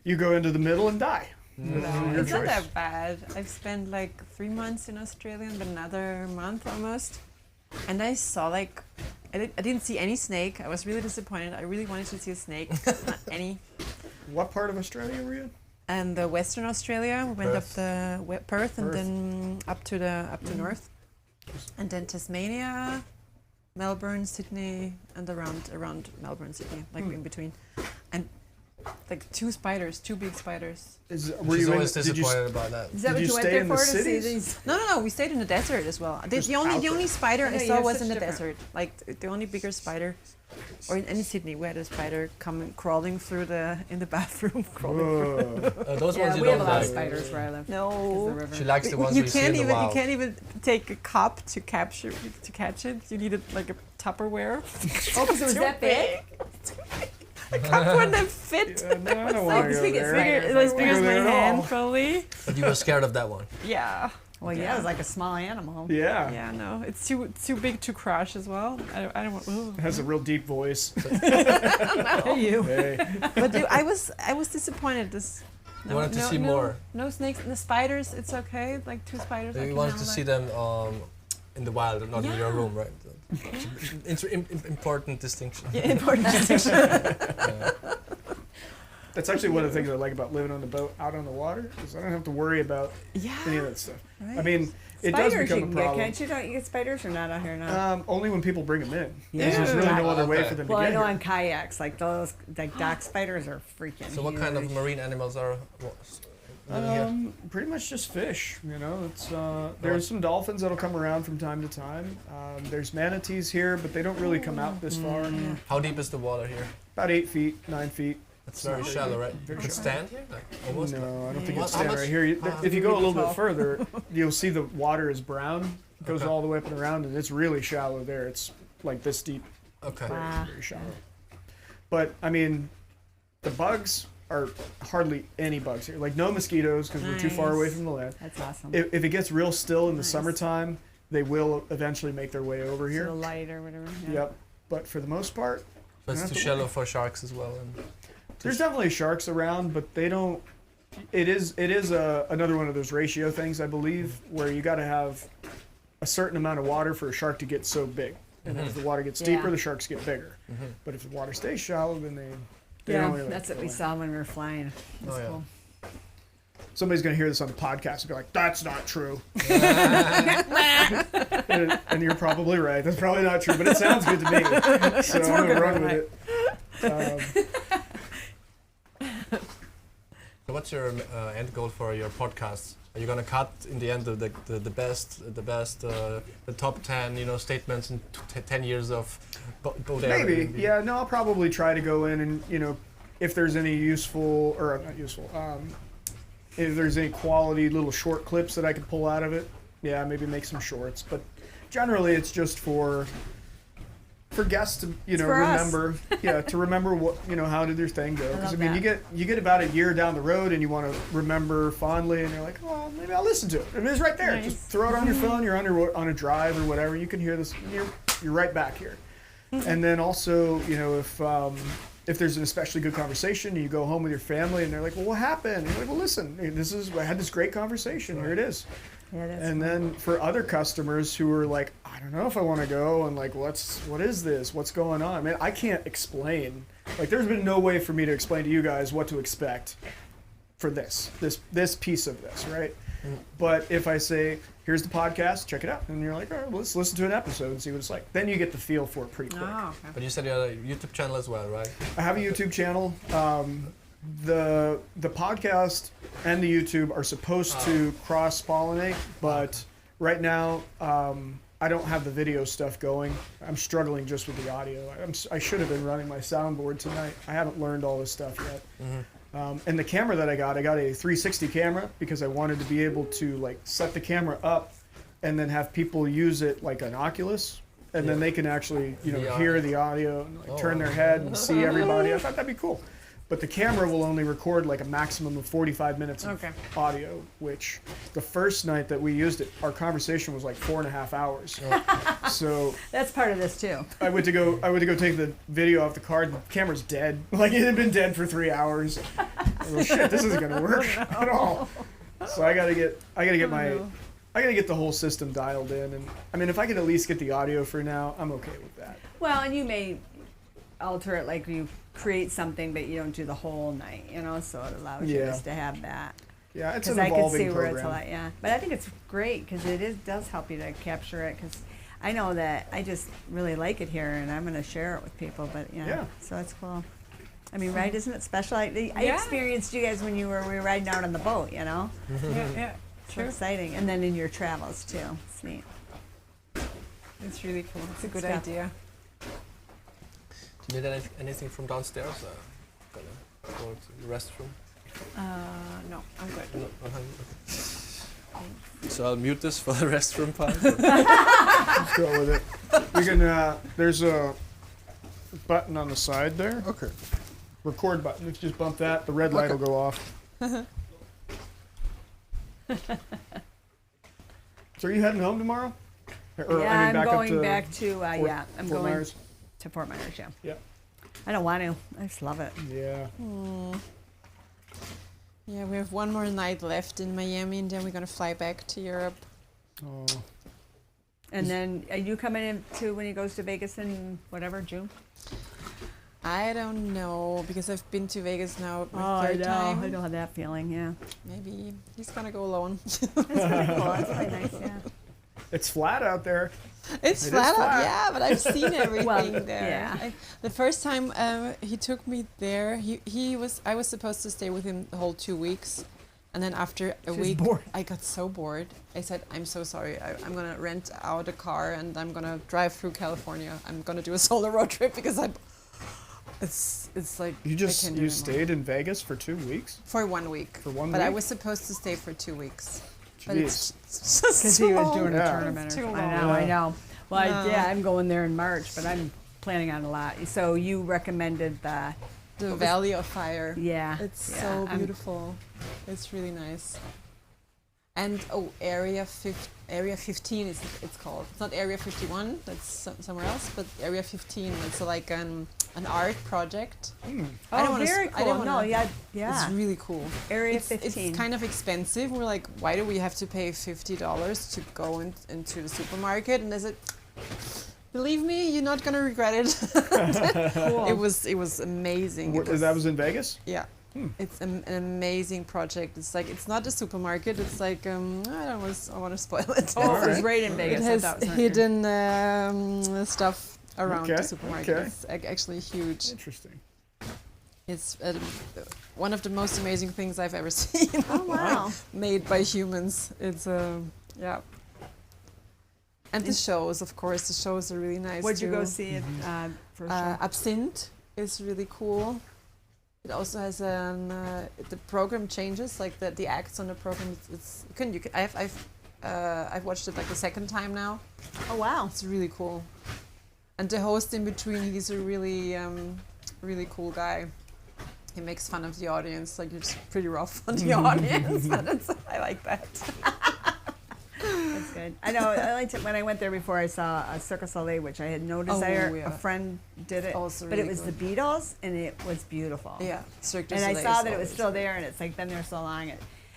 you go into the middle and die. That's your It's not choice. that bad. I've spent like 3 months in Australia and another month almost. And I saw like, I didn't see any snake. I was really disappointed. I really wanted to see a snake. Not any. What part of Australia were you in? And the Western Australia, we went up Perth. the Perth and Perth. then up to north. And then Tasmania, Melbourne, Sydney, and around Melbourne, Sydney, like in between. And like 2 spiders, 2 big spiders. Were She's you always did you, disappointed about that. Is that Did what you you went stay there in the for to see cities? these? No, we stayed in the desert as well. Just The out only there. spider Yeah, I you saw have was such in the different- desert. Like the only bigger spider, or in Sydney, we had a spider coming crawling through in the bathroom. Crawling through. Whoa. Those Yeah, ones you we have a don't lot of like. spiders where I live. No. Is the river. She likes the ones You we see can't in the even wild. you can't even take a cup to catch it. You needed like a Tupperware. Oh, because it was that big? The cup wouldn't fit. Yeah, no, I don't like want to as go big as there. bigger- It was bigger Go as my there at hand, all. probably. But you were scared of that one. Yeah. Well, yeah, it was like a small animal. Yeah. Yeah, no, it's too big to crush as well. I don't want. Ooh. It has a real deep voice. Hey, you. Hey. But I was disappointed. You wanted to see more. No snakes. The spiders, it's okay. Like 2 spiders. I You can wanted to handle see that. them in the wild, not in your room, right? Important distinction. Yeah, important distinction. That's actually one of the things I like about living on the boat out on the water, is I don't have to worry about any of that stuff. Right. I mean, it Spiders does become you a can problem. get, can't you? Don't you get spiders or not out here now? Only when people bring them in. Yeah. There's really no other way Okay. for them Well, to I get know here. on kayaks, like those, like dock spiders are freaking So what kind of huge. marine animals are living here? Pretty much just fish, you know. It's there's some dolphins that'll come around from time to time. There's manatees here, but they don't really come out this far. How deep is the water here? About 8 feet, 9 feet. It's very shallow, right? Very You could shallow. stand here? Like, almost? No, I don't think What- it's how standing much- right here. If you go a little bit tall. further, you'll see the water is brown. It goes Okay. all the way up and around, and it's really shallow there. It's like this deep, Okay. Wow. very shallow. But I mean, the bugs are hardly any bugs here. Like no mosquitoes because we're too far away Nice. from the land. That's awesome. If it gets real still in the Nice. summertime, they will eventually make their way over It's a here. little light or whatever. Yeah. Yep. But for the most part, So it's Not too the shallow for sharks as well. And there's definitely sharks around, but they don't. It is another one of those ratio things, I believe, where you got to have a certain amount of water for a shark to get so big. And as the water gets deeper, Yeah. the sharks get bigger. But if the water stays shallow, then they Yeah, don't really that's what we go in. saw when we were flying. That's Oh, yeah. cool. Somebody's gonna hear this on the podcast and be like, "That's not true," and you're probably right. That's probably not true, but it sounds good to me, so I'm gonna run with it. so what's your end goal for your podcast? Are you gonna cut in the end the top 10 statements in 10 years of boat area? Maybe, yeah. No, I'll probably try to go in and if there's any useful or not useful, if there's any quality little short clips that I could pull out of it, yeah, maybe make some shorts. But generally, it's just for guests to for us. remember, to remember what how did their thing go? Because I love mean, that. you get about a year down the road and you want to remember fondly, and you're like, oh, maybe I'll listen to it. And it's right there. Nice. Just throw it on your phone. You're on a drive or whatever. You can hear this. You're right back here. And then also, if there's an especially good conversation, you go home with your family and they're like, well, what happened? And you're like, well, listen, I had this great conversation. Here it is. Yeah, that's And then for other customers who are like, I don't know if I want to go, and like, what is this? What's going on? I mean, I can't explain. Like, there's been no way for me to explain to you guys what to expect for this piece of this, right? But if I say, here's the podcast, check it out, and you're like, all right, well, let's listen to an episode and see what it's like. Then you get the feel for it pretty quick. Oh, okay. But you said you had a YouTube channel as well, right? I have a YouTube channel. The podcast and the YouTube are supposed to cross-pollinate, but right now I don't have the video stuff going. I'm struggling just with the audio. I should have been running my soundboard tonight. I haven't learned all this stuff yet. And the camera that I got a 360 camera because I wanted to be able to like set the camera up and then have people use it like an Oculus, and then they can actually VR. hear the audio and like, turn their head and see everybody. I thought that'd be cool. But the camera will only record like a maximum of 45 minutes of audio, which the first night that we used it, our conversation was like 4.5 hours. So That's part of this too. I went to go take the video off the card. The camera's dead. Like it had been dead for 3 hours. I go, shit, this isn't gonna work at all. So I gotta get the whole system dialed in. And I mean, if I could at least get the audio for now, I'm okay with that. Well, and you may alter it, like you create something, but you don't do the whole night, so it allows you just to have that. Yeah, it's Because an I can evolving see where program. it's a lot, yeah. But I think it's great because it does help you to capture it. Because I know that I just really like it here, and I'm going to share it with people. But Yeah. so it's cool. I mean, right? Isn't it special? I Yeah. experienced you guys when we were riding out on the boat. Yeah, So sure. exciting, and then in your travels too. It's neat. It's really cool. It's a good Stuff. idea. Do you need anything from downstairs? Gonna go to the restroom. No, I'm good. No, okay. So I'll mute this for the restroom part. Let's go with it. We can. There's a button on the side there. Okay. Record button. If you just bump that, the red light will go off. So are you heading home tomorrow? I'm back up going to back to Fort- I'm Fort going Myers? to Fort Myers. Yeah. Yeah. I don't want to. I just love it. Yeah. Yeah, we have one more night left in Miami, and then we're gonna fly back to Europe. Oh. And then are you coming in too when he goes to Vegas in whatever, June? I don't know because I've been to Vegas now my I third know. time. I don't have that feeling, yeah. Maybe he's gonna go alone. That's pretty cool. That's really nice, yeah. It's flat out there. It's It is flat out, flat. yeah, but I've seen everything Well, there. yeah. The first time he took me there, I was supposed to stay with him the whole 2 weeks, and then after a She was week, bored. I got so bored. I said, "I'm so sorry. I'm gonna rent out a car and I'm gonna drive through California. I'm gonna do a solo road trip because it's like You I just can't do you it anymore." stayed in Vegas for 2 weeks. For 1 week. For 1 But I week? was supposed to stay for 2 weeks. But Jeez. it's just Because too he was long. doing Yeah. a tournament. It's Or too something. I long. know, I Yeah. know. Well, No. yeah, I'm going there in March, but I'm planning on a lot. So you recommended the, The Valley of Fire. yeah. It's yeah, so I'm- beautiful. It's really nice. And Area 15 is it's called. It's not Area 51. That's somewhere else. But Area 15. It's like an art project. I don't Oh, wanna very I cool. don't No, wanna- yeah, yeah. It's really cool. Area It's 15. kind of expensive. We're like, why do we have to pay $50 to go into the supermarket? And I said, believe me, you're not gonna regret it. cool. It was amazing. It That was in Vegas? yeah. It's an amazing project. It's like it's not a supermarket. It's like I want to spoil it. Oh, it was Alright. right in It Vegas. I has thought it was not hidden stuff around Okay, the supermarket. okay. It's actually huge. Interesting. It's one of the most amazing things I've ever seen. Oh, wow. Made by humans. It's yeah. And the shows, of course, the shows are really nice. Where'd you too. go see it for sure? Absinthe is really cool. It also has the program changes, like the acts on the program. I've watched it like the second time now. Oh, wow. It's really cool. And the host in between, he's a really really cool guy. He makes fun of the audience, like it's pretty rough on the audience, but I like that. That's good. I know. I liked it when I went there before. I saw a Cirque du Soleil, which I had no desire. yeah. A friend did it, Also but really it was good. the Beatles, and it was beautiful. Yeah, Cirque du And I Soleil saw is that it was always still there, and it's like been there so long.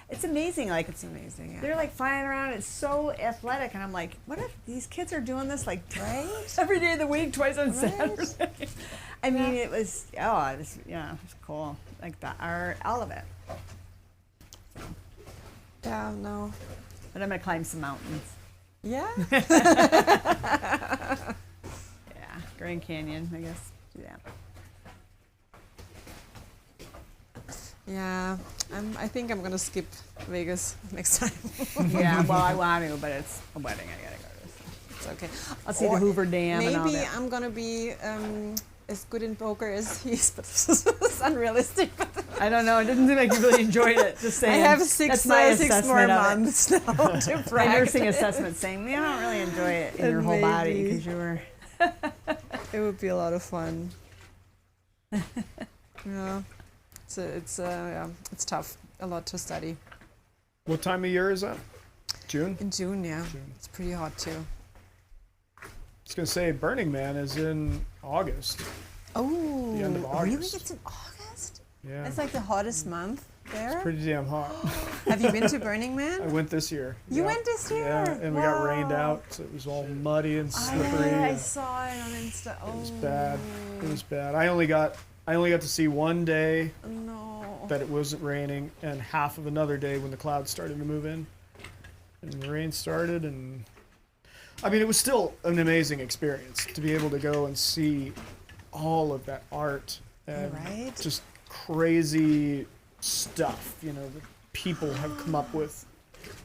It's amazing. Like It's amazing. Yeah. they're like flying around. It's so athletic, and I'm like, what if these kids are doing this like Right? every day of the week, twice on Right. Saturday? I mean, it was it was cool. Like the art, all of it. Yeah. No. But I'm gonna climb some mountains. Yeah. Yeah, Grand Canyon, I guess. Yeah. Yeah. I think I'm gonna skip Vegas next time. Yeah. Well, I want to, but it's a wedding. I gotta go to. It's okay. I'll see the Or Hoover Dam and all Maybe that. I'm gonna be as good in poker as he is, but it's unrealistic. But I don't know. It didn't seem like you really enjoyed it. Just I saying. have That's six my more assessment of it. months now to My practice. nursing assessment saying you don't really enjoy it in your whole body Maybe. because you were. It would be a lot of fun. Yeah, it's tough. A lot to study. What time of year is that? June? In June, yeah, June. it's pretty hot too. I was going to say Burning Man is in August. Oh, The end of really? August. It's in August? Yeah. It's like the hottest month there. Pretty damn hot. Have you been to Burning I Man? went this year. You yeah. went this year? Yeah, and we got rained Wow. out, so it was all muddy and Oh, slippery. yeah, I and saw it on Insta. Oh, It was bad. It was bad. I only got to see one day No. that it wasn't raining, and half of another day when the clouds started to move in, and the rain started. And I mean, it was still an amazing experience to be able to go and see all of that art and Right. just crazy stuff, that people have come up with,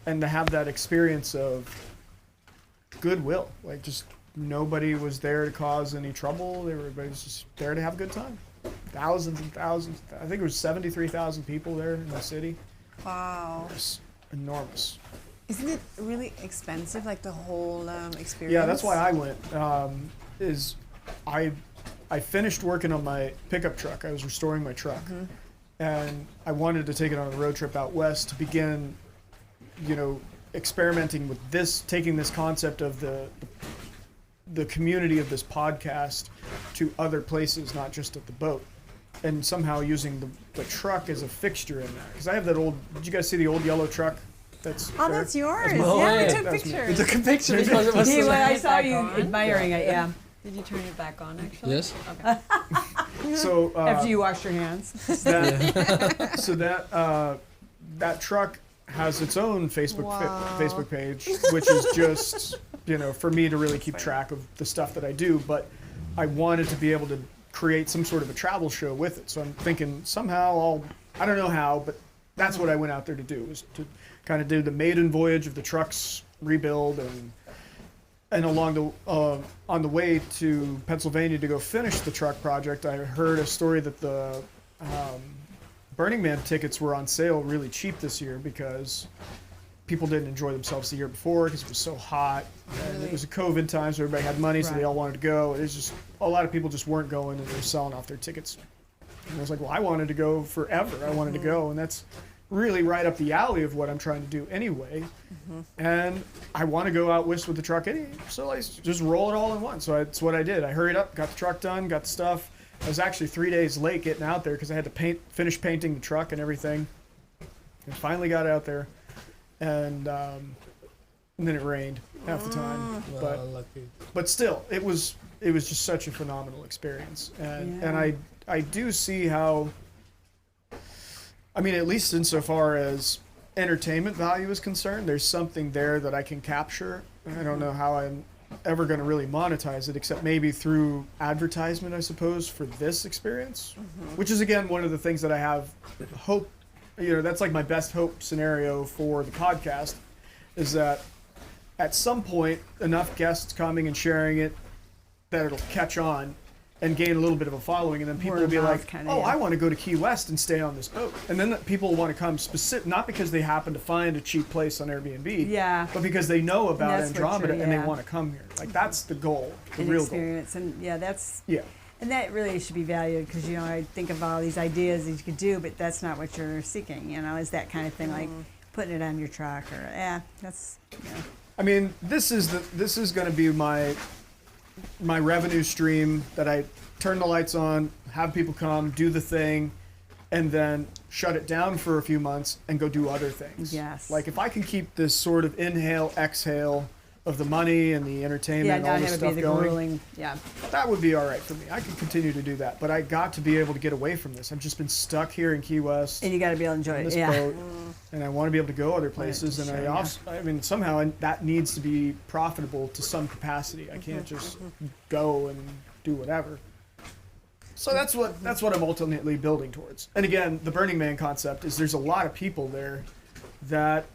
and to have that experience of goodwill, like just nobody was there to cause any trouble. Everybody was just there to have a good time. Thousands and thousands. I think it was 73,000 people there in the city. Wow. It was enormous. Isn't it really expensive, like the whole experience? Yeah, that's why I went. I finished working on my pickup truck. I was restoring my truck, and I wanted to take it on a road trip out west to begin, experimenting with this, taking this concept of the community of this podcast to other places, not just at the boat, and somehow using the truck as a fixture in that. Because I have that old. Did you guys see the old yellow truck That's Oh, fair. that's yours. No yeah, way. we took That's me. pictures. We took a picture. It was See, when I it saw back you on? admiring it, yeah. Did you turn it back on actually? Yes. So After you wash your hands. That truck has its own Wow. Facebook page, which is just for me to really keep track of the stuff that I do. But I wanted to be able to create some sort of a travel show with it. So I'm thinking somehow I don't know how, but that's what I went out there to do, was to kind of do the maiden voyage of the truck's rebuild, and along the on the way to Pennsylvania to go finish the truck project, I heard a story that the Burning Man tickets were on sale really cheap this year because people didn't enjoy themselves the year before because it was so hot, and it was a COVID time, so everybody had money, so they all wanted to go. It's just a lot of people just weren't going, and they were selling off their tickets. And I was like, well, I wanted to go forever. I wanted to go, and that's really right up the alley of what I'm trying to do anyway. And I want to go out west with the truck anyway, so I just roll it all in one. So that's what I did. I hurried up, got the truck done, got the stuff. I was actually 3 days late getting out there because I had to finish painting the truck and everything. And finally got out there, and then it rained half the time. But still, it was just such a phenomenal experience, and I do see how. I mean, at least insofar as entertainment value is concerned, there's something there that I can capture. I don't know how I'm ever going to really monetize it, except maybe through advertisement, I suppose, for this experience, which is, again, one of the things that I have hope, that's like my best hope scenario for the podcast, is that at some point, enough guests coming and sharing it that it'll catch on and gain a little bit of a following, and then people will be like, I want to go to Key West and stay on this boat. And then people want to come not because they happen to find a cheap place on Airbnb, but because they know about Andromeda and they want to come here. Like, that's the goal, the real experience. goal. And and that really should be valued, because I think of all these ideas that you could do, but that's not what you're seeking. Is that kind of thing, like putting it on your truck, or that's. I mean, this is going to be my revenue stream, that I turn the lights on, have people come, do the thing, and then shut it down for a few months and go do other things. Yes. Like, if I can keep this sort of inhale, exhale of the money and the entertainment and all this stuff going, that would be all right for me. I could continue to do that, but I got to be able to get away from this. I've just been stuck here in Key West. And you got to be able to enjoy this it. boat, and I want to be able to go other places. And I mean, somehow that needs to be profitable to some capacity. I can't just go and do whatever. So that's what I'm ultimately building towards. And again, the Burning Man concept is there's a lot of people there that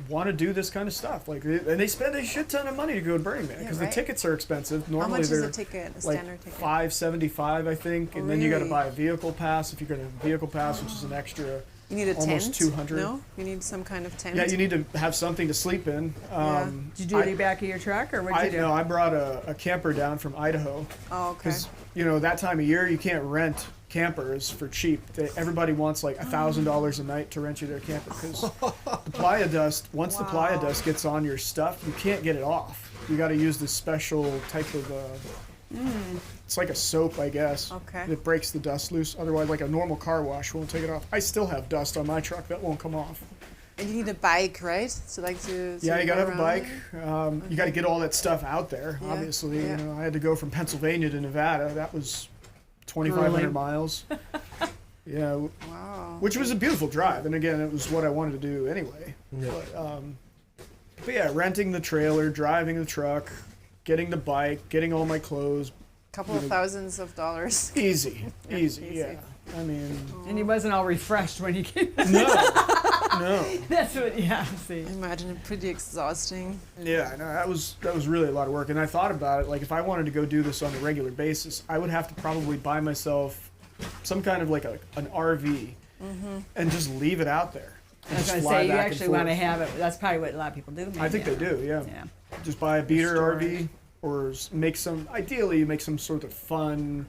want to do this kind of stuff, and they spend a shit ton of money to go to Burning Man, because the tickets are expensive. Normally, how much they're is a ticket? A like standard ticket? $5.75, I think, and then you got to buy a vehicle pass if you're going to have a vehicle pass, which is an extra. You need a almost tent. $200. No, you need some kind of tent. Yeah, you need to have something to sleep in. Did you do it in the back of your truck, or what did you do? No, I brought a camper down from Idaho. Oh, okay. Because that time of year you can't rent campers for cheap. Everybody wants like $1,000 a night to rent you their camper, because the playa dust. Once the playa dust gets on your stuff, you can't get it off. You got to use this special type of. It's like a soap, I guess. Okay. That breaks the dust loose. Otherwise, like a normal car wash won't take it off. I still have dust on my truck that won't come off. And you need a bike, right? So you gotta have a bike. You gotta get all that stuff out there. Yeah. Obviously, I had to go from Pennsylvania to Nevada. That was 2,500 miles. Yeah. Wow. Which was a beautiful drive, and again, it was what I wanted to do anyway. Yeah. But yeah, renting the trailer, driving the truck, getting the bike, getting all my clothes. Couple of thousands of dollars. Easy. Yeah. I mean. And he wasn't all refreshed when he came. No. That's what. Yeah. See. I imagine it pretty exhausting. Yeah, no, that was really a lot of work, and I thought about it. Like, if I wanted to go do this on a regular basis, I would have to probably buy myself some kind of like an RV and just leave it out there. I was going to say, you actually want to have it. That's probably what a lot of people do. Maybe. I think they do. Yeah. Just buy a beater RV, or make ideally you make some sort of fun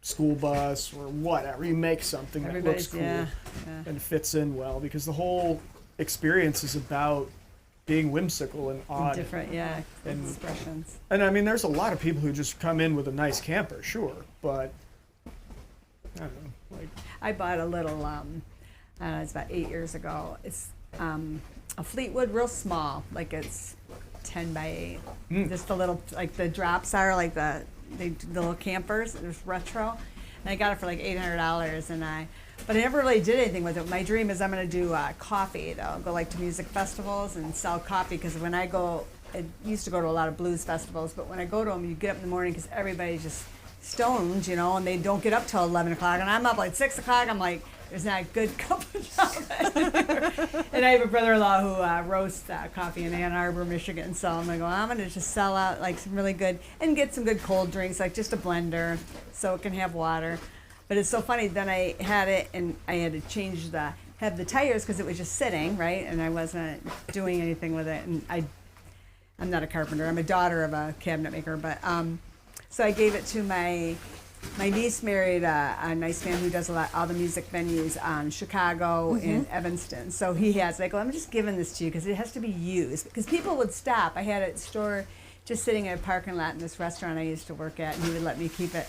school bus or whatever. You make something that looks cool and fits in well, because the whole experience is about being whimsical and odd. Different, expressions. And I mean, there's a lot of people who just come in with a nice camper, sure, but I don't know. Like, I bought a little, it's about 8 years ago. It's a a Fleetwood, real small, like it's 10 by 8. Just the little, like the drops are like the little campers. There's retro, and I got it for like $800, but I never really did anything with it. My dream is I'm gonna do coffee though. Go like to music festivals and sell coffee, because when I go, I used to go to a lot of blues festivals, but when I go to them, you get up in the morning because everybody's just stoned, you know, and they don't get up till 11 o'clock, and I'm up like 6 o'clock. I'm like, there's not a good cup of chocolate. And I have a brother-in-law who roasts coffee in Ann Arbor, Michigan, so I'm like, well, I'm gonna just sell out like some really good, and get some good cold drinks, like just a blender, so it can have water. But it's so funny, then I had it, and I had to have the tires, because it was just sitting, right, and I wasn't doing anything with it, and I'm not a carpenter, I'm a daughter of a cabinet maker, but, so I gave it to my niece married a nice man who does all the music venues on Chicago and Evanston. So he has, like, well, I'm just giving this to you because it has to be used. Because people would stop. I had it stored just sitting in a parking lot in this restaurant I used to work at, and he would let me keep it.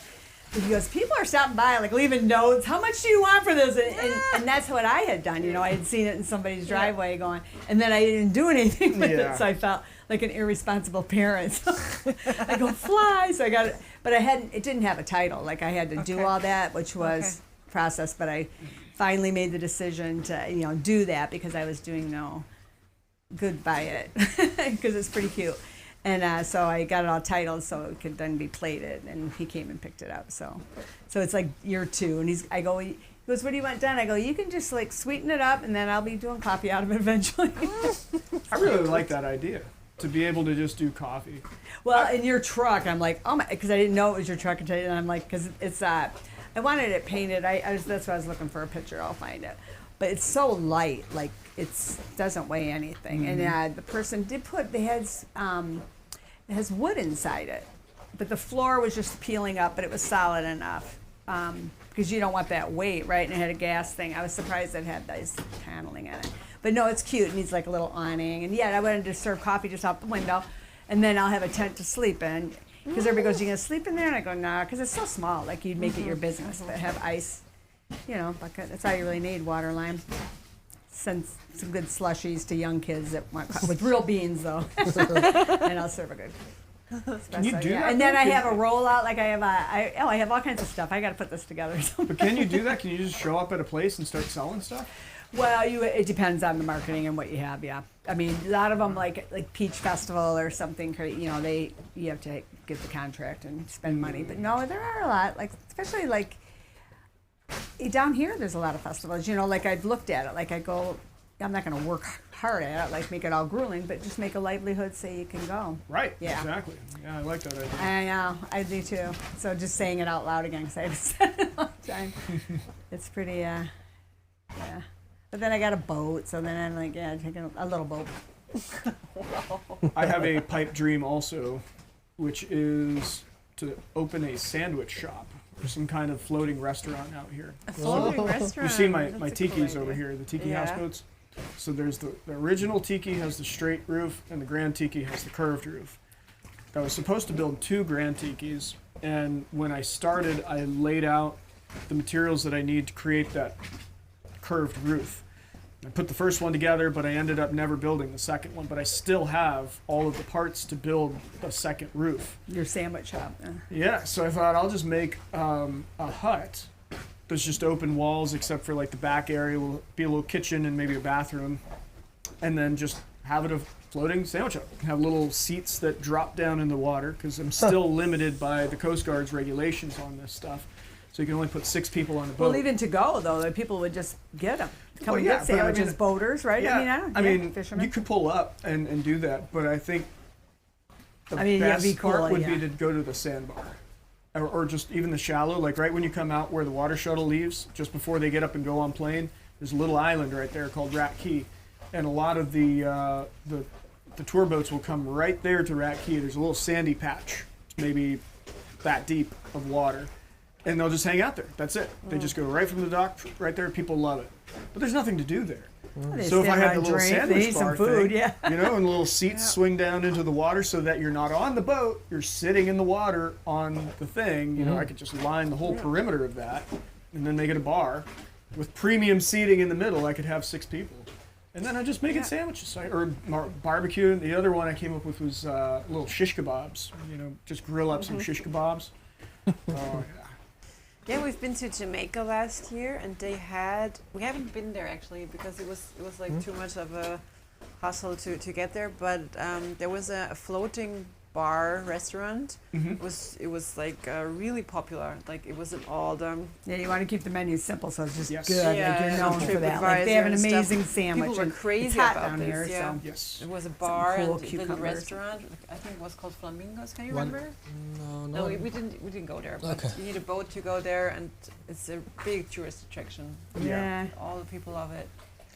But he goes, people are stopping by, like leaving notes. How much do you want for this? And that's what I had done. You know, I had seen it in somebody's driveway going, and then I didn't do anything with it. So I felt like an irresponsible parent. So I go, fly. So I got it. But it didn't have a title. Like I had to do all that, which was process. But I finally made the decision to, do that, because I was doing no good by it, because it's pretty cute. And so I got it all titled so it could then be plated, and he came and picked it up. So it's like year 2, and he goes, what do you want done? I go, you can just like sweeten it up, and then I'll be doing coffee out of it eventually. I really like that idea, to be able to just do coffee. Well, in your truck, I'm like, oh my, because I didn't know it was your truck until, and I'm like, because it's I wanted it painted. That's why I was looking for a picture. I'll find it. But it's so light, like it doesn't weigh anything. And the person did it has wood inside it, but the floor was just peeling up, but it was solid enough, because you don't want that weight, right? And it had a gas thing. I was surprised it had this paneling in it. But no, it's cute. It needs like a little awning. And I wanted to serve coffee just out the window, and then I'll have a tent to sleep in. Because everybody goes, you gonna sleep in there? And I go, nah, because it's so small. Like you'd make it your business, but have ice, bucket. That's all you really need, water, lime. Send some good slushies to young kids that want with real beans though, and I'll serve a good. Can you do that? And then I have a rollout. Like I have all kinds of stuff. I got to put this together. But can you do that? Can you just show up at a place and start selling stuff? Well, it depends on the marketing and what you have. Yeah, I mean, a lot of them like Peach Festival or something. You have to get the contract and spend money. But no, there are a lot. Like especially like down here, there's a lot of festivals. Like I've looked at it. Like I go, I'm not going to work hard at it, like make it all grueling, but just make a livelihood so you can go. Right. Yeah. Exactly. Yeah, I like that idea. I know. I do too. So just saying it out loud again, because I haven't said it all the time. It's pretty. Yeah. But then I got a boat, so then I'm like, taking a little boat. I have a pipe dream also, which is to open a sandwich shop or some kind of floating restaurant out here. A floating restaurant. You see my That's a tikis cool over idea. here, the tiki houseboats. So there's the original tiki has the straight roof, and the grand tiki has the curved roof. I was supposed to build 2 grand tikis, and when I started, I laid out the materials that I need to create that curved roof. I put the first one together, but I ended up never building the second one. But I still have all of the parts to build the second roof. Your sandwich shop. Yeah, so I thought I'll just make a hut. There's just open walls, except for like the back area will be a little kitchen and maybe a bathroom, and then just have it a floating sandwich hut. Have little seats that drop down in the water, because I'm still limited by the Coast Guard's regulations on this stuff. So you can only put 6 people on a boat. Well, even to go though, the people would just get them. Come and yeah, get sandwiches, boaters, right? Yeah, I mean, fishermen. you could pull up and do that, but I think the it'd best be cool, part would be to go to the sandbar. Or just even the shallow, like right when you come out where the water shuttle leaves, just before they get up and go on plane, there's a little island right there called Rat Key, and a lot of the tour boats will come right there to Rat Key. There's a little sandy patch, maybe that deep of water, and they'll just hang out there. That's it. They just go right from the dock, right there. People love it, but there's nothing to do there. They So if I stand had around, the little drink, they sandwich eat bar some food, thing, yeah. and little seats swing down into the water so that you're not on the boat, you're sitting in the water on the thing. I could just line the whole perimeter of that, and then make it a bar with premium seating in the middle. I could have 6 people. And then I just making sandwiches barbecue. And the other one I came up with was little shish kebabs. You know, just grill up some shish kebabs. Oh yeah. Yeah, we've been to Jamaica last year, and we haven't been there actually because it was like too much of a hustle to get there. But there was a floating bar restaurant. It was like really popular. Like it was in all the Yeah, you want to keep the menu simple, so it's just Yes. good. Yeah, like you're known for that. Like TripAdvisor they have an and stuff. amazing sandwich. People were and crazy it's hot about down this, here, yeah. so Yes. It was a bar cool and a little cucumbers. restaurant. I think it was called Flamingos. Can you One- remember? No, No, we didn't go there. But Okay. you need a boat to go there, and it's a big tourist attraction. yeah. All the people love it.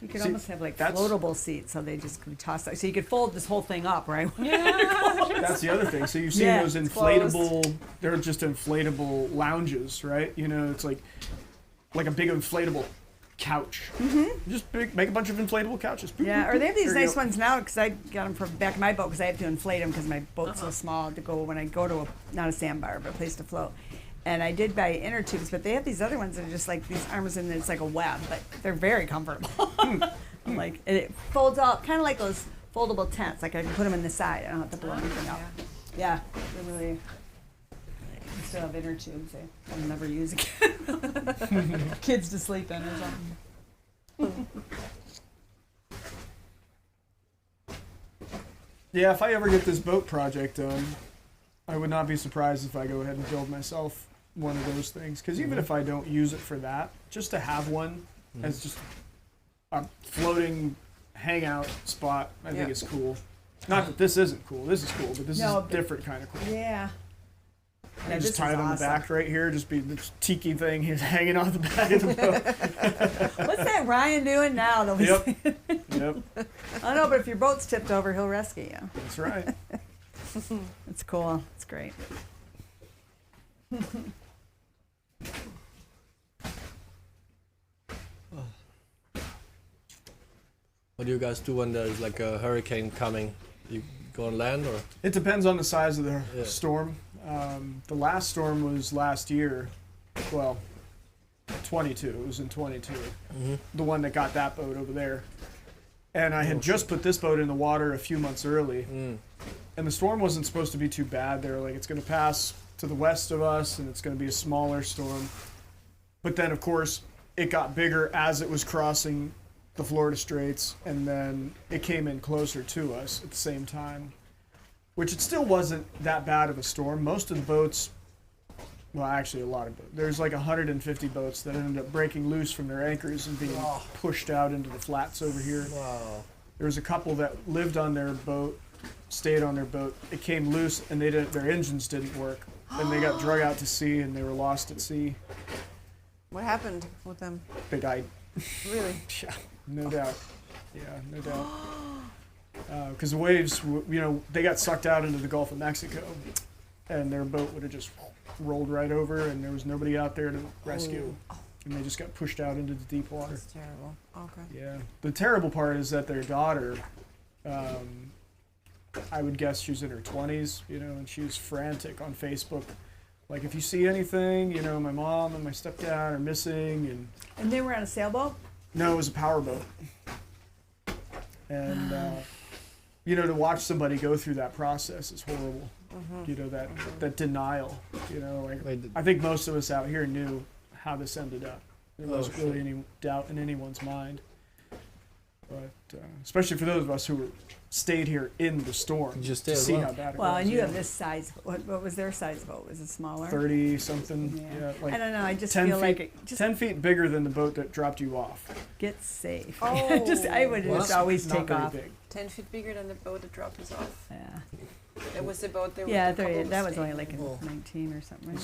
You could See, almost have like that's- floatable seats, so they just could toss out. So you could fold this whole thing up, right? That's the other thing. So you've seen Yeah, those it's inflatable, they're just inflatable lounges, right? You know, it's like a big inflatable couch. Just make a bunch of inflatable couches. Boop, Yeah, boop, or they have boop. these There you nice go. ones now because I got them from back in my boat because I have to inflate them because my boat's so small to go when I go to not a sandbar but a place to float. And I did buy inner tubes, but they have these other ones that are just like these arms and it's like a web, but they're very comfortable. I'm like, and it folds out, kind of like those foldable tents. Like I can put them in the side. I don't have to blow anything out. Yeah, they're really. I still have inner tubes. I'll never use again. Kids to sleep in or something. Yeah, if I ever get this boat project done, I would not be surprised if I go ahead and build myself one of those things. Because even if I don't use it for that, just to have one as just a floating hangout spot, I think Yeah. is cool. Not that this isn't cool. This is cool, but this No, is but- different kind of cool. Yeah. I Yeah, just this tie is it on the awesome. back right here, just be this tiki thing hanging off the back of the boat. What's that Ryan doing now? That was, Yep. Yep, I don't know, but if your boat's tipped over, he'll rescue you. that's right. It's cool. It's great. What do you guys do when there's like a hurricane coming? You go on land or? It depends on the size of the Yeah. storm. The last storm was last year. Well, 22. It was in 22. The one that got that boat over there. And I had just put this boat in the water a few months early. And the storm wasn't supposed to be too bad. They were like, it's going to pass to the west of us, and it's going to be a smaller storm. But then, of course, it got bigger as it was crossing the Florida Straits, and then it came in closer to us at the same time, which it still wasn't that bad of a storm. Most of the boats, well, actually a lot of boats, there's like 150 boats that ended up breaking loose from their anchors and being pushed out into the flats over here. Wow. There was a couple that lived on their boat, stayed on their boat. It came loose, and their engines didn't work, and they got drug out to sea, and they were lost at sea. What happened with them? They died. Really? Yeah, no doubt. Yeah, no doubt. Because the waves, they got sucked out into the Gulf of Mexico, and their boat would have just rolled right over, and there was nobody out there to rescue, and they just got pushed out into the deep water. That's terrible. Okay. Yeah. The terrible part is that their daughter, I would guess she was in her 20s, and she was frantic on Facebook. Like, if you see anything, my mom and my stepdad are missing, And they were on a sailboat? no, it was a powerboat. And, to watch somebody go through that process is horrible. That denial, Wait, I think most of us out here knew how this ended up. There Oh, wasn't really any doubt in anyone's mind. But especially for those of us who stayed here in the storm Did you stay to as see well? how bad it Well, was. and you yeah. have this size. What was their size boat? Was it smaller? 30 something, Yeah. like I don't know. I just 10 feel like feet, it just 10 feet bigger than the boat that dropped you off. get safe. Oh. I would Well, just always Not take very off. big. 10 feet bigger than the boat that dropped us off. Yeah, That was the boat that yeah. was the 30, couple that was staying. only like Oh. 19 or something. Right?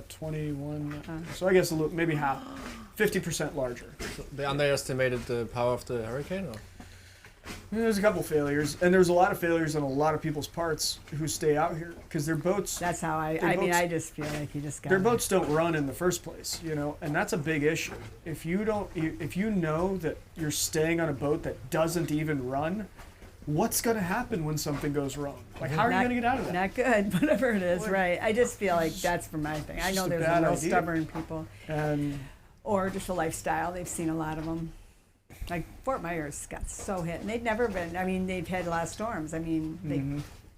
It's 21, Uh. so I guess a little, maybe half, 50% larger. They underestimated the power of the hurricane, or? There's a couple failures, and there's a lot of failures on a lot of people's parts who stay out here because their boats That's how I. Their I mean, boats- I just feel like you just got. their boats don't run in the first place, and that's a big issue. If you know that you're staying on a boat that doesn't even run, what's going to happen when something goes wrong? Like, how are you Not- going to get out of that? Not good, whatever it is, What? right? I just feel like that's for my thing. I It's know just a there's bad real idea. stubborn people, And or just a lifestyle. They've seen a lot of them. like Fort Myers got so hit, and they've never been. I mean, they've had a lot of storms. I mean, they,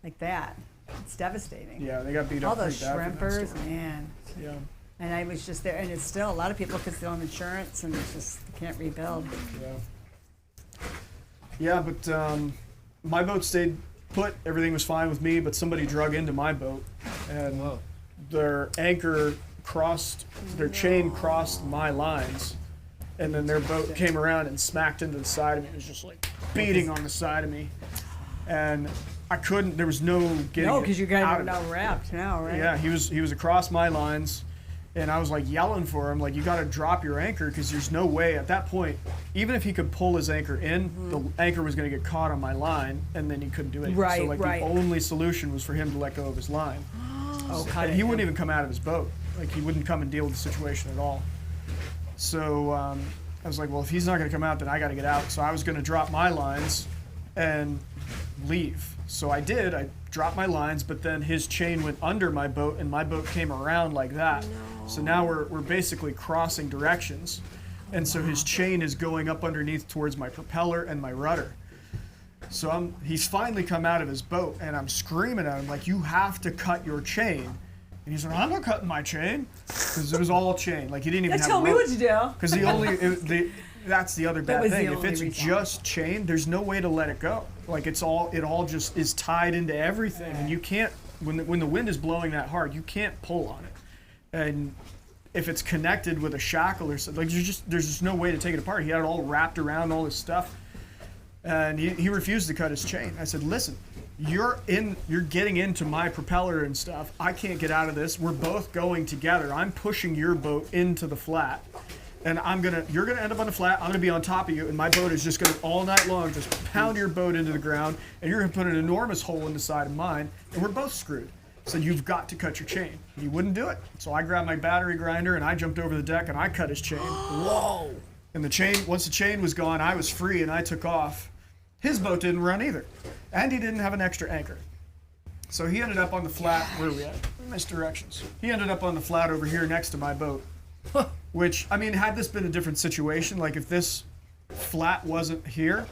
like that. It's devastating. Yeah, they got beat All up those pretty bad from that shrimpers, storm. man. Yeah. And I was just there, and it's still a lot of people because they don't have insurance, and it's just they can't rebuild. Yeah. Yeah, but my boat stayed put. Everything was fine with me, but somebody drug into my boat, and Wow. their anchor crossed, their chain crossed my lines, and then their boat came around and smacked into the side of me. It was just like beating on the side of me, and I couldn't. There was no getting. No, because you out guys of are it. now wrapped now, right? Yeah, he was across my lines, and I was like yelling for him, like, you got to drop your anchor, because there's no way at that point, even if he could pull his anchor in, the anchor was going to get caught on my line, and then he couldn't do anything. So Right, like right. the only solution was for him to let go of his line. Oh, cut And it. he wouldn't even come out of his boat. Like, he wouldn't come and deal with the situation at all. So I was like, well, if he's not going to come out, then I got to get out. So I was going to drop my lines and leave. So I did. I dropped my lines, but then his chain went under my boat, and my boat came around like that. So now we're basically crossing directions. And so his chain is going up underneath towards my propeller and my rudder. So he's finally come out of his boat, and I'm screaming at him, like, you have to cut your chain. And he's like, I'm not cutting my chain. Because it was all chain. Like, he didn't even Just have tell me rope. what to do. Because that's the other bad was the thing. If only it's reason. just chain, there's no way to let it go. Like, it all just is tied into everything, and you can't. When the wind is blowing that hard, you can't pull on it. And if it's connected with a shackle or something, like, there's just no way to take it apart. He had it all wrapped around all his stuff, and he refused to cut his chain. I said, listen, you're getting into my propeller and stuff. I can't get out of this. We're both going together. I'm pushing your boat into the flat, and you're gonna end up on the flat. I'm gonna be on top of you, and my boat is just gonna all night long just pound your boat into the ground, and you're gonna put an enormous hole in the side of mine, and we're both screwed. So you've got to cut your chain. He wouldn't do it. So I grabbed my battery grinder and I jumped over the deck and I cut his chain. Whoa! And once the chain was gone, I was free and I took off. His boat didn't run either, and he didn't have an extra anchor. So he ended up on the flat. Where are we at? Misdirections. He ended up on the flat over here next to my boat. Which, I mean, had this been a different situation, like if this flat wasn't here,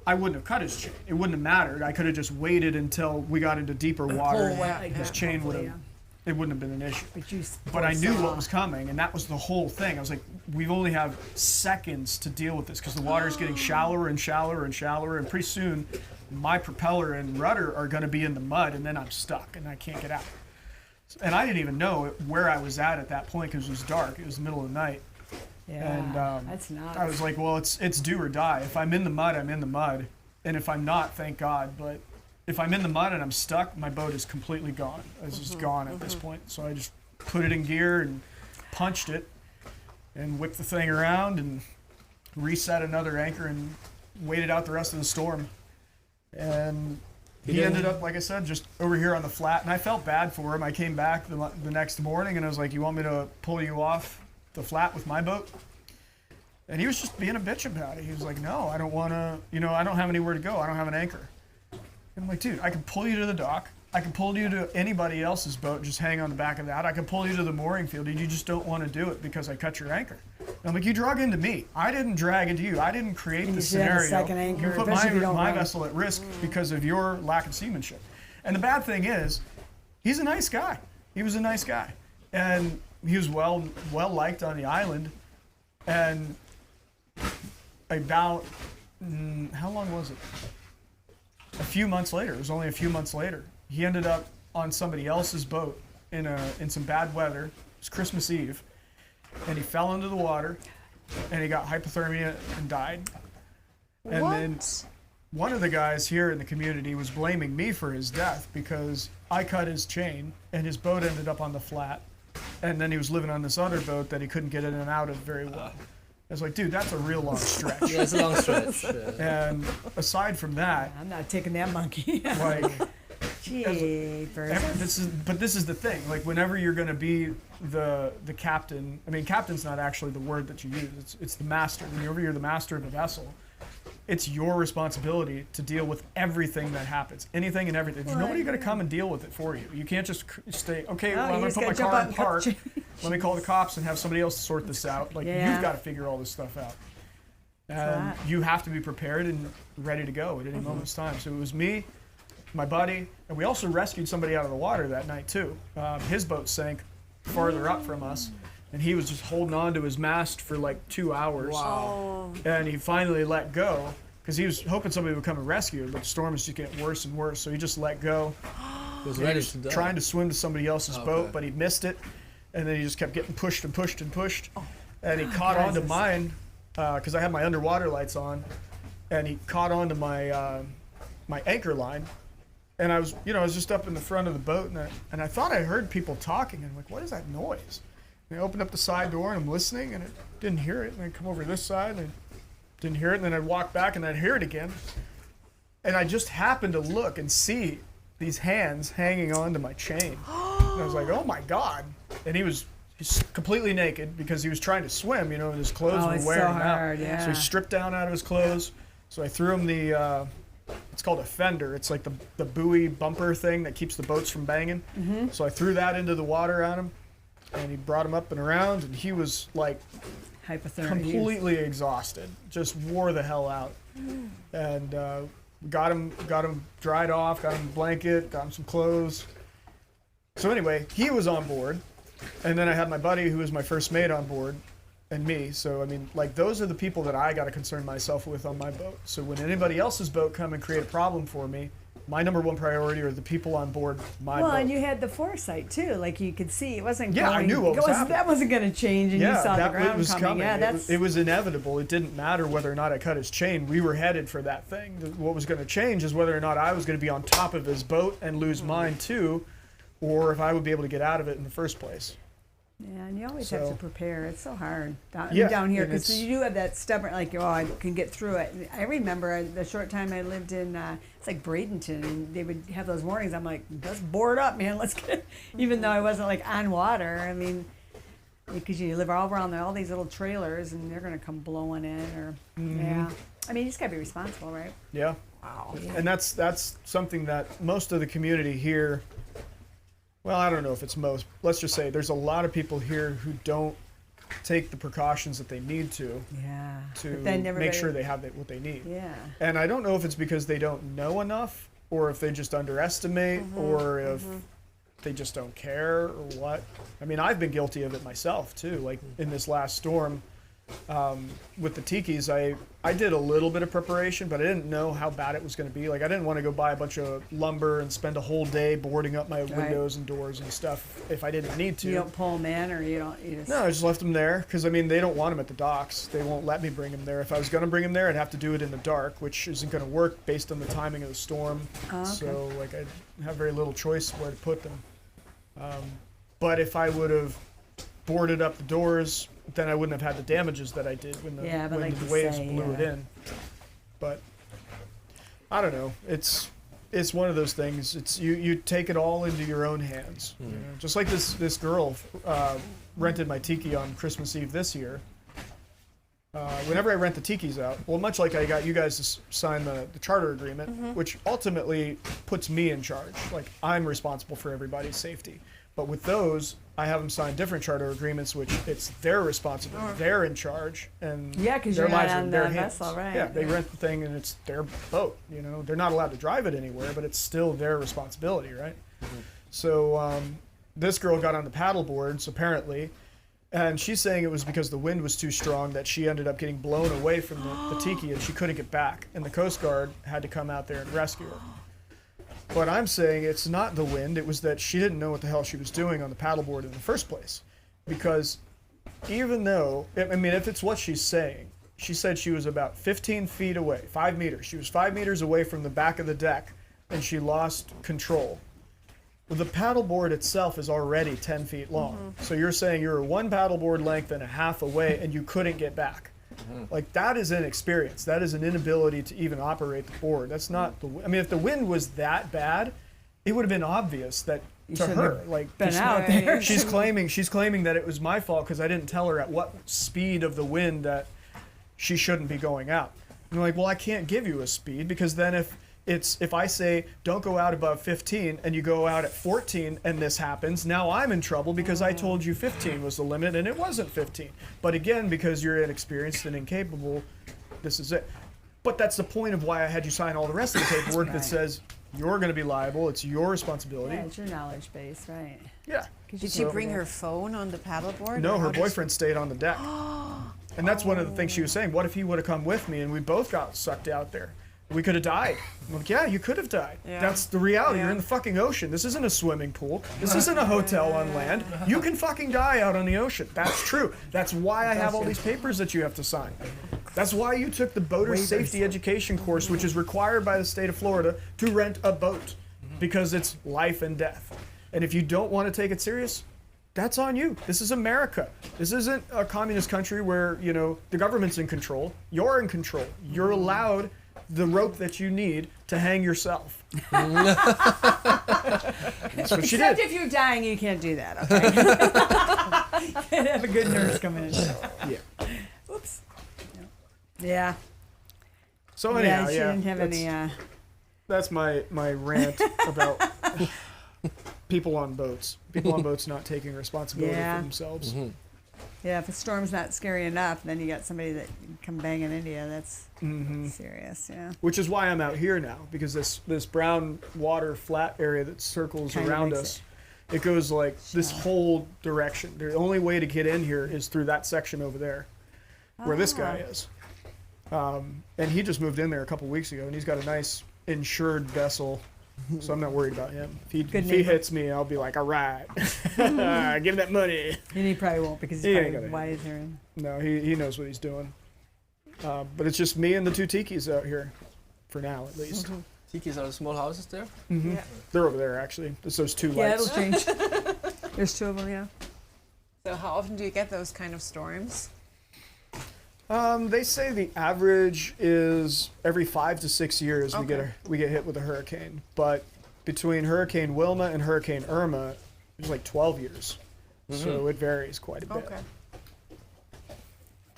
I wouldn't have cut his chain. It wouldn't have mattered. I could have just waited until we got into deeper water. Like His that, chain would hopefully, have. It wouldn't have been an issue. But I knew what was coming, and that was the whole thing. I was like, we only have seconds to deal with this because the water's getting shallower and shallower and shallower, and pretty soon my propeller and rudder are going to be in the mud, and then I'm stuck and I can't get out. And I didn't even know where I was at that point because it was dark. It was the middle of the night. Yeah, And that's nuts. I was like, well, it's do or die. If I'm in the mud, I'm in the mud. And if I'm not, thank God. But if I'm in the mud and I'm stuck, my boat is completely gone. It's just gone at this point. So I just put it in gear and punched it and whipped the thing around and reset another anchor and waited out the rest of the storm. And he ended up, like I said, just over here on the flat. And I felt bad for him. I came back the next morning and I was like, you want me to pull you off the flat with my boat? And he was just being a bitch about it. He was like, no, I don't want to, I don't have anywhere to go. I don't have an anchor. And I'm like, dude, I can pull you to the dock. I can pull you to anybody else's boat and just hang on the back of that. I can pull you to the mooring field. You just don't want to do it because I cut your anchor. And I'm like, you drug into me. I didn't drag into you. I didn't create And the you should have a scenario. second anchor, You put especially if you don't my run. vessel at risk because of your lack of seamanship. And the bad thing is, he's a nice guy. He was a nice guy. And he was well liked on the island. And about, how long was it? A few months later. It was only a few months later. He ended up on somebody else's boat in some bad weather. It was Christmas Eve. And he fell into the water and he got hypothermia and died. And then one of the guys here in the community was blaming me for his death because I cut his chain and his boat ended up on the flat. And then he was living on this other boat that he couldn't get in and out of very well. I was like, dude, that's a real long stretch. Yeah, it's a long stretch. And aside from that, I'm not taking that monkey. like, Jeepers. this is the thing. Like, whenever you're going to be the captain, I mean, captain's not actually the word that you use. It's the master. Whenever you're the master of a vessel, it's your responsibility to deal with everything that happens, anything and everything. There's nobody going to come and deal with it for you. You can't just stay, okay, well, I'm going to put my car in park. Let me call the cops and have somebody else sort this out. Like, Yeah. you've got to figure all this stuff out. And lot. you have to be prepared and ready to go at any moment's time. So it was me, my buddy, and we also rescued somebody out of the water that night too. His boat sank farther up from us, and he was just holding on to his mast for like 2 hours. Wow. And he finally let go because he was hoping somebody would come and rescue him, but the storm was just getting worse and worse. So he just let go. He was He ready was to die. trying to swim to somebody else's Okay. boat, but he missed it, and then he just kept getting pushed and pushed and pushed, and he caught onto mine because I had my underwater lights on, and he caught onto my my anchor line, and I was just up in the front of the boat, and I thought I heard people talking, and I'm like, what is that noise? And I opened up the side door and I'm listening, and I didn't hear it, and I come over to this side and I didn't hear it, and then I'd walk back and I'd hear it again, and I just happened to look and see these hands hanging onto my chain. And I was like, oh my God. And he's completely naked because he was trying to swim, and his clothes Oh, were it's wearing so him out. hard, yeah. So he stripped down out of his clothes. So I threw him it's called a fender. It's like the buoy bumper thing that keeps the boats from banging. Mm-hmm. So I threw that into the water on him, and he brought him up and around, and he was like Hypothermia. completely exhausted, just wore the hell out. And got him dried off, got him a blanket, got him some clothes. So anyway, he was on board, and then I had my buddy who was my first mate on board, and me. So I mean, like, those are the people that I got to concern myself with on my boat. So when anybody else's boat come and create a problem for me, my number one priority are the people on board my Well, boat. and you had the foresight too, like you could see it wasn't. Yeah, I going, knew what was happening. That wasn't going to change, and you saw the that ground was coming. coming. Yeah, It was inevitable. It didn't matter whether or not I cut his chain. We were headed for that thing. What was going to change is whether or not I was going to be on top of his boat and lose mine too, or if I would be able to get out of it in the first place. Yeah, and you always have So- to prepare. It's so hard down Yeah, here and because it's- you do have that stubborn, like, oh, I can get through it. And I remember the short time I lived in, it's like Bradenton, and they would have those warnings. I'm like, let's board up, man. Let's get, even though I wasn't like on water. I mean, because you live all around all these little trailers, and they're gonna come blowing in, or yeah. I mean, you just gotta be responsible, right? Yeah. Wow. And that's something that most of the community here, well, I don't know if it's most, let's just say there's a lot of people here who don't take the precautions that they need to Yeah. to But then make everybody- sure they have what they need. Yeah. And I don't know if it's because they don't know enough, or if they just underestimate, or if they just don't care, or what. I mean, I've been guilty of it myself too. Like in this last storm, with the tikis, I did a little bit of preparation, but I didn't know how bad it was going to be. Like, I didn't want to go buy a bunch of lumber and spend a whole day boarding up my windows and doors and stuff if I didn't need to. You don't pull them in, or you don't. You just. No, I just left them there because, I mean, they don't want them at the docks. They won't let me bring them there. If I was going to bring them there, I'd have to do it in the dark, which isn't going to work based on the timing of the storm. Oh, okay. So, like, I have very little choice where to put them. But if I would have boarded up the doors, then I wouldn't have had the damages that I did when the, Yeah, but when like the you waves say, blew it yeah. in. But I don't know. It's one of those things. It's you take it all into your own hands. You know? Just like this girl rented my tiki on Christmas Eve this year. Whenever I rent the tikis out, well, much like I got you guys to sign the charter agreement, which ultimately puts me in charge. Like, I'm responsible for everybody's safety. But with those, I have them sign different charter agreements, which it's their responsibility. They're in charge, and Yeah, 'cause their you're not lives are on in their the hands. vessel, right. Yeah, they rent the thing, and it's their boat. You know, they're not allowed to drive it anywhere, but it's still their responsibility, right? So this girl got on the paddle boards apparently, and she's saying it was because the wind was too strong that she ended up getting blown away from the tiki, and she couldn't get back, and the Coast Guard had to come out there and rescue her. But I'm saying it's not the wind, it was that she didn't know what the hell she was doing on the paddleboard in the first place. Because even though, I mean, if it's what she's saying, she said she was about 15 feet away, 5 meters. She was 5 meters away from the back of the deck, and she lost control. The paddleboard itself is already 10 feet long. So you're saying you were one paddleboard length and a half away, and you couldn't get back. Like, that is inexperience. That is an inability to even operate the board. That's not the. I mean, if the wind was that bad, it would have been obvious that to shouldn't her, have like, been out there. she's claiming that it was my fault because I didn't tell her at what speed of the wind that she shouldn't be going out. And I'm like, well, I can't give you a speed because then if I say don't go out above 15 and you go out at 14 and this happens, now I'm in trouble because I told you 15 was the limit and it wasn't 15. But again, because you're inexperienced and incapable, this is it. But that's the point of why I had you sign all the rest of the paperwork that Right. says you're going to be liable. It's your responsibility. Yeah, it's your knowledge base, right? Yeah. Did she bring her phone on the paddleboard? No, or her how does- boyfriend stayed on the deck. And that's one of the things she was saying. What if he would have come with me and we both got sucked out there? We could have died. I'm like, yeah, you could have died. Yeah. That's the reality. Yeah. You're in the fucking ocean. This isn't a swimming pool. This isn't a hotel on land. You can fucking die out on the ocean. That's true. That's why I have all these papers that you have to sign. That's why you took the boater safety education course, which is required by the state of Florida to rent a boat, because it's life and death. And if you don't want to take it serious, that's on you. This is America. This isn't a communist country where, you know, the government's in control. You're in control. You're allowed the rope that you need to hang yourself. That's what she Except did. if you're dying, you can't do that, okay? You can't have a good nurse come in. Yeah. Oops. Yeah. So Yeah, anyhow, she yeah, didn't have that's, any, that's my rant about people on boats. People on boats not taking responsibility Yeah. for themselves. yeah, if a storm's not scary enough, then you got somebody that can come banging into you. That's serious, yeah. Which is why I'm out here now, because this brown water flat area that circles Kinda around makes us, it goes like this whole direction. The only way to get in here is through that section over there, where this guy is. And he just moved in there a couple weeks ago, and he's got a nice insured vessel, so I'm not worried about him. If he neighbor. hits me, I'll be like, all right, give that money. And he probably won't because He he's ain't probably gonna hit wiser. And No, he knows what he's doing. But it's just me and the two tikis out here, for now at least. Tikis are the small houses there. Yeah. They're over there actually. It's those two yeah, lights. it'll change. There's two of them, yeah. So how often do you get those kind of storms? They say the average is every 5 to 6 years Okay. we get hit with a hurricane. But between Hurricane Wilma and Hurricane Irma, it's like 12 years. So it varies quite a bit. Okay.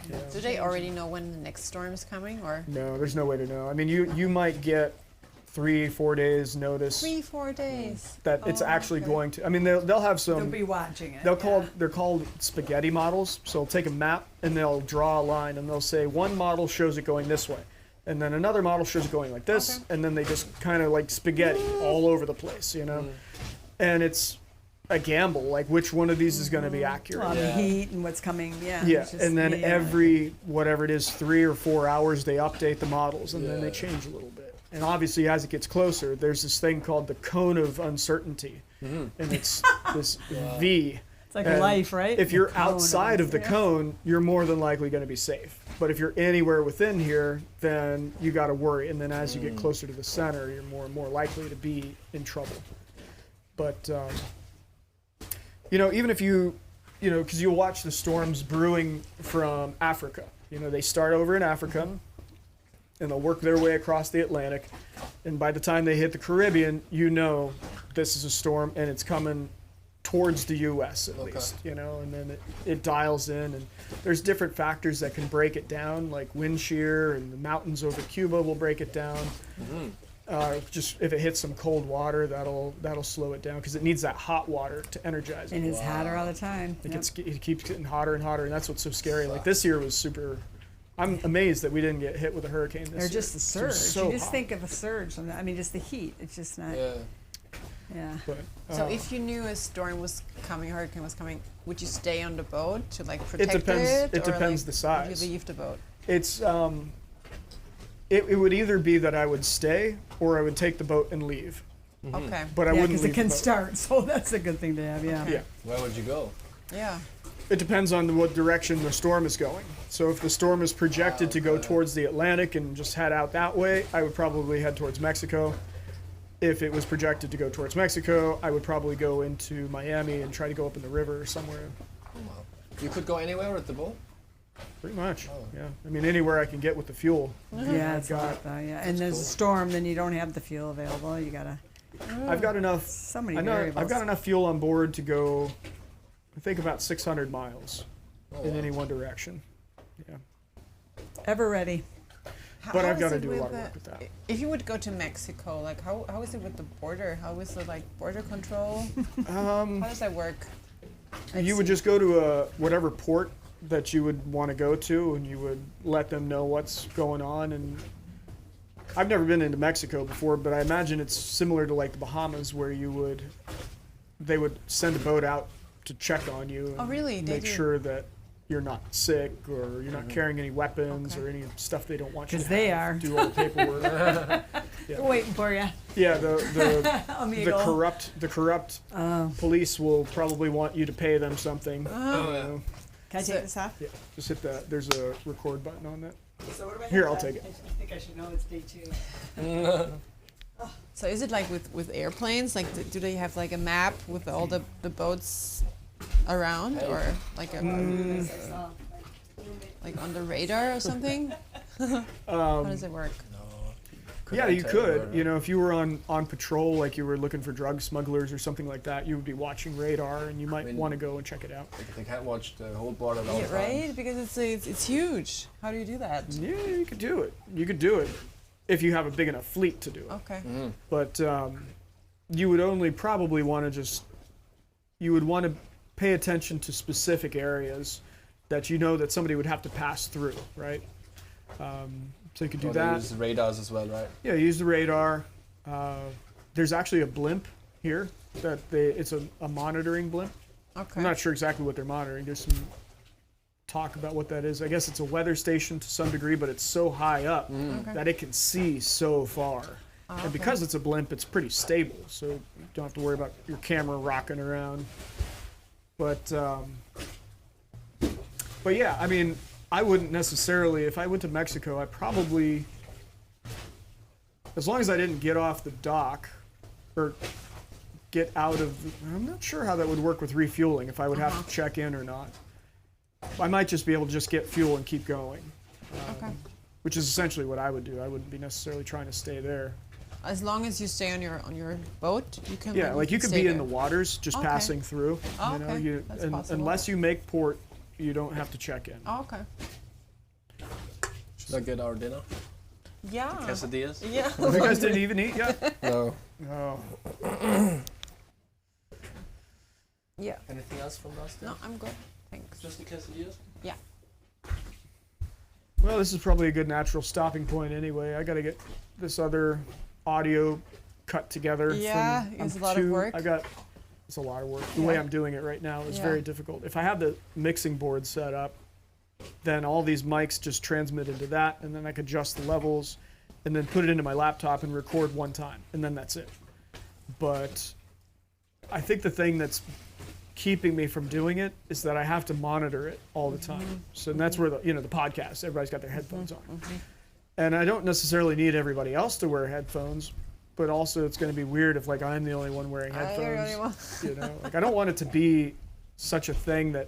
Yeah. Do they already know when the next storm is coming, or No, there's no way to know. I mean, you might get 3-4 days notice 3-4 days? that it's Oh, actually okay. going to. I mean, they'll have They'll some. be watching it. They're called spaghetti models. So they'll take a map and they'll draw a line and they'll say one model shows it going this way, and then another model shows it going like this, Okay. and then they just kind of like spaghetti all over the place, you know. And it's a gamble, like which one of these is going to be accurate. Well, the Yeah. heat and what's coming, yeah. Yeah, it's just and then the, every whatever it is, 3 or 4 hours, they update the models, and then they Yeah. change a little bit. And obviously, as it gets closer, there's this thing called the cone of uncertainty, and it's this V. It's like and life, right? If The you're cone outside of the yeah. cone, you're more than likely going to be safe. But if you're anywhere within here, then you got to worry. And then as you get closer to the center, you're more and more likely to be in trouble. But you know, even if you know, because you'll watch the storms brewing from Africa. You know, they start over in Africa, and they'll work their way across the Atlantic. And by the time they hit the Caribbean, you know this is a storm, and it's coming towards the U.S. at least. You know, and then it dials in, and there's different factors that can break it down, like wind shear, and the mountains over Cuba will break it down. Just if it hits some cold water, that'll slow it down because it needs that hot water to energize it. And it's hotter all the time. It keeps getting hotter and hotter, and that's what's so scary. Like this year was super. I'm amazed that we didn't get hit with a hurricane this year. Or just the It surge. was so You just hot. think of a surge. I mean, just the heat. It's just not. Yeah. Yeah. But, So if you knew a storm was coming, a hurricane was coming, would you stay on the boat to like it protect depends. it? It or, depends like, the size. Would you leave the boat? It's it would either be that I would stay or I would take the boat and leave. Okay. But I Yeah, wouldn't because leave it can the boat. start. So that's a good thing to have. Yeah. Yeah. Where would you go? Yeah. It depends on what direction the storm is going. So if the storm is projected to go towards the Atlantic and just head out that way, I would probably head towards Mexico. If it was projected to go towards Mexico, I would probably go into Miami and try to go up in the river or somewhere. You could go anywhere with the boat. Pretty much. Oh. Yeah. I mean, anywhere I can get with the fuel. Yeah, it's a got- lot though. Yeah. And there's a storm, then you don't have the fuel available. You gotta. I've got enough. So many I know variables. I've got enough fuel on board to go. I think about 600 miles Oh, in wow. any one direction. Yeah. Ever ready. But I've is gotta it do a lot of the- work with that. If you would go to Mexico, like how is it with the border? How is it like border control? How does that work? You would just go to whatever port that you would want to go to, and you would let them know what's going on. And I've never been into Mexico before, but I imagine it's similar to like the Bahamas, where they would send a boat out to check on you and Oh, really? They make do? sure that you're not sick or you're not carrying any weapons Okay. or any stuff they don't want you to 'Cause they have. are. Do all the paperwork. They're waiting for you. Yeah, the Amigo. corrupt Oh. police will probably want you to pay them something. Oh, yeah. know. Can I take this off? Yeah, just hit that. There's a record button on that. So what do I Here, have? I'll take it. I think I should know it's day 2. So is it like with airplanes? Like, do they have like a map with all the boats around, or like a like on the radar or something? How does it work? Yeah, you tell could. where- You know, if you were on patrol, like you were looking for drug smugglers or something like that, you would be watching radar, and you might mean- want to go and check it out. They can't watch the whole border at all Yeah, times. right? Because it's huge. How do you do that? Yeah, you could do it. You could do it if you have a big enough fleet to do it. Okay. But you would only probably want to you would want to pay attention to specific areas that you know that somebody would have to pass through, right? So you could do Well, they that. use radars as well, right? Yeah, use the radar. There's actually a blimp here it's a monitoring blimp. Okay. I'm not sure exactly what they're monitoring. There's some talk about what that is. I guess it's a weather station to some degree, but it's so high up Okay. that it can see so far. Ah, And because it's a blimp, it's pretty stable, so you don't have to worry about your camera rocking around. But yeah, I mean, I wouldn't necessarily, if I went to Mexico, I probably, as long as I didn't get off the dock or get out of, I'm not sure how that would work with refueling, if I would have to check in or not. I might just be able to just get fuel and keep going, Okay. which is essentially what I would do. I wouldn't be necessarily trying to stay there. As long as you stay on your boat, you can. Yeah, like you could stay be in there. the waters just Okay. passing through. Oh, You know, okay. That's possible. unless you make port, you don't have to check in. Oh, okay. Should I get our dinner? Yeah. Quesadillas? Yeah. You guys didn't even eat yet? No. Oh. Yeah. Anything else from last time? No, I'm good. Thanks. Just the quesadillas? Yeah. Well, this is probably a good natural stopping point anyway. I got to get this other audio cut together. Yeah, from, it's a lot of work. It's a lot of work. The way Yeah. I'm doing it right now is Yeah. very difficult. If I had the mixing board set up, then all these mics just transmit into that, and then I could adjust the levels, and then put it into my laptop and record one time, and then that's it. But I think the thing that's keeping me from doing it is that I have to monitor it all the time. So that's where the podcast, everybody's got their headphones on. And I don't necessarily need everybody else to wear headphones, but also it's going to be weird if like I'm the only one wearing headphones. You know, like I don't want it to be such a thing that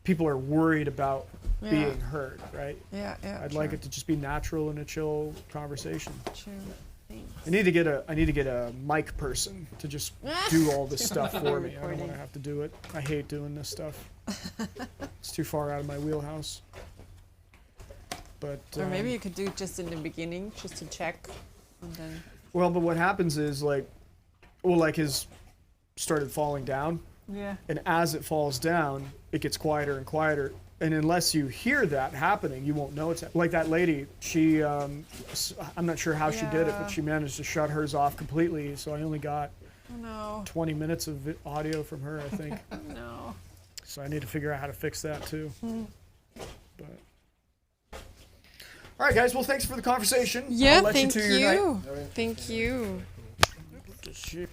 people are worried about Yeah. being heard, right? Yeah, yeah. I'd like it to just be natural and a chill conversation. True. Thanks. I need to get a mic person to just do all this stuff for me. I don't want to have to do it. I hate doing this stuff. It's too far out of my wheelhouse. But Or maybe you could do it just in the beginning, just to check, and then. well, but what happens is like his started falling down, Yeah. and as it falls down, it gets quieter and quieter. And unless you hear that happening, you won't know it's like that lady. She, I'm not sure how she did it, Yeah. but she managed to shut hers off completely. So I only got Oh no. 20 minutes of audio from her, I think. No. So I need to figure out how to fix that too. But all right, guys. Well, thanks for the conversation. Yeah. I'll let Thank you to your night. you. Thank you. Shit.